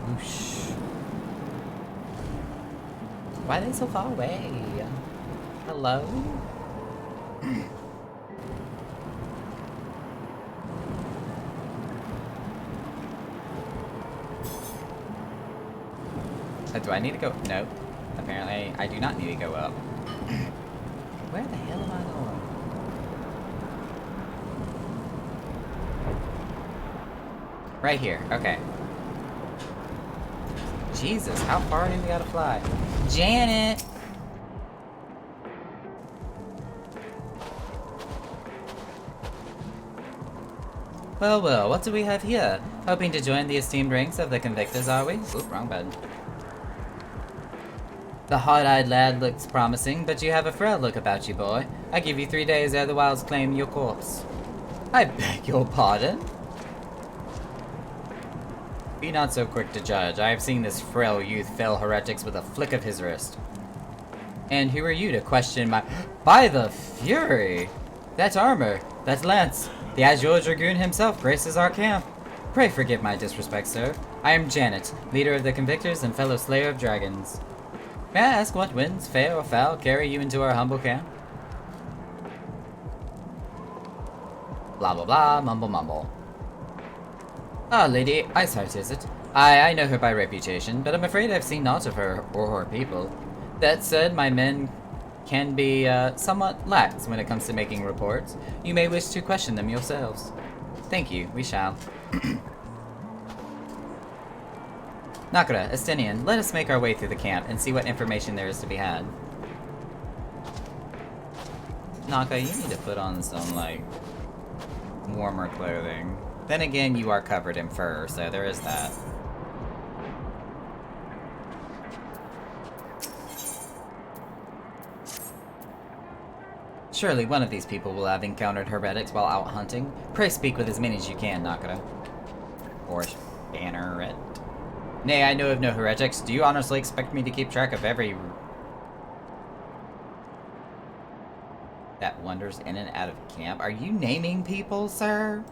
Whoosh. Why are they so far away? Hello? Do I need to go? Nope. Apparently, I do not need to go up. Where the hell am I going? Right here. Okay. Jesus, how far do we gotta fly? Janet! Well, well, what do we have here? Hoping to join the esteemed ranks of the convictors, are we? Oop, wrong button. The hard-eyed lad looks promising, but you have a frail look about you, boy. I give you 3 days ere the wilds claim your corpse. I beg your pardon? Be not so quick to judge. I have seen this frail youth fell heretics with a flick of his wrist. And who are you to question my— By the Fury! That armor, that lance, the Azure Dragoon himself graces our camp. Pray forgive my disrespect, sir. I am Janet, leader of the Convictors and fellow slayer of dragons. May I ask what winds, fair or foul, carry you into our humble camp? Blah blah blah, mumble mumble. Ah, Lady Iceheart, is it? I know her by reputation, but I'm afraid I've seen naught of her or her people. That said, my men can be somewhat lax when it comes to making reports. You may wish to question them yourselves. Thank you, we shall. Nakura, Estinian, let us make our way through the camp and see what information there is to be had. Naka, you need to put on some, like, warmer clothing. Then again, you are covered in fur, so there is that. Surely one of these people will have encountered heretics while out hunting. Pray speak with as many as you can, Nakura. Or Banneret. Nay, I know of no heretics. Do you honestly expect me to keep track of every that wanders in and out of camp? Are you naming people, sir?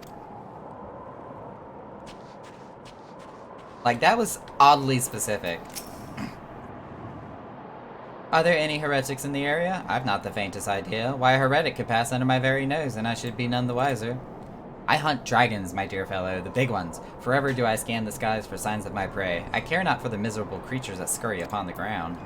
Like, that was oddly specific. Are there any heretics in the area? I've not the faintest idea. Why a heretic could pass under my very nose, and I should be none the wiser. I hunt dragons, my dear fellow, the big ones. Forever do I scan the skies for signs of my prey. I care not for the miserable creatures that scurry upon the ground.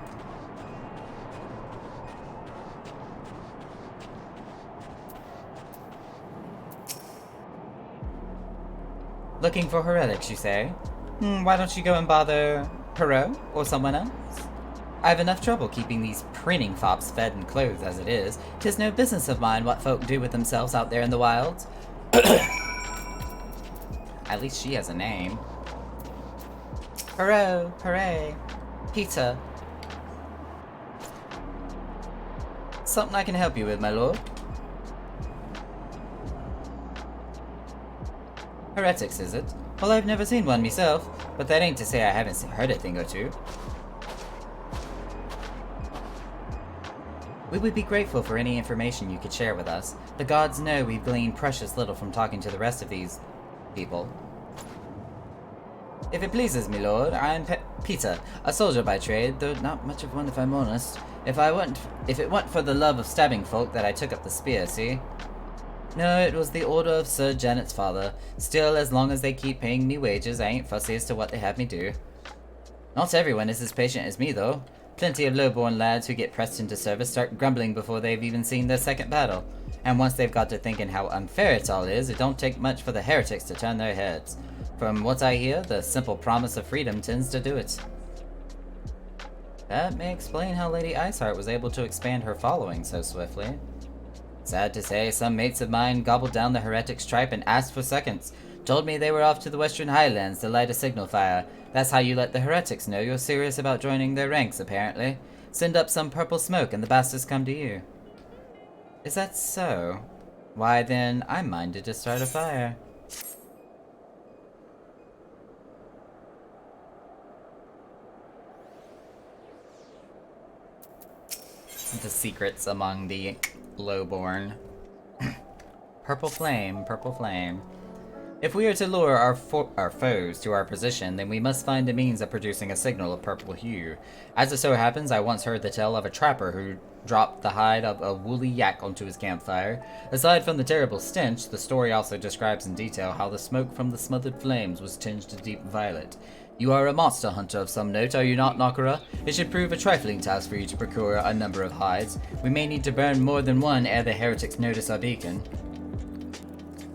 Looking for heretics, you say? Why don't you go and bother Perot or someone else? I have enough trouble keeping these printing fops fed and clothed as it is. 'Tis no business of mine what folk do with themselves out there in the wilds. At least she has a name. Perot, hooray, Peter. Something I can help you with, my lord? Heretics, is it? Well, I've never seen one myself, but that ain't to say I haven't heard a thing or two. We would be grateful for any information you could share with us. The gods know we've gleaned precious little from talking to the rest of these people. If it pleases me, lord, I'm Peter, a soldier by trade, though not much of one if I'm honest. If it weren't for the love of stabbing folk that I took up the spear, see? No, it was the order of Sir Janet's father. Still, as long as they keep paying me wages, I ain't fussy as to what they have me do. Not everyone is as patient as me, though. Plenty of low-born lads who get pressed into service start grumbling before they've even seen their second battle. And once they've got to thinking how unfair it all is, it don't take much for the heretics to turn their heads. From what I hear, the simple promise of freedom tends to do it. That may explain how Lady Iceheart was able to expand her following so swiftly. Sad to say, some mates of mine gobbled down the heretics' tripe and asked for seconds. Told me they were off to the Western Highlands to light a signal fire. That's how you let the heretics know you're serious about joining their ranks, apparently. Send up some purple smoke and the bastards come to you. Is that so? Why then, I'm minded to start a fire. The secrets among the lowborn. Purple flame, purple flame. If we are to lure our foes to our position, then we must find a means of producing a signal of purple hue. As it so happens, I once heard the tale of a trapper who dropped the hide of a woolly yak onto his campfire. Aside from the terrible stench, the story also describes in detail how the smoke from the smothered flames was tinged a deep violet. You are a monster hunter of some note, are you not, Nakura? It should prove a trifling task for you to procure a number of hides. We may need to burn more than one ere the heretics notice our beacon.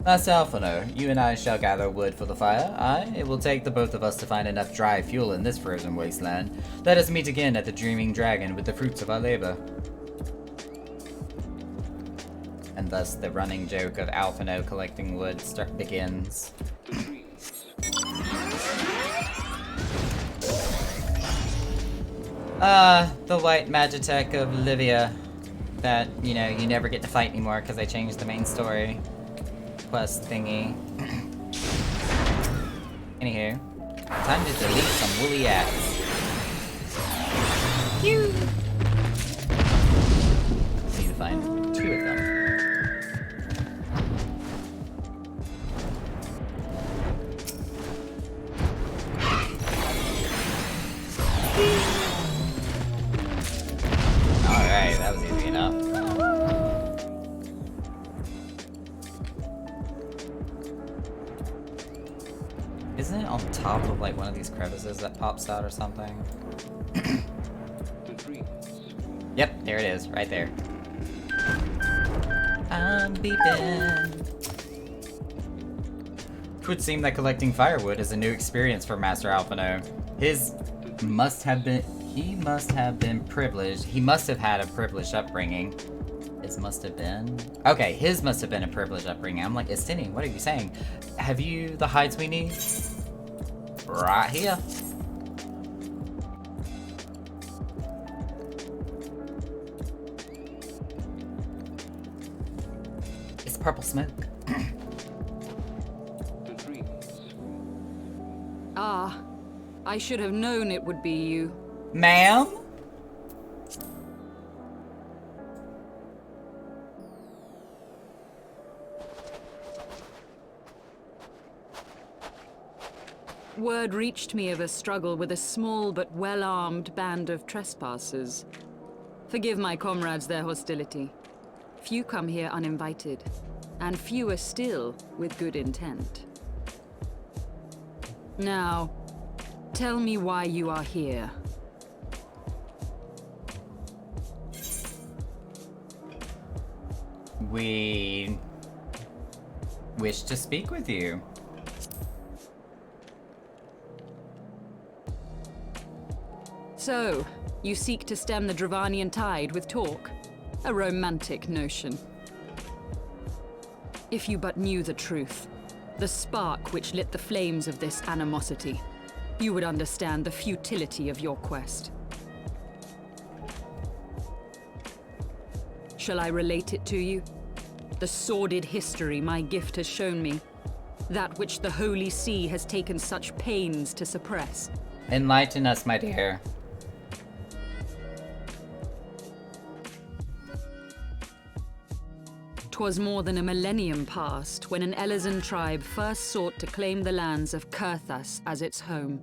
Master Alphonse, you and I shall gather wood for the fire. Aye, it will take the both of us to find enough dry fuel in this frozen wasteland. Let us meet again at the Dreaming Dragon with the fruits of our labor. And thus the running joke of Alphonse collecting wood begins. The white Magitech of Livia. That, you know, you never get to fight anymore because they changed the main story quest thingy. Anywho, time to delete some woolly yaks. Phew! Need to find 2 of them. Alright, that was easy enough. Isn't it on top of like one of these crevices that pops out or something? Yep, there it is, right there. I'm beeping. It would seem that collecting firewood is a new experience for Master Alphonse. He must have been privileged. He must have had a privileged upbringing. His must have been? Okay, his must have been a privileged upbringing. I'm like, Estini, what are you saying? Have you the hides we need? Right here. It's purple smoke. Ah, I should have known it would be you. Ma'am? Word reached me of a struggle with a small but well-armed band of trespassers. Forgive my comrades their hostility. Few come here uninvited. and fewer still with good intent. Now, tell me why you are here. We wish to speak with you. So, you seek to stem the Dravanian tide with talk? A romantic notion. If you but knew the truth, the spark which lit the flames of this animosity, you would understand the futility of your quest. Shall I relate it to you? The sordid history my gift has shown me. That which the Holy See has taken such pains to suppress. Enlighten us, my dear. 'Twas more than a millennium past when an Elezen tribe first sought to claim the lands of Kurthas as its home.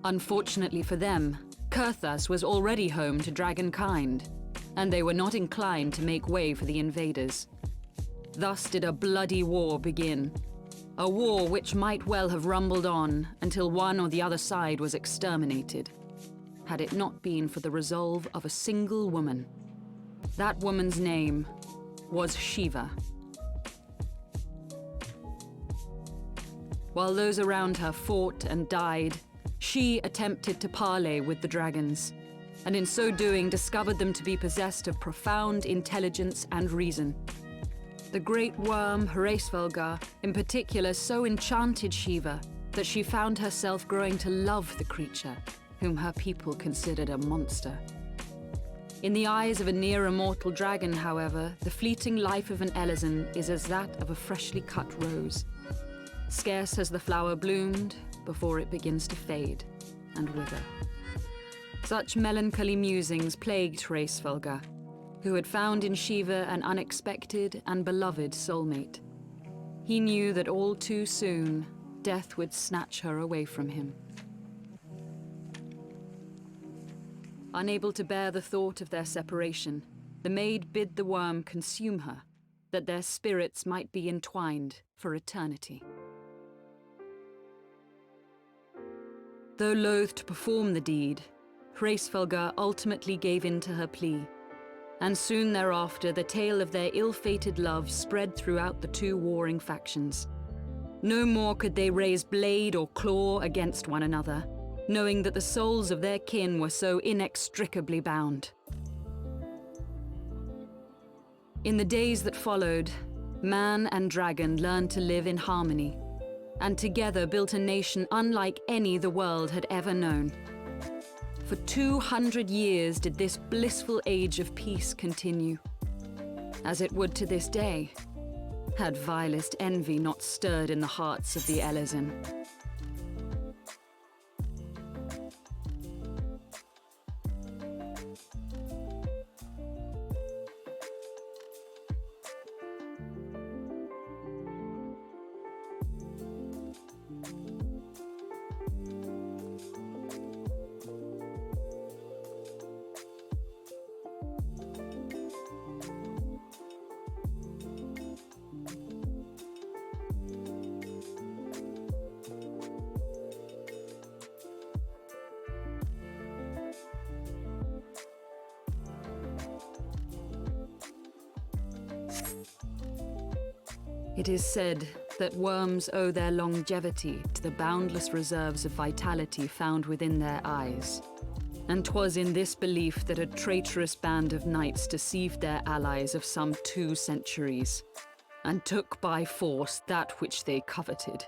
Unfortunately for them, Kurthas was already home to dragonkind, and they were not inclined to make way for the invaders. Thus did a bloody war begin, a war which might well have rumbled on until one or the other side was exterminated, had it not been for the resolve of a single woman. That woman's name was Shiva. While those around her fought and died, she attempted to parley with the dragons, and in so doing discovered them to be possessed of profound intelligence and reason. The great worm, Hraesvelgar, in particular so enchanted Shiva that she found herself growing to love the creature, whom her people considered a monster. In the eyes of a near-immortal dragon, however, the fleeting life of an Elezen is as that of a freshly cut rose. Scarce has the flower bloomed before it begins to fade and wither. Such melancholy musings plagued Hraesvelgar, who had found in Shiva an unexpected and beloved soulmate. He knew that all too soon, death would snatch her away from him. Unable to bear the thought of their separation, the maid bid the worm consume her, that their spirits might be entwined for eternity. Though loath to perform the deed, Hraesvelgar ultimately gave in to her plea, and soon thereafter the tale of their ill-fated love spread throughout the two warring factions. No more could they raise blade or claw against one another, knowing that the souls of their kin were so inextricably bound. In the days that followed, man and dragon learned to live in harmony, and together built a nation unlike any the world had ever known. For 200 years did this blissful age of peace continue, as it would to this day, had vilest envy not stirred in the hearts of the Elezen. It is said that worms owe their longevity to the boundless reserves of vitality found within their eyes. And 'twas in this belief that a traitorous band of knights deceived their allies of some 2 centuries, and took by force that which they coveted.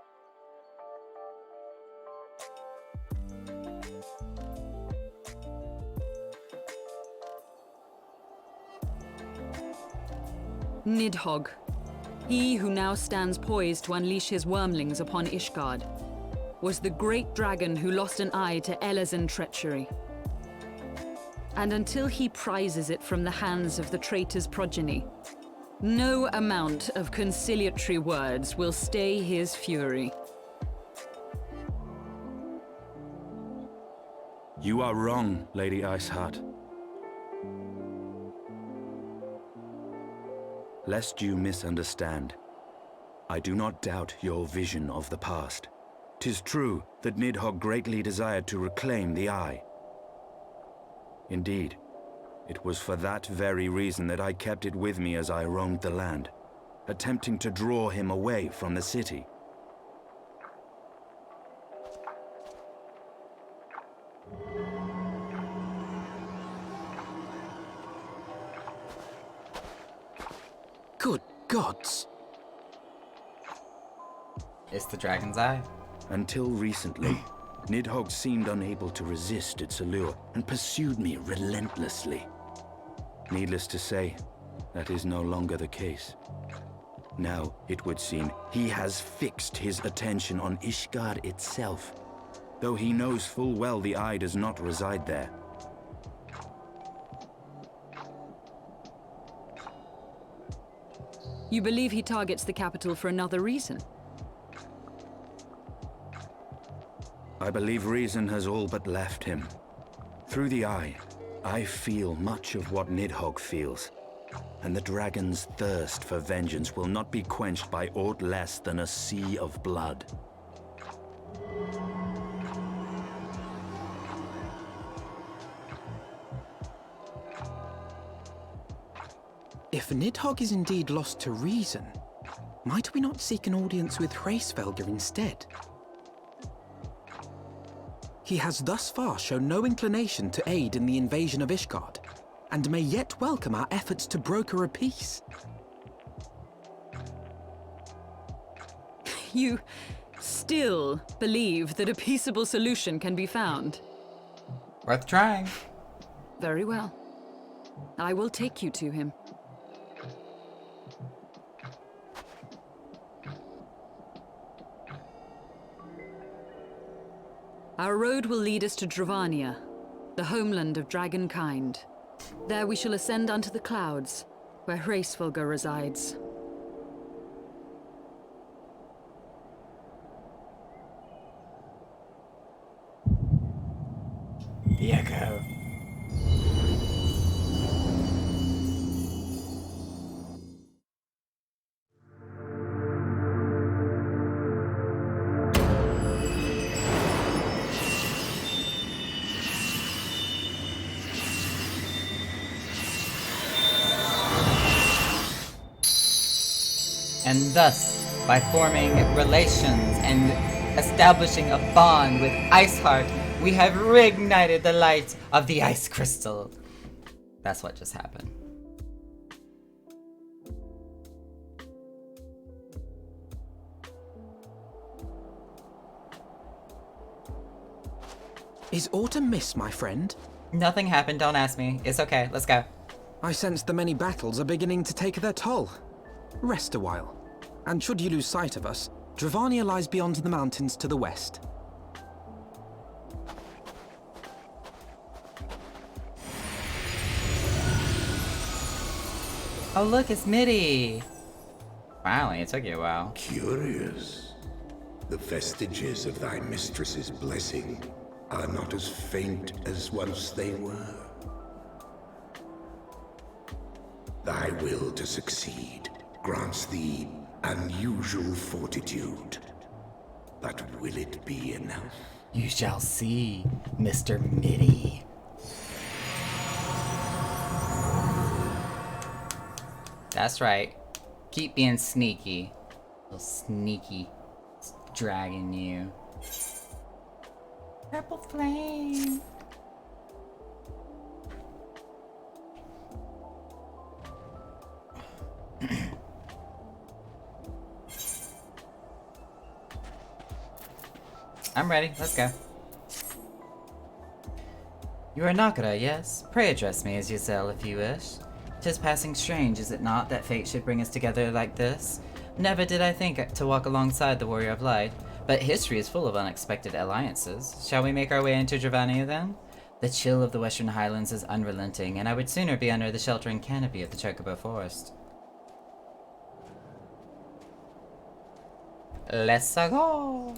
Nidhogg, he who now stands poised to unleash his wormlings upon Ishgard, was the great dragon who lost an eye to Elezen treachery. And until he prizes it from the hands of the traitor's progeny, no amount of conciliatory words will stay his fury. You are wrong, Lady Iceheart. lest you misunderstand. I do not doubt your vision of the past. 'Tis true that Nidhogg greatly desired to reclaim the Eye. Indeed, it was for that very reason that I kept it with me as I roamed the land, attempting to draw him away from the city. Good gods! It's the Dragon's Eye. Until recently, Nidhogg seemed unable to resist its allure and pursued me relentlessly. Needless to say, that is no longer the case. Now, it would seem, he has fixed his attention on Ishgard itself, though he knows full well the Eye does not reside there. You believe he targets the capital for another reason? I believe reason has all but left him. Through the Eye, I feel much of what Nidhogg feels, and the dragon's thirst for vengeance will not be quenched by aught less than a sea of blood. If Nidhogg is indeed lost to reason, might we not seek an audience with Hraesvelgr instead? He has thus far shown no inclination to aid in the invasion of Ishgard, and may yet welcome our efforts to broker a peace. You still believe that a peaceable solution can be found? Worth trying. Very well. I will take you to him. Our road will lead us to Dravania, the homeland of dragonkind. There we shall ascend unto the clouds, where Hraesvelgr resides. The Echo. And thus, by forming relations and establishing a bond with Iceheart, we have reignited the light of the Ice Crystal. That's what just happened. Is aught amiss, my friend? Nothing happened, don't ask me. It's okay, let's go. I sense the many battles are beginning to take their toll. Rest a while, and should you lose sight of us, Dravania lies beyond the mountains to the west. Oh look, it's Mitty! Finally, it took you a while. Curious. The vestiges of thy mistress's blessing are not as faint as once they were. Thy will to succeed grants thee unusual fortitude. But will it be enough? You shall see, Mr. Mitty. That's right. Keep being sneaky. Little sneaky dragon you. Purple flame. I'm ready, let's go. You are Nakara, yes? Pray address me as Ysel if you wish. 'Tis passing strange, is it not, that fate should bring us together like this? Never did I think to walk alongside the Warrior of Light, but history is full of unexpected alliances. Shall we make our way into Dravania then? The chill of the Western Highlands is unrelenting, and I would sooner be under the sheltering canopy of the Chocobo Forest. Let's go!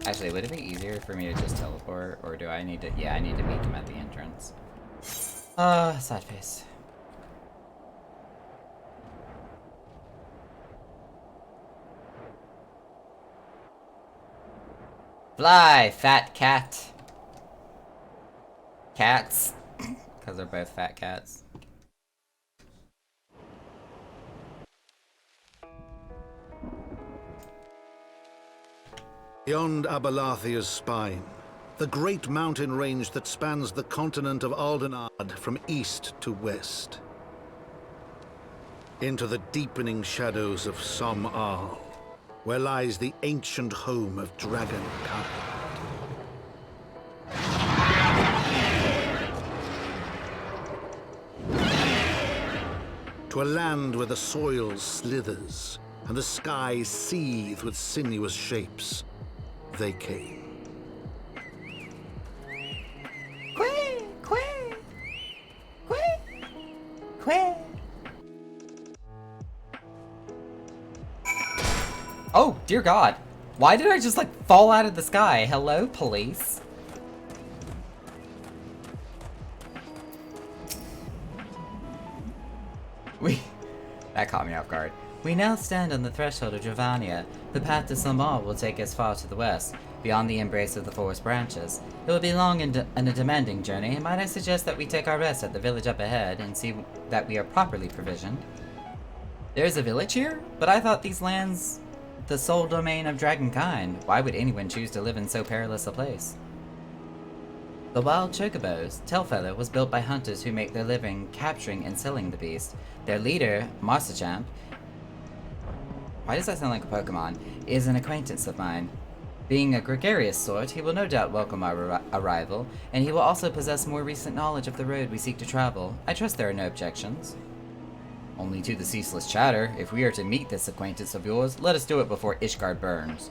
Actually, would it be easier for me to just teleport, or do I need to? Yeah, I need to meet them at the entrance. Side face. Fly, fat cat. Cats. Because they're both fat cats. Beyond Abalathia's spine, the great mountain range that spans the continent of Aldenard from east to west. Into the deepening shadows of Som-Al, where lies the ancient home of Dragonkind. To a land where the soil slithers and the skies seethe with sinuous shapes, they came. Oh, dear God. Why did I just, like, fall out of the sky? Hello, police? That caught me off guard. We now stand on the threshold of Dravania. The path to Som-Al will take us far to the west, beyond the embrace of the forest branches. It will be long and a demanding journey, and might I suggest that we take our rest at the village up ahead and see that we are properly provisioned? There's a village here? But I thought these lands the sole domain of Dragonkind. Why would anyone choose to live in so perilous a place? The wild chocobos, Telfeather, was built by hunters who make their living capturing and selling the beast. Their leader, Marcachamp, why does that sound like a Pokemon, is an acquaintance of mine. Being a gregarious sort, he will no doubt welcome our arrival, and he will also possess more recent knowledge of the road we seek to travel. I trust there are no objections. Only to the ceaseless chatter. If we are to meet this acquaintance of yours, let us do it before Ishgard burns.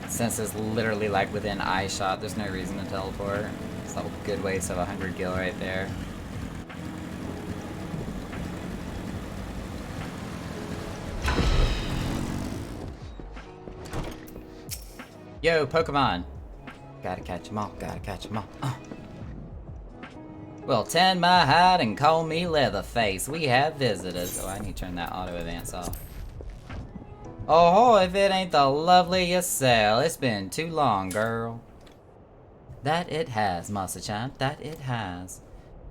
Since it's literally like within eye shot, there's no reason to teleport. It's a good waste of 100 gil right there. Yo, Pokemon! Gotta catch them all, gotta catch them all. Well, tend my hide and call me Leatherface. We have visitors. Oh, I need to turn that auto advance off. Oh, if it ain't the lovely Ysel. It's been too long, girl. That it has, Marcachamp, that it has.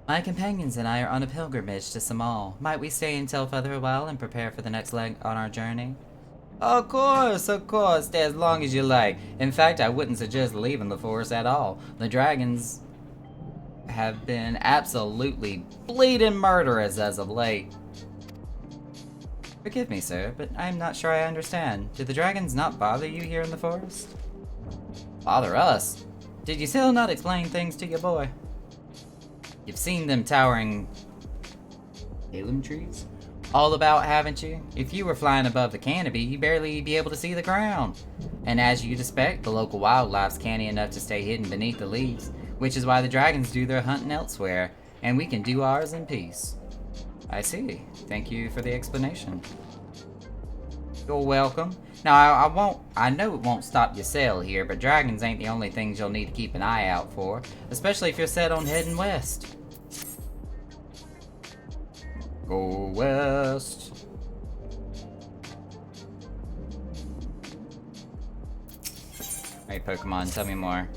My companions and I are on a pilgrimage to Som-Al. Might we stay in Telfeather a while and prepare for the next leg on our journey? Of course, stay as long as you like. In fact, I wouldn't suggest leaving the forest at all. The dragons have been absolutely bleeding murderous as of late. Forgive me, sir, but I'm not sure I understand. Do the dragons not bother you here in the forest? Bother us? Did you still not explain things to your boy? You've seen them towering alum trees? All about, haven't you? If you were flying above the canopy, you'd barely be able to see the ground. And as you'd expect, the local wildlife's canny enough to stay hidden beneath the leaves, which is why the dragons do their hunting elsewhere, and we can do ours in peace. I see. Thank you for the explanation. You're welcome. Now, I know it won't stop your sale here, but dragons ain't the only things you'll need to keep an eye out for, especially if you're set on heading west. Go west. Hey, Pokemon, tell me more.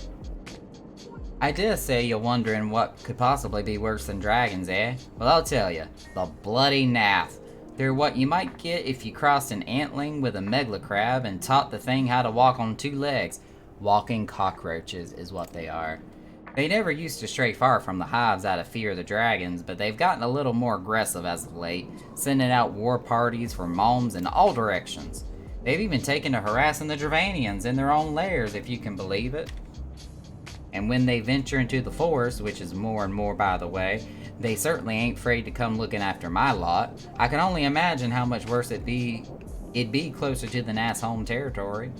I dare say you're wondering what could possibly be worse than dragons, eh? Well, I'll tell you. The bloody Nath. They're what you might get if you crossed an antling with a Megalocrab and taught the thing how to walk on two legs. Walking cockroaches is what they are. They never used to stray far from the hives out of fear of the dragons, but they've gotten a little more aggressive as of late, sending out war parties for moms in all directions. They've even taken to harassing the Dravanians in their own lairs, if you can believe it. And when they venture into the forest, which is more and more by the way, they certainly ain't afraid to come looking after my lot. I can only imagine how much worse it'd be closer to the Nath's home territory.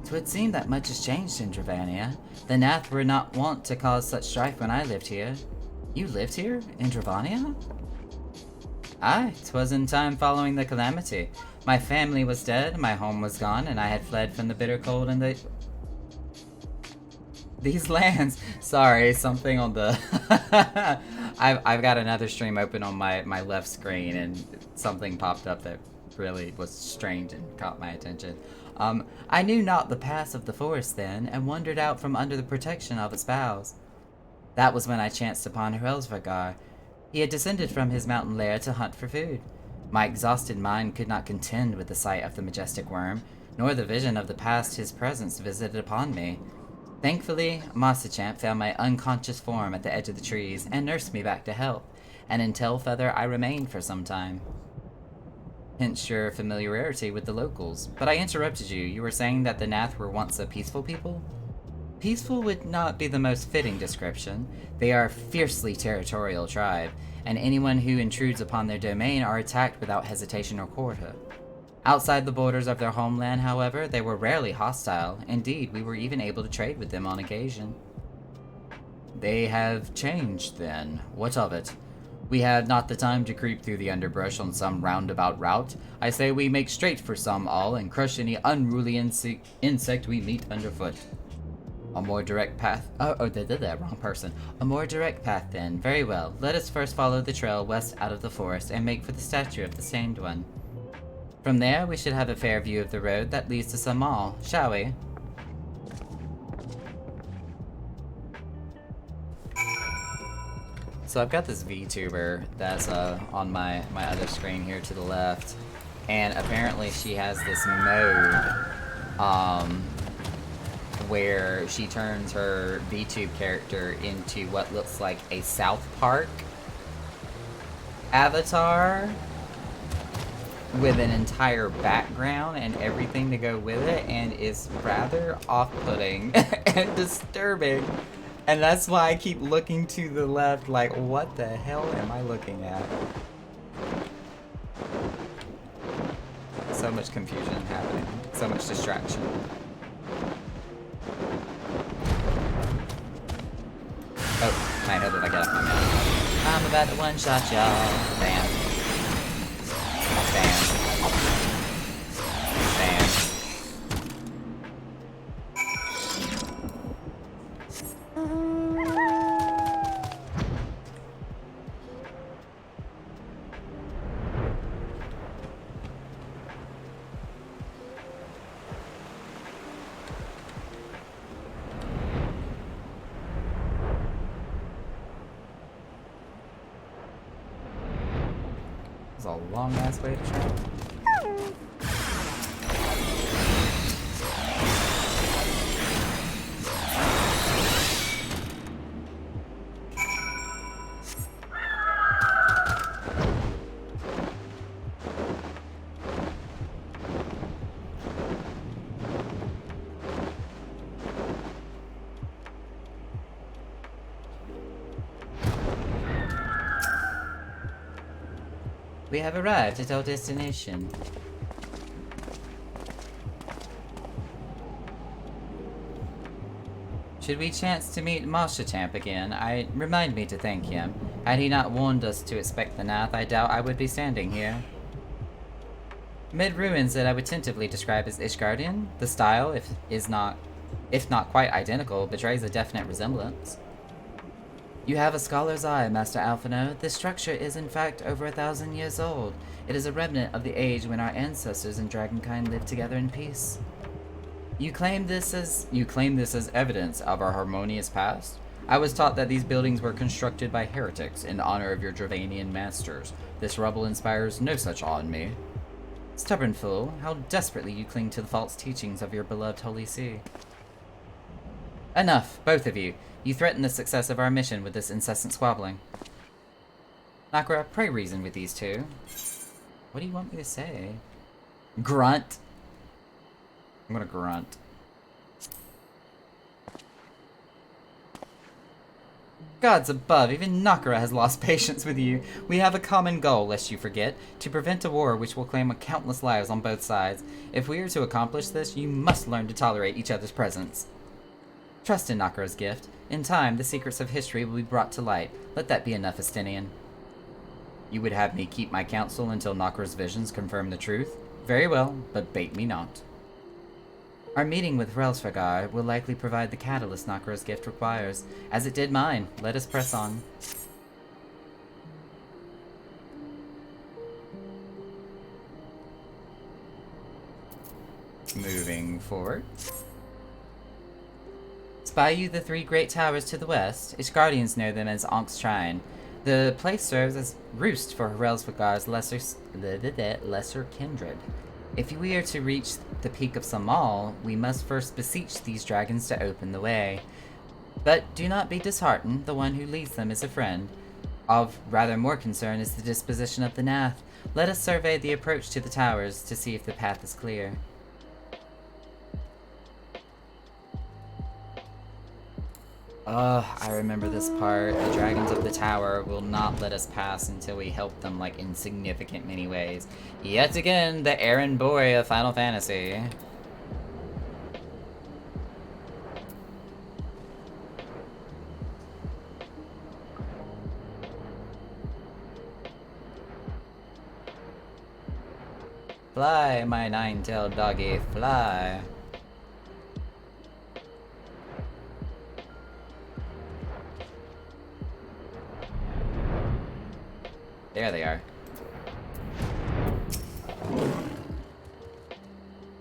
It would seem that much has changed in Dravania. The Nath were not wont to cause such strife when I lived here. You lived here? In Dravania? Aye, 'twas in time following the calamity. My family was dead, my home was gone, and I had fled from the bitter cold and these lands. Sorry, something on the... I've got another stream open on my left screen, and something popped up that really was strange and caught my attention. I knew not the paths of the forest then, and wandered out from under the protection of its boughs. That was when I chanced upon Hrelsvagar. He had descended from his mountain lair to hunt for food. My exhausted mind could not contend with the sight of the majestic worm, nor the vision of the past his presence visited upon me. Thankfully, Macechamp found my unconscious form at the edge of the trees and nursed me back to health, and in Tailfeather I remained for some time. Hence your familiarity with the locals. But I interrupted you. You were saying that the Nath were once a peaceful people? Peaceful would not be the most fitting description. They are a fiercely territorial tribe, and anyone who intrudes upon their domain are attacked without hesitation or quarter. Outside the borders of their homeland, however, they were rarely hostile. Indeed, we were even able to trade with them on occasion. They have changed, then. What of it? We had not the time to creep through the underbrush on some roundabout route. I say we make straight for some all and crush any unruly insect we meet underfoot. A more direct path... wrong person. A more direct path, then. Very well. Let us first follow the trail west out of the forest and make for the statue of the Stained One. From there, we should have a fair view of the road that leads to Samal, shall we? So I've got this VTuber that's on my other screen here to the left, and apparently she has this mode where she turns her VTube character into what looks like a South Park avatar with an entire background and everything to go with it, and it's rather off-putting and disturbing. And that's why I keep looking to the left like, what the hell am I looking at? So much confusion happening. So much distraction. Oh, my head that I got off my mouth. I'm about to one-shot y'all. Bam. Bam. Bam. It's a long-ass way to travel. We have arrived at our destination. Should we chance to meet Macechamp again, remind me to thank him. Had he not warned us to expect the Nath, I doubt I would be standing here. Mid ruins that I would tentatively describe as Ishgardian, the style, if not quite identical, betrays a definite resemblance. You have a scholar's eye, Master Alphinaud. This structure is in fact over 1,000 years old. It is a remnant of the age when our ancestors and Dragonkind lived together in peace. You claim this as evidence of our harmonious past? I was taught that these buildings were constructed by heretics in honor of your Dravanian masters. This rubble inspires no such awe in me. Stubborn fool, how desperately you cling to the false teachings of your beloved Holy See. Enough, both of you. You threaten the success of our mission with this incessant squabbling. Nakura, pray reason with these two. What do you want me to say? Grunt. I'm gonna grunt. Gods above, even Nakura has lost patience with you. We have a common goal, lest you forget, to prevent a war which will claim countless lives on both sides. If we are to accomplish this, you must learn to tolerate each other's presence. Trust in Nokro's gift. In time, the secrets of history will be brought to light. Let that be enough, Estinian. You would have me keep my counsel until Nokro's visions confirm the truth? Very well, but bait me not. Our meeting with Relsvagar will likely provide the catalyst Nokro's gift requires, as it did mine. Let us press on. Moving forward. Spy you the 3 great towers to the west. Its guardians know them as Ankh Shrine. The place serves as roost for Relsvagar's lesser kindred. If we are to reach the peak of Samal, we must first beseech these dragons to open the way. But do not be disheartened, the one who leads them is a friend. Of rather more concern is the disposition of the Nath. Let us survey the approach to the towers to see if the path is clear. I remember this part. The dragons of the tower will not let us pass until we help them, like, in significant many ways. Yet again, the errand boy of Final Fantasy. Fly, my nine-tailed doggy, fly. There they are.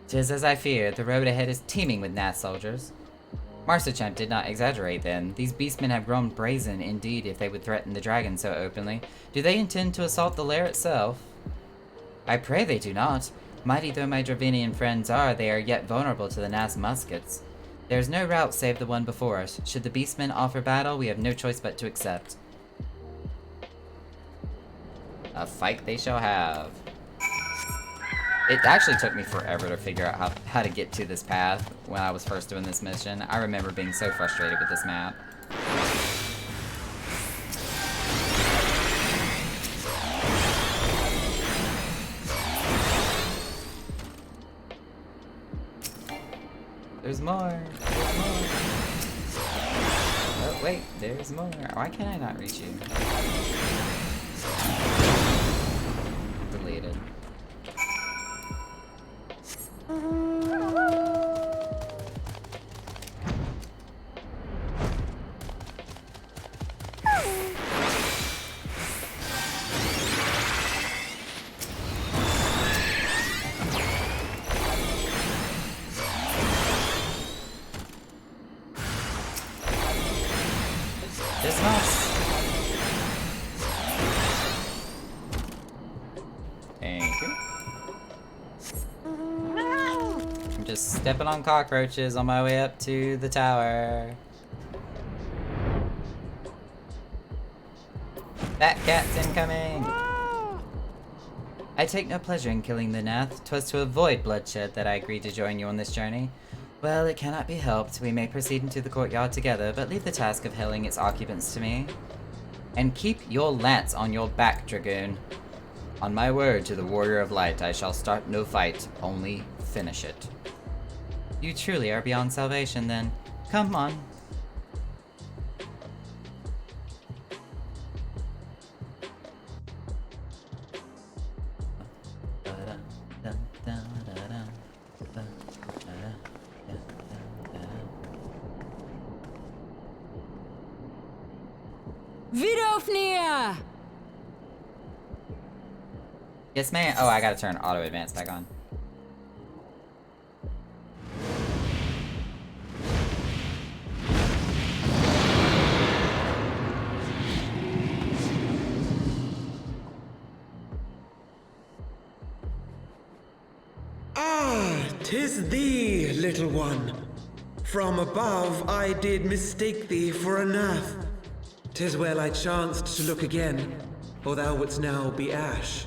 'Tis as I feared. The road ahead is teeming with Nath soldiers. Marsachamp did not exaggerate then. These beastmen have grown brazen indeed if they would threaten the dragon so openly. Do they intend to assault the lair itself? I pray they do not. Mighty though my Dravinian friends are, they are yet vulnerable to the Nath's muskets. There is no route save the one before us. Should the beastmen offer battle, we have no choice but to accept. A fight they shall have. It actually took me forever to figure out how to get to this path when I was first doing this mission. I remember being so frustrated with this map. There's more. There's more. Oh, wait. There's more. Why can't I not reach you? Deleted. Stepping on cockroaches on my way up to the tower. Fat cat's incoming! I take no pleasure in killing the Nath. 'Twas to avoid bloodshed that I agreed to join you on this journey. Well, it cannot be helped. We may proceed into the courtyard together, but leave the task of hailing its occupants to me. And keep your lance on your back, Dragoon. On my word to the Warrior of Light, I shall start no fight, only finish it. You truly are beyond salvation, then. Come on. Vidofnir! Yes, ma'am. Oh, I gotta turn auto advance back on. "'Tis thee, little one. From above I did mistake thee for a Nath. 'Tis well I chanced to look again, or thou wouldst now be ash."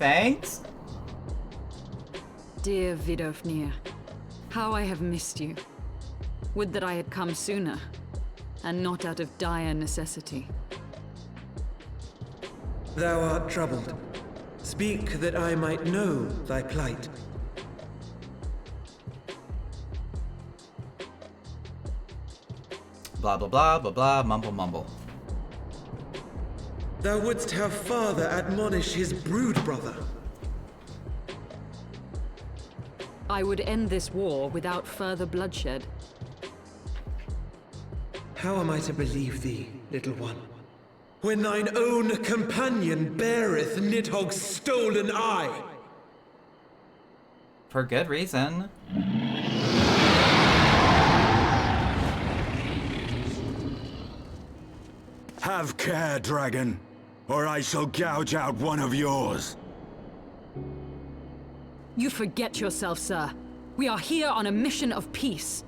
Thanks? Dear Vidofnir, how I have missed you. Would that I had come sooner, and not out of dire necessity. Thou art troubled. Speak that I might know thy plight. Blah blah blah blah blah. Mumble mumble. Thou wouldst have father admonish his brood brother. I would end this war without further bloodshed. How am I to believe thee, little one, when thine own companion beareth Nidhogg's stolen eye? For good reason. Have care, dragon, or I shall gouge out one of yours. You forget yourself, sir. We are here on a mission of peace.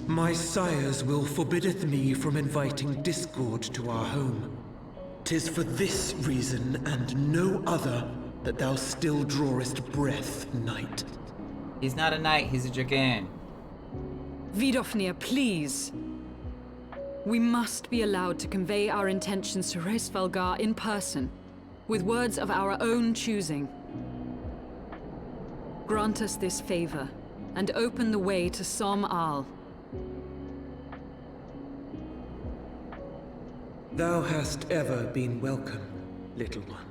My sire's will forbiddeth me from inviting discord to our home. 'Tis for this reason and no other that thou still drawest breath, knight. He's not a knight, he's a dragoon. Vidofnir, please. We must be allowed to convey our intentions to Hraesvelgar in person, with words of our own choosing. Grant us this favor, and open the way to Som Al. Thou hast ever been welcome, little one.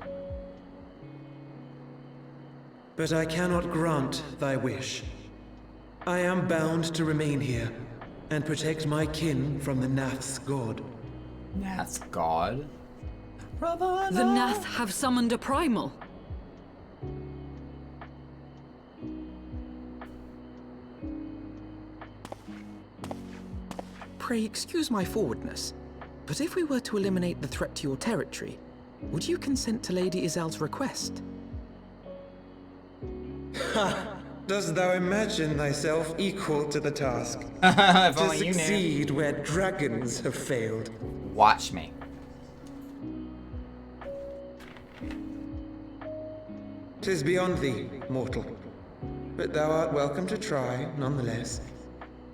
But I cannot grant thy wish. I am bound to remain here and protect my kin from the Nath's god. Nath's god? The Nath have summoned a primal. Pray excuse my forwardness, but if we were to eliminate the threat to your territory, would you consent to Lady Izel's request? Ha! Dost thou imagine thyself equal to the task? If to only you knew. succeed where dragons have failed? Watch me. 'Tis beyond thee, mortal. But thou art welcome to try, nonetheless.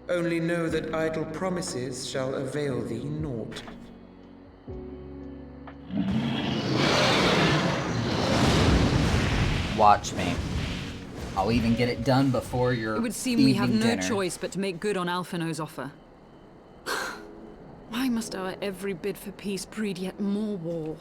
Only know that idle promises shall avail thee naught. Watch me. I'll even get it done before your It would seem we have no dinner. choice but to make good on Alphino's offer. Why must our every bid for peace breed yet more war?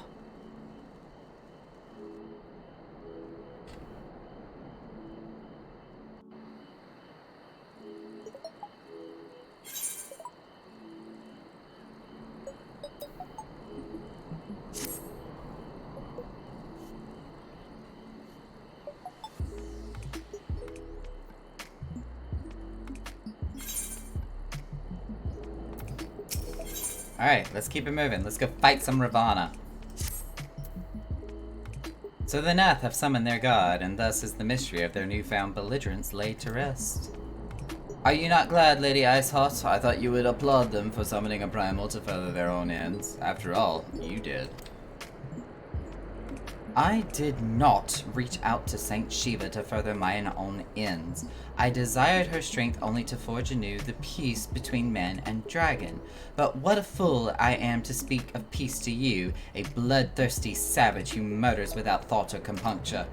Alright, let's keep it moving. Let's go fight some Ravana. So the Nath have summoned their god, and thus is the mystery of their newfound belligerence laid to rest. Are you not glad, Lady Iceheart? I thought you would applaud them for summoning a primal to further their own ends. After all, you did. I did not reach out to Saint Shiva to further mine own ends. I desired her strength only to forge anew the peace between man and dragon. But what a fool I am to speak of peace to you, a bloodthirsty savage who murders without thought or compunction.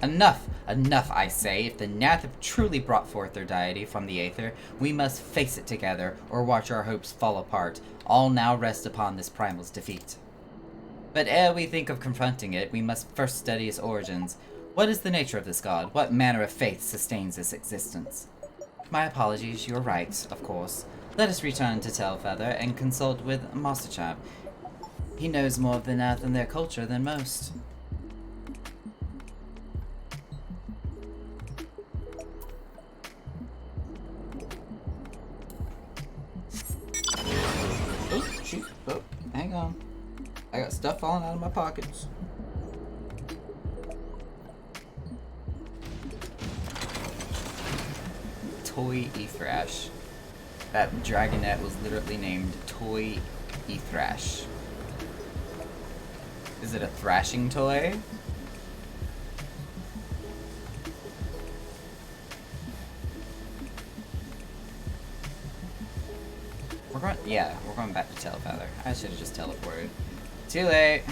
Enough! Enough, I say. If the Nath have truly brought forth their deity from the Aether, we must face it together, or watch our hopes fall apart. All now rest upon this primal's defeat. But ere we think of confronting it, we must first study its origins. What is the nature of this god? What manner of faith sustains its existence? My apologies, you're right, of course. Let us return to Tailfeather and consult with Mosterchap. He knows more of the Nath and their culture than most. Oh, shoot. Oh, hang on. I got stuff falling out of my pockets. Toy Ethrash. That dragonette was literally named Toy Ethrash. Is it a thrashing toy? We're going back to Tailfeather. I should have just teleported. Too late.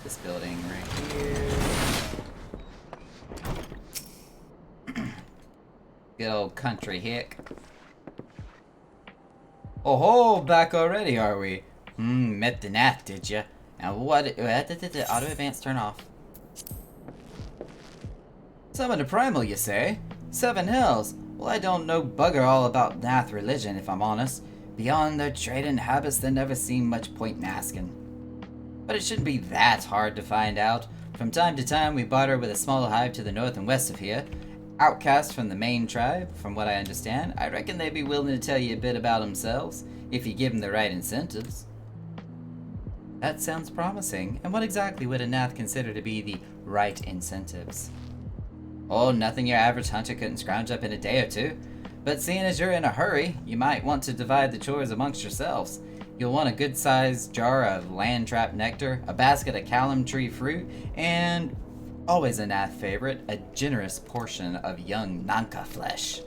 this building right here. Good old country hick. Oh ho, back already, are we? Met the Nath, did ya? And what? Auto advance turn off. Summon a primal, you say? 7 hells. Well, I don't know bugger all about Nath religion, if I'm honest. Beyond their trade and habits, there never seemed much point in asking. But it shouldn't be that hard to find out. From time to time, we barter with a small hive to the north and west of here. Outcasts from the main tribe, from what I understand. I reckon they'd be willing to tell you a bit about themselves, if you give them the right incentives. That sounds promising. And what exactly would a Nath consider to be the right incentives? Oh, nothing your average hunter couldn't scrounge up in a day or two. But seeing as you're in a hurry, you might want to divide the chores amongst yourselves. You'll want a good-sized jar of land trap nectar, a basket of callum tree fruit, and, always a Nath favorite, a generous portion of young Nanka flesh.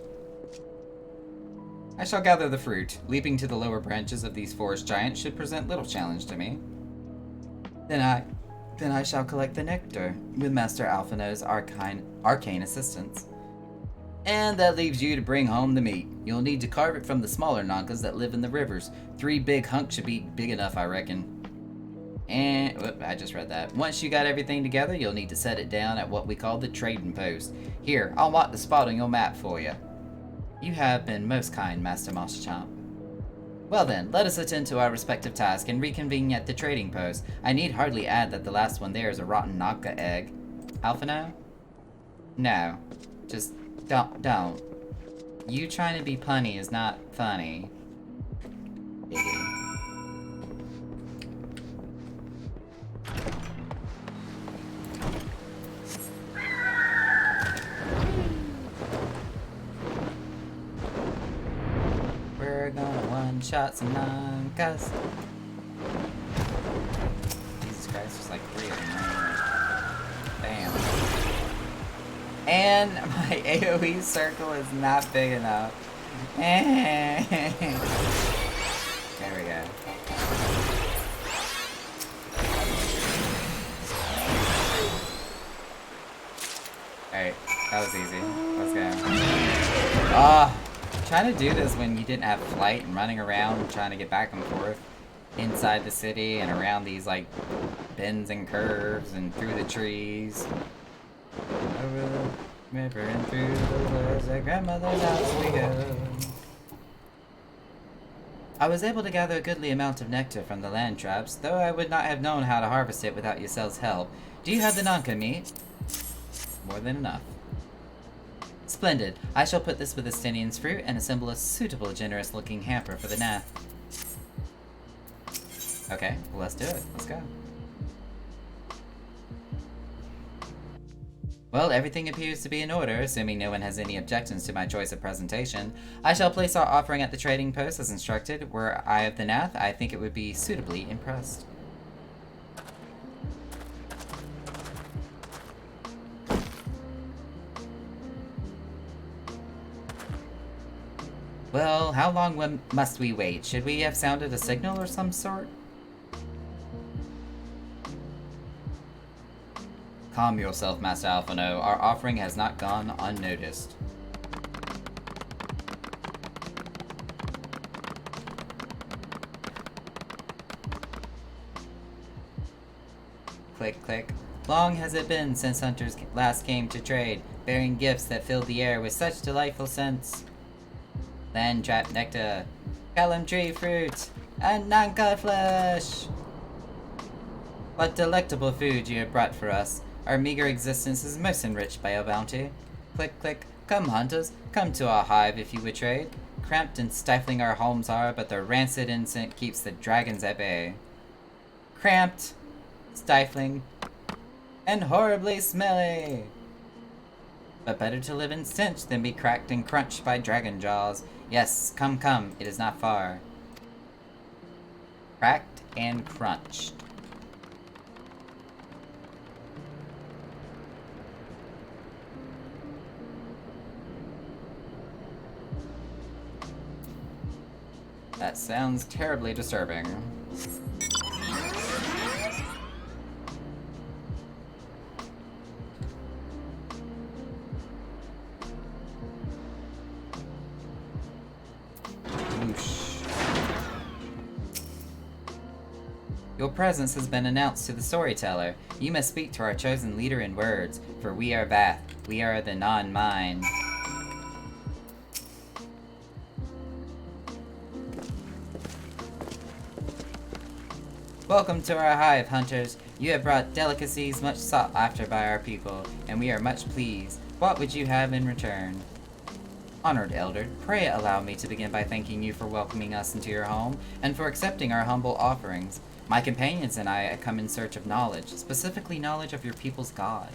I shall gather the fruit. Leaping to the lower branches of these forest giants should present little challenge to me. Then I shall collect the nectar, with Master Alphino's arcane assistance. And that leaves you to bring home the meat. You'll need to carve it from the smaller Nankas that live in the rivers. 3 big hunks should be big enough, I reckon. And, whoop, I just read that. Once you got everything together, you'll need to set it down at what we call the trading post. Here, I'll mark the spot on your map for you. You have been most kind, Master Moschamp. Well then, let us attend to our respective tasks and reconvene at the trading post. I need hardly add that the last one there is a rotten Nanka egg. Alphino? No. Just don't. You trying to be punny is not funny. We're gonna one-shot some Nankas. Jesus Christ, there's like 3 of them right here. Damn. And my AoE circle is not big enough. There we go. Alright, that was easy. Let's go. Trying to do this when you didn't have flight and running around trying to get back and forth inside the city and around these like bends and curves and through the trees. Over the river and through the woods at grandmother's house we go. I was able to gather a goodly amount of nectar from the land traps, though I would not have known how to harvest it without yourselves' help. Do you have the Nanka meat? More than enough. Splendid. I shall put this with the Stenian's fruit and assemble a suitable, generous-looking hamper for the Nath. Okay, well, let's do it. Let's go. Well, everything appears to be in order, assuming no one has any objections to my choice of presentation. I shall place our offering at the trading post as instructed. Were I of the Nath, I think it would be suitably impressed. Well, how long must we wait? Should we have sounded a signal or some sort? Calm yourself, Master Alphino. Our offering has not gone unnoticed. Click, click. Long has it been since hunters last came to trade, bearing gifts that filled the air with such delightful scents. Land trap nectar, callum tree fruit, and Nanka flesh! What delectable food you have brought for us. Our meager existence is most enriched by your bounty. Click, click. Come, hunters, come to our hive if you would trade. Cramped and stifling our homes are, but the rancid incense keeps the dragons at bay. Cramped, stifling, and horribly smelly. But better to live in stench than be cracked and crunched by dragon jaws. Yes, come, come, it is not far. Cracked and crunched. That sounds terribly disturbing. Your presence has been announced to the storyteller. You must speak to our chosen leader in words, for we are Vath. We are the non-mind. Welcome to our hive, hunters. You have brought delicacies much sought after by our people, and we are much pleased. What would you have in return? Honored Elder, pray allow me to begin by thanking you for welcoming us into your home, and for accepting our humble offerings. My companions and I come in search of knowledge, specifically knowledge of your people's god.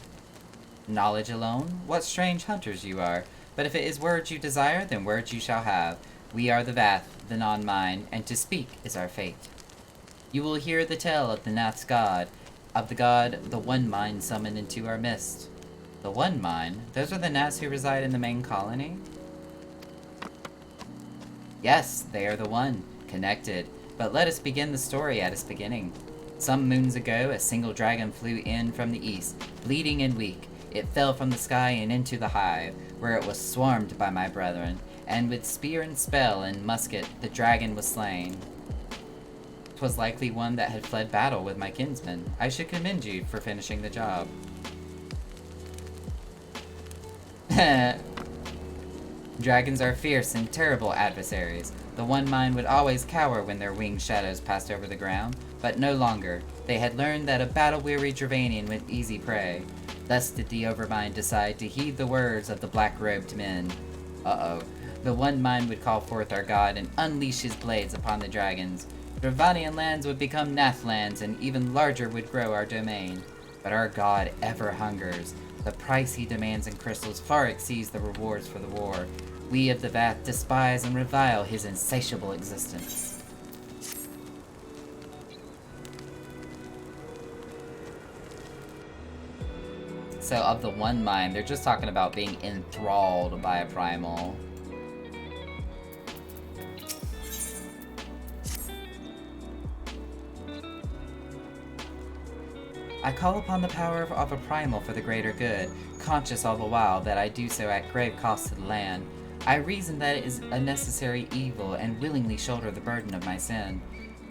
Knowledge alone? What strange hunters you are. But if it is words you desire, then words you shall have. We are the Vath, the non-mind, and to speak is our fate. You will hear the tale of the Nath's god, of the god the One Mind summoned into our midst. The One Mind? Those are the Naths who reside in the main colony? Yes, they are the one, connected. But let us begin the story at its beginning. Some moons ago, a single dragon flew in from the east, bleeding and weak. It fell from the sky and into the hive, where it was swarmed by my brethren, and with spear and spell and musket, the dragon was slain. 'Twas likely one that had fled battle with my kinsmen. I should commend you for finishing the job. Dragons are fierce and terrible adversaries. The One Mind would always cower when their winged shadows passed over the ground, but no longer. They had learned that a battle-weary Dravanian was easy prey. Thus did the Overmind decide to heed the words of the black-robed men. Uh-oh. The One Mind would call forth our god and unleash his blades upon the dragons. Dravanian lands would become Nath lands, and even larger would grow our domain. But our god ever hungers. The price he demands in crystals far exceeds the rewards for the war. We of the Vath despise and revile his insatiable existence. So of the One Mind, they're just talking about being enthralled by a primal. I call upon the power of a primal for the greater good, conscious all the while that I do so at grave cost to the land. I reason that it is a necessary evil and willingly shoulder the burden of my sin.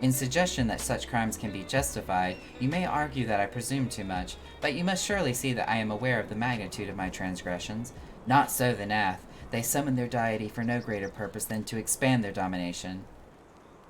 In suggestion that such crimes can be justified, you may argue that I presume too much, but you must surely see that I am aware of the magnitude of my transgressions. Not so the Nath. They summon their deity for no greater purpose than to expand their domination.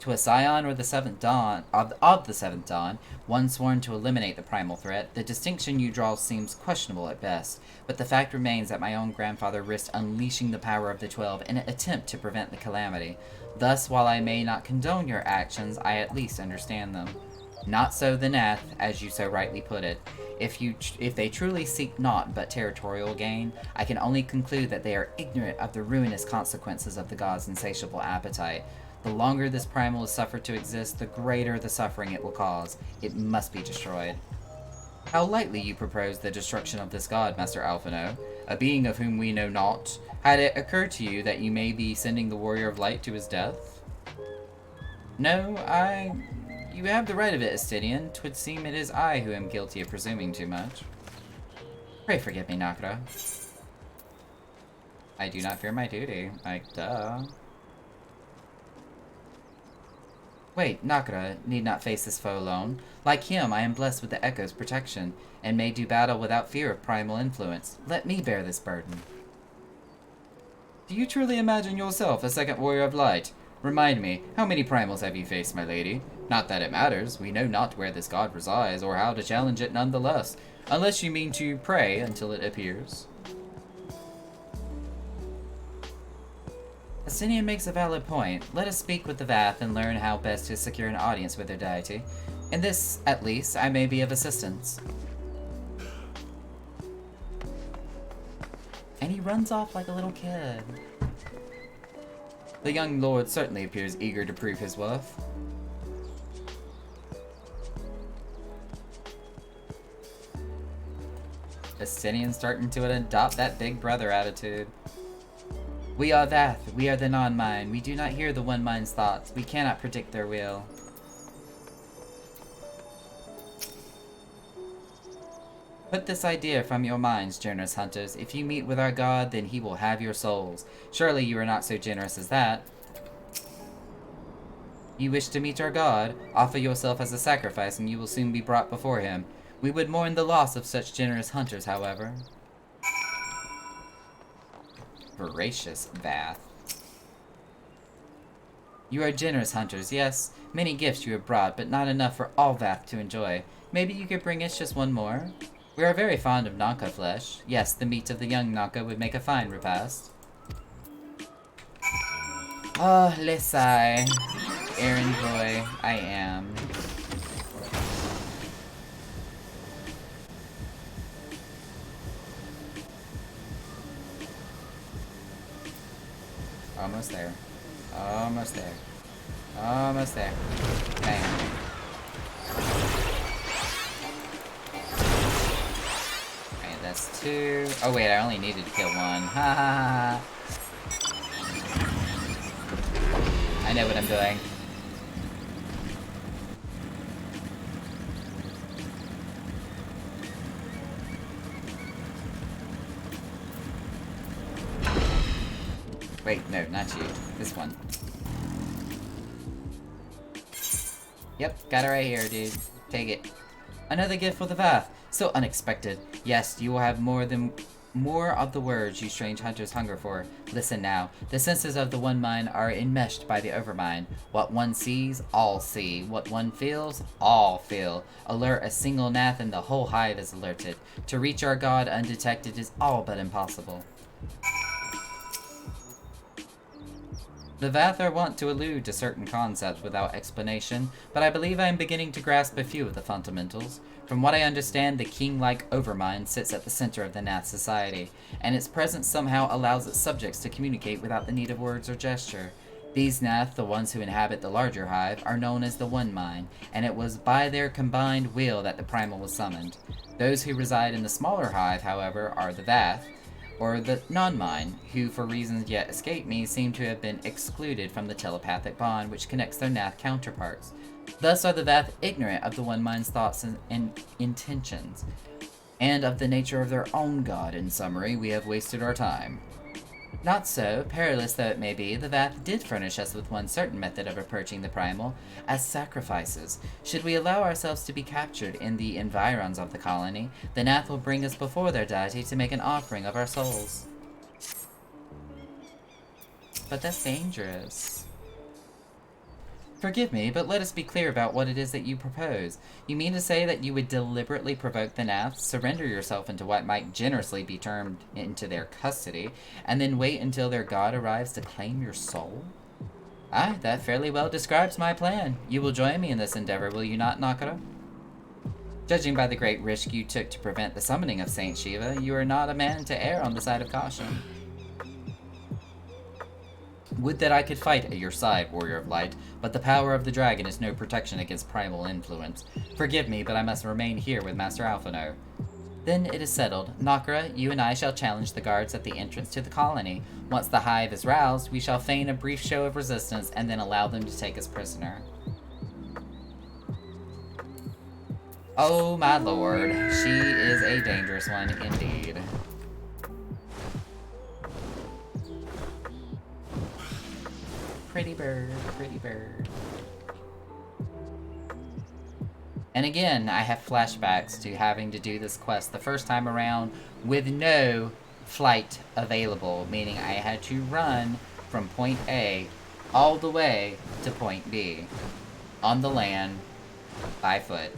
To a scion or the seventh dawn of the seventh dawn, one sworn to eliminate the primal threat, the distinction you draw seems questionable at best, but the fact remains that my own grandfather risked unleashing the power of the 12 in an attempt to prevent the calamity. Thus, while I may not condone your actions, I at least understand them. Not so the Nath, as you so rightly put it. If they truly seek naught but territorial gain, I can only conclude that they are ignorant of the ruinous consequences of the god's insatiable appetite. The longer this primal is suffered to exist, the greater the suffering it will cause. It must be destroyed. How lightly you propose the destruction of this god, Master Alphinaud, a being of whom we know naught. Had it occurred to you that you may be sending the Warrior of Light to his death? No, you have the right of it, Estinian. 'Twould seem it is I who am guilty of presuming too much. Pray forgive me, Nakra. I do not fear my duty. Duh. Wait, Nakra need not face this foe alone. Like him, I am blessed with the Echo's protection, and may do battle without fear of primal influence. Let me bear this burden. Do you truly imagine yourself a second Warrior of Light? Remind me, how many primals have you faced, my lady? Not that it matters, we know not where this god resides, or how to challenge it nonetheless, unless you mean to pray until it appears. Estinian makes a valid point. Let us speak with the Vath and learn how best to secure an audience with their deity. In this, at least, I may be of assistance. And he runs off like a little kid. The young lord certainly appears eager to prove his worth. Estinian's starting to adopt that big brother attitude. We are Vath, we are the non-mind. We do not hear the One Mind's thoughts. We cannot predict their will. Put this idea from your minds, generous hunters. If you meet with our god, then he will have your souls. Surely you are not so generous as that. You wish to meet our god? Offer yourself as a sacrifice and you will soon be brought before him. We would mourn the loss of such generous hunters, however. Voracious Vath. You are generous hunters, yes. Many gifts you have brought, but not enough for all Vath to enjoy. Maybe you could bring us just one more? We are very fond of Naka flesh. Yes, the meat of the young Naka would make a fine repast. Oh, Lesai. Errand boy, I am. Almost there. Almost there. Almost there. Bam. Okay, that's 2. Oh wait, I only needed to kill 1. Ha ha ha. I know what I'm doing. Wait, no, not you. This one. Yep, got it right here, dude. Take it. Another gift for the Vath. So unexpected. Yes, you will have more of the words you strange hunters hunger for. Listen now. The senses of the One Mind are enmeshed by the Overmind. What one sees, all see. What one feels, all feel. Alert a single Nath and the whole hive is alerted. To reach our god undetected is all but impossible. The Vath are wont to allude to certain concepts without explanation, but I believe I am beginning to grasp a few of the fundamentals. From what I understand, the king-like Overmind sits at the center of the Nath society, and its presence somehow allows its subjects to communicate without the need of words or gesture. These Nath, the ones who inhabit the larger hive, are known as the One Mind, and it was by their combined will that the Primal was summoned. Those who reside in the smaller hive, however, are the Vath, or the non-mind, who for reasons yet escape me seem to have been excluded from the telepathic bond which connects their Nath counterparts. Thus are the Vath ignorant of the One Mind's thoughts and intentions, and of the nature of their own god. In summary, we have wasted our time. Not so, perilous though it may be, the Vath did furnish us with one certain method of approaching the Primal, as sacrifices. Should we allow ourselves to be captured in the environs of the colony, the Nath will bring us before their deity to make an offering of our souls. But that's dangerous. Forgive me, but let us be clear about what it is that you propose. You mean to say that you would deliberately provoke the Nath, surrender yourself into what might generously be termed into their custody, and then wait until their god arrives to claim your soul? Aye, that fairly well describes my plan. You will join me in this endeavor, will you not, Nakara? Judging by the great risk you took to prevent the summoning of Saint Shiva, you are not a man to err on the side of caution. Would that I could fight at your side, Warrior of Light, but the power of the dragon is no protection against primal influence. Forgive me, but I must remain here with Master Alphinaud. Then it is settled. Nakara, you and I shall challenge the guards at the entrance to the colony. Once the hive is roused, we shall feign a brief show of resistance and then allow them to take us prisoner. Oh my lord, she is a dangerous one indeed. Pretty bird, pretty bird. And again, I have flashbacks to having to do this quest the first time around with no flight available, meaning I had to run from point A all the way to point B on the land by foot.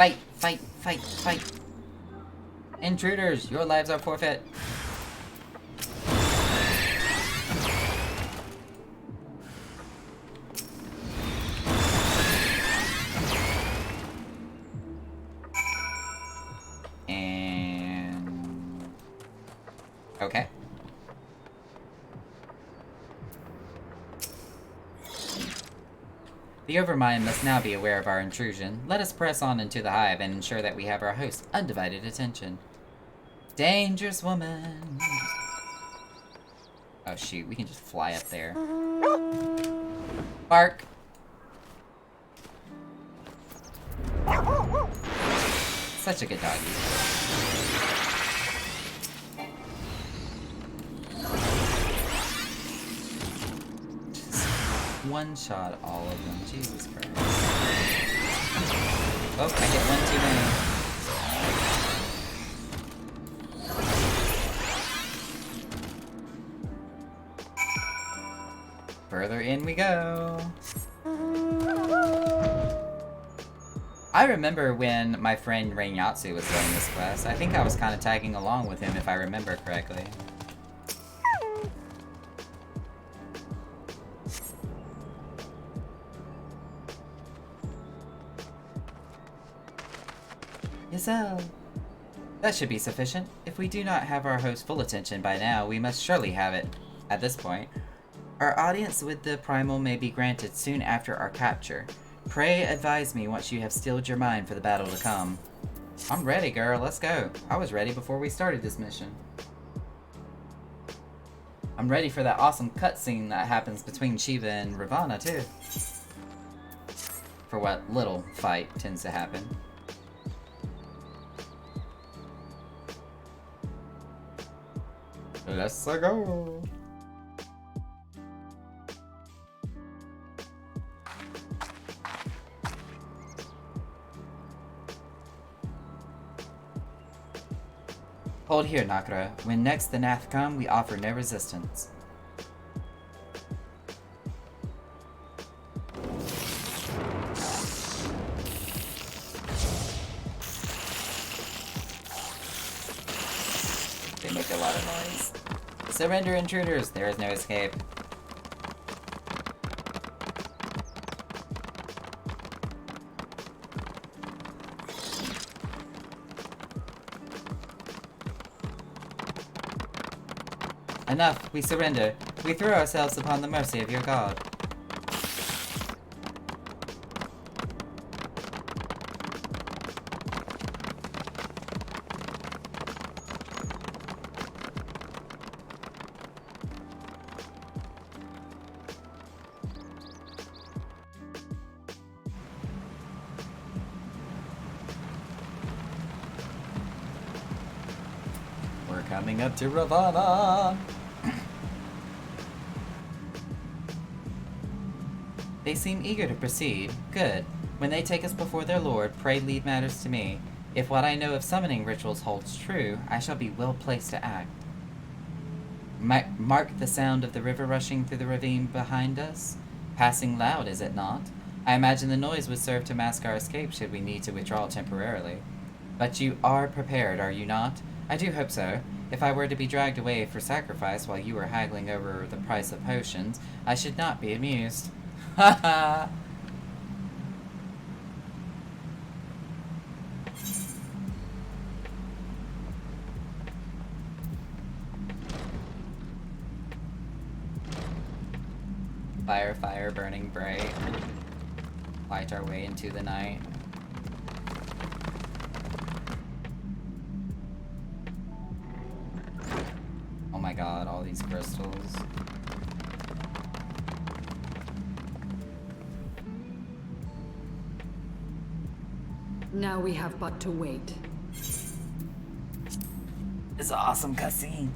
Fight, fight, fight, fight. Intruders, your lives are forfeit. And... okay. The Overmind must now be aware of our intrusion. Let us press on into the hive and ensure that we have our host's undivided attention. Dangerous woman! Oh shoot, we can just fly up there. Bark! Such a good doggy. Just one shot all of them. Jesus Christ. Oh, I get one too many. Further in we go. I remember when my friend Reinyatsu was doing this quest. I think I was kind of tagging along with him if I remember correctly. Giselle! That should be sufficient. If we do not have our host's full attention by now, we must surely have it at this point. Our audience with the Primal may be granted soon after our capture. Pray advise me once you have stilled your mind for the battle to come. I'm ready, girl. Let's go. I was ready before we started this mission. I'm ready for that awesome cutscene that happens between Shiva and Ravana, too. For what little fight tends to happen. Let's go. Hold here, Nakara. When next the Nath come, we offer no resistance. They make a lot of noise. Surrender, intruders. There is no escape. Enough, we surrender. We throw ourselves upon the mercy of your god. We're coming up to Ravana. They seem eager to proceed. Good. When they take us before their lord, pray leave matters to me. If what I know of summoning rituals holds true, I shall be well placed to act. Mark the sound of the river rushing through the ravine behind us. Passing loud, is it not? I imagine the noise would serve to mask our escape should we need to withdraw temporarily. But you are prepared, are you not? I do hope so. If I were to be dragged away for sacrifice while you were haggling over the price of potions, I should not be amused. Haha! Fire, fire, burning bright. Light our way into the night. Oh my god, all these crystals. Now we have but to wait. It's an awesome cutscene.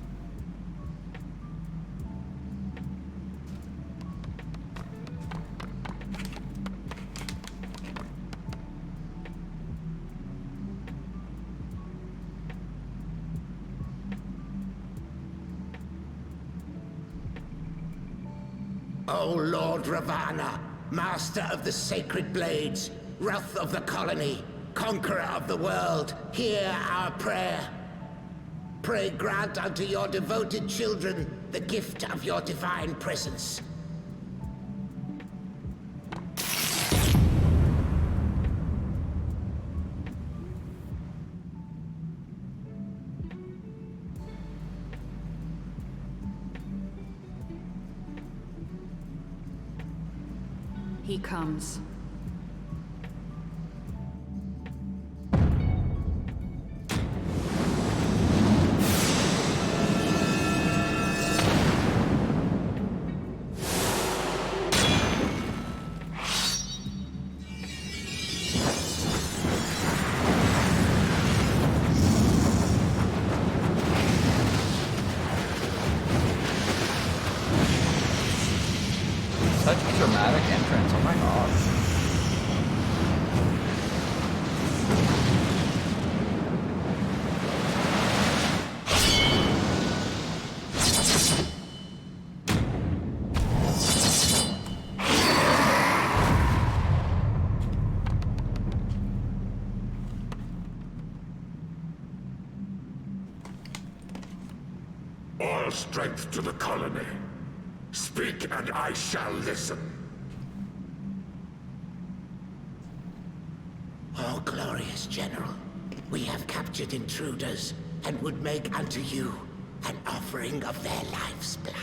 O Lord Ravana, master of the sacred blades, wrath of the colony, conqueror of the world, hear our prayer. Pray grant unto your devoted children the gift of your divine presence. He comes. all strength to the colony. Speak and I shall listen. Oh, glorious General, we have captured intruders and would make unto you an offering of their life's blood.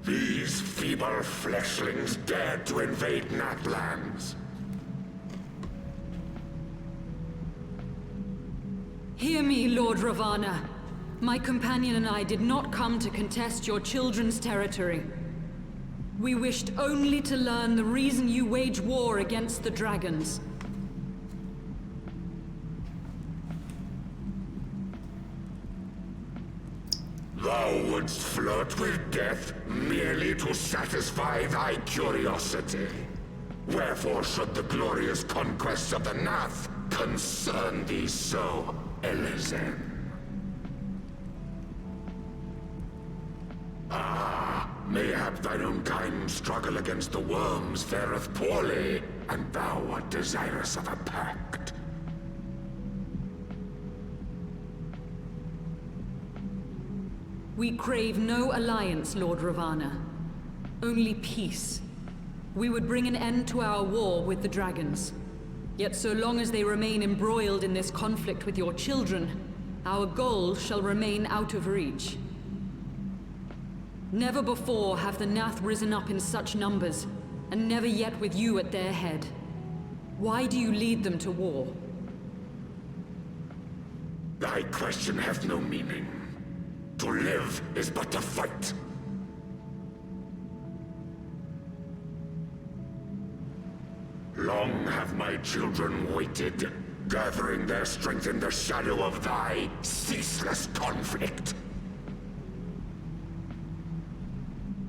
These feeble fleshlings dared to invade Natlands. Hear me, Lord Ravana. My companion and I did not come to contest your children's territory. We wished only to learn the reason you wage war against the dragons. Thou wouldst flirt with death merely to satisfy thy curiosity. Wherefore should the glorious conquests of the Nath concern thee so, Elezen? Ah, mayhap thine own kind struggle against the worms fareth poorly, and thou art desirous of a pact. We crave no alliance, Lord Ravana. Only peace. We would bring an end to our war with the dragons. Yet so long as they remain embroiled in this conflict with your children, our goal shall remain out of reach. Never before have the Nath risen up in such numbers, and never yet with you at their head. Why do you lead them to war? Thy question hath no meaning. To live is but to fight. Long have my children waited, gathering their strength in the shadow of thy ceaseless conflict.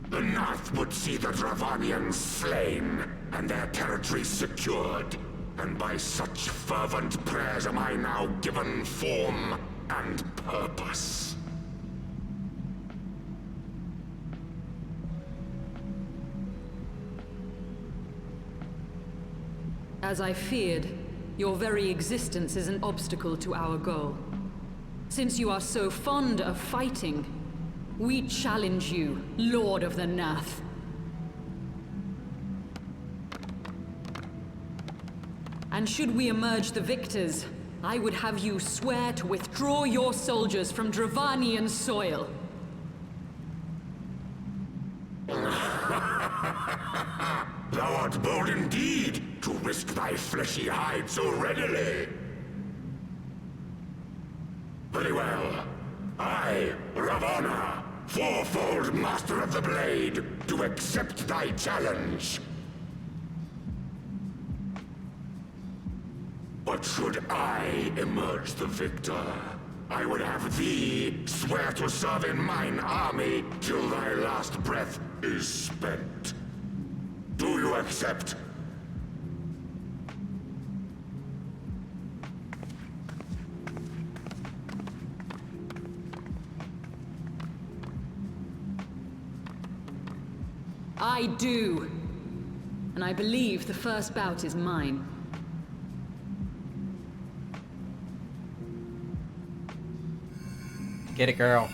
The Nath would see the Dravanians slain, and their territory secured. And by such fervent prayers am I now given form and purpose. As I feared, your very existence is an obstacle to our goal. Since you are so fond of fighting, we challenge you, Lord of the Nath. And should we emerge the victors, I would have you swear to withdraw your soldiers from Dravanian soil. Thou art bold indeed to risk thy fleshy hide so readily. Very well. I, Ravana, fourfold Master of the Blade, do accept thy challenge. But should I emerge the victor, I would have thee swear to serve in mine army till thy last breath is spent. Do you accept? I do. And I believe the first bout is mine. Get it, girl.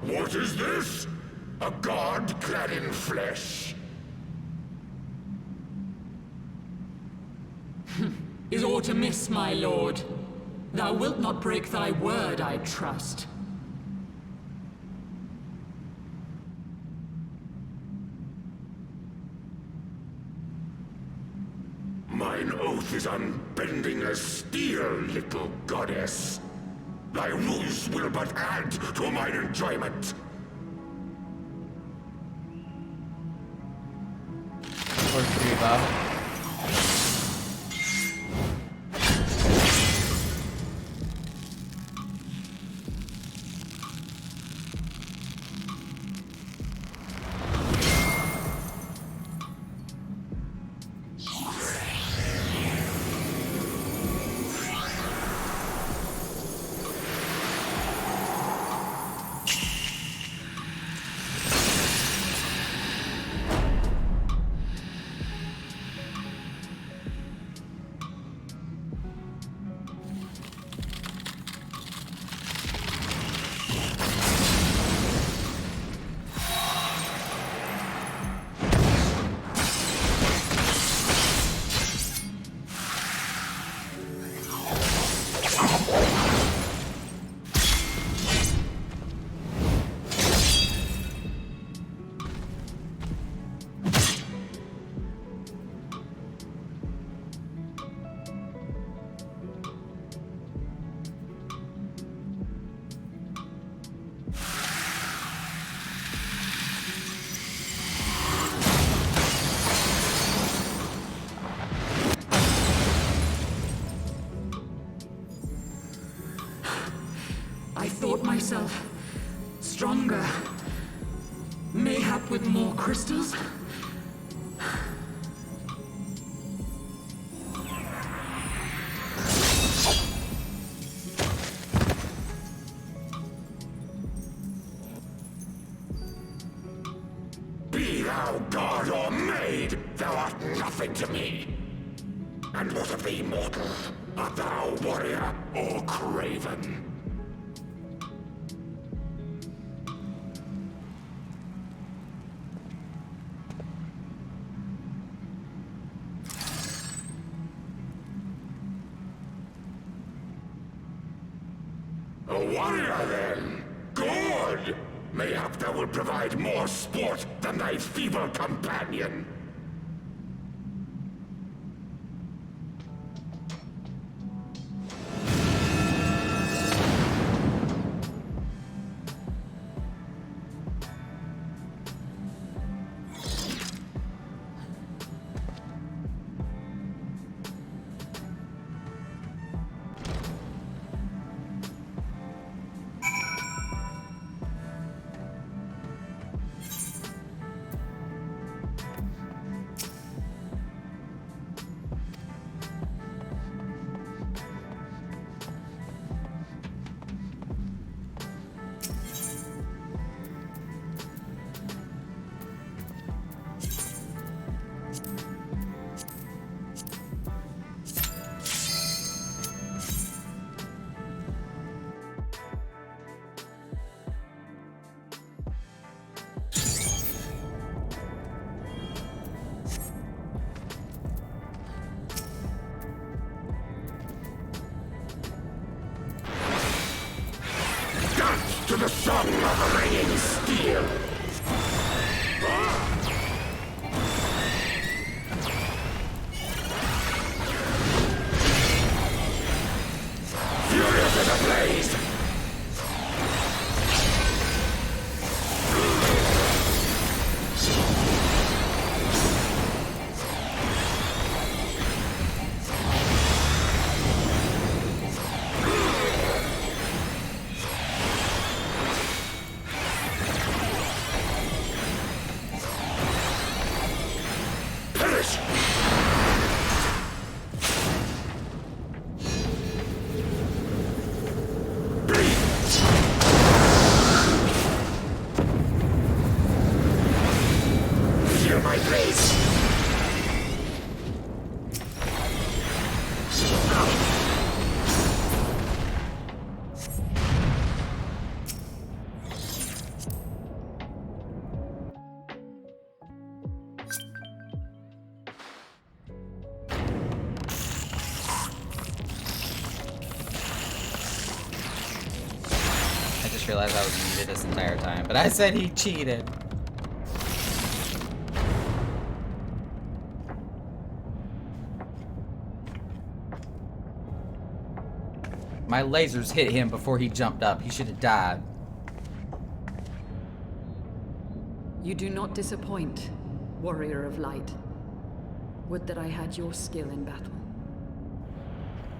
What is this? A god clad in flesh? Is aught amiss, my lord? Thou wilt not break thy word, I trust. Mine oath is unbending as steel, little goddess. Thy ruse will but add to mine enjoyment. Or Driva. I thought myself stronger. Mayhap with more crystals? Be thou god or maid, thou art nothing to me. And what of thee, mortal? Art thou warrior or craven? A warrior, then? Good! Mayhap thou will provide more sport than thy feeble companion. To the song of ringing steel! Furious as a blaze! Realized I was muted this entire time, but I said he cheated. My lasers hit him before he jumped up. He should have died. You do not disappoint, warrior of light. Would that I had your skill in battle.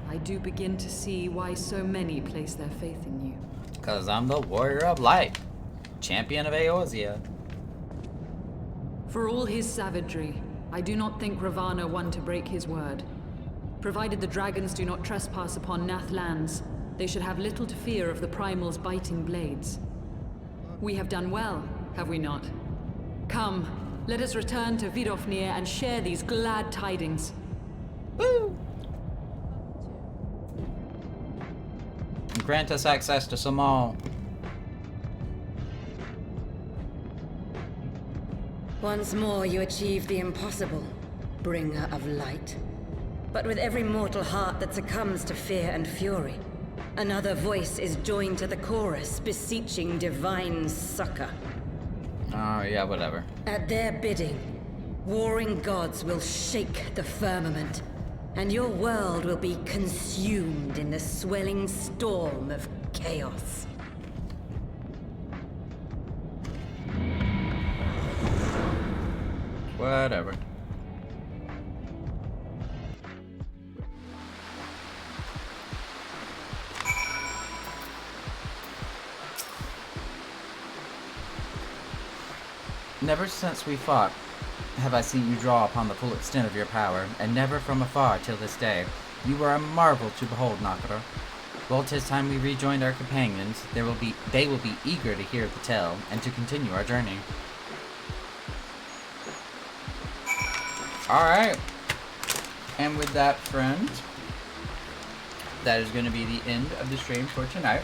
I do begin to see why so many place their faith in you. Because I'm the warrior of light. Champion of Eorzea. For all his savagery, I do not think Ravana one to break his word. Provided the dragons do not trespass upon Nath lands, they should have little to fear of the Primal's biting blades. We have done well, have we not? Come, let us return to Vidofnir and share these glad tidings. Woo! And grant us access to Samal. Once more you achieve the impossible, bringer of light. But with every mortal heart that succumbs to fear and fury, another voice is joined to the chorus, beseeching divine succor. Oh, yeah, whatever. At their bidding, warring gods will shake the firmament, and your world will be consumed in the swelling storm of chaos. Whatever. Never since we fought have I seen you draw upon the full extent of your power, and never from afar till this day. You are a marvel to behold, Nakara. Well, 'tis time we rejoined our companions. They will be eager to hear the tale, and to continue our journey. Alright. And with that, friends, that is going to be the end of the stream for tonight.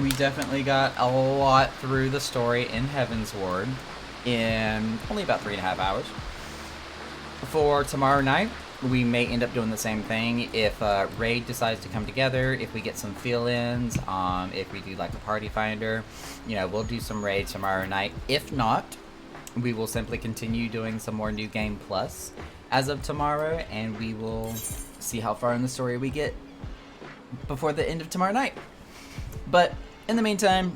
We definitely got a lot through the story in Heavensward in only about 3.5 hours. For tomorrow night, we may end up doing the same thing if Raid decides to come together, if we get some fill-ins, if we do like a party finder. You know, we'll do some raids tomorrow night. If not, we will simply continue doing some more New Game Plus as of tomorrow, and we will see how far in the story we get before the end of tomorrow night. But in the meantime,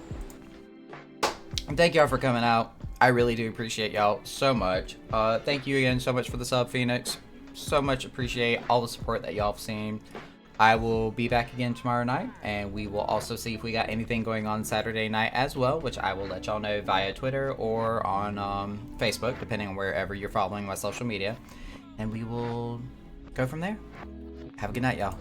thank y'all for coming out. I really do appreciate y'all so much. Thank you again so much for the sub, Phoenix. So much appreciate all the support that y'all have seen. I will be back again tomorrow night, and we will also see if we got anything going on Saturday night as well, which I will let y'all know via Twitter or on Facebook, depending on wherever you're following my social media. And we will go from there. Have a good night, y'all.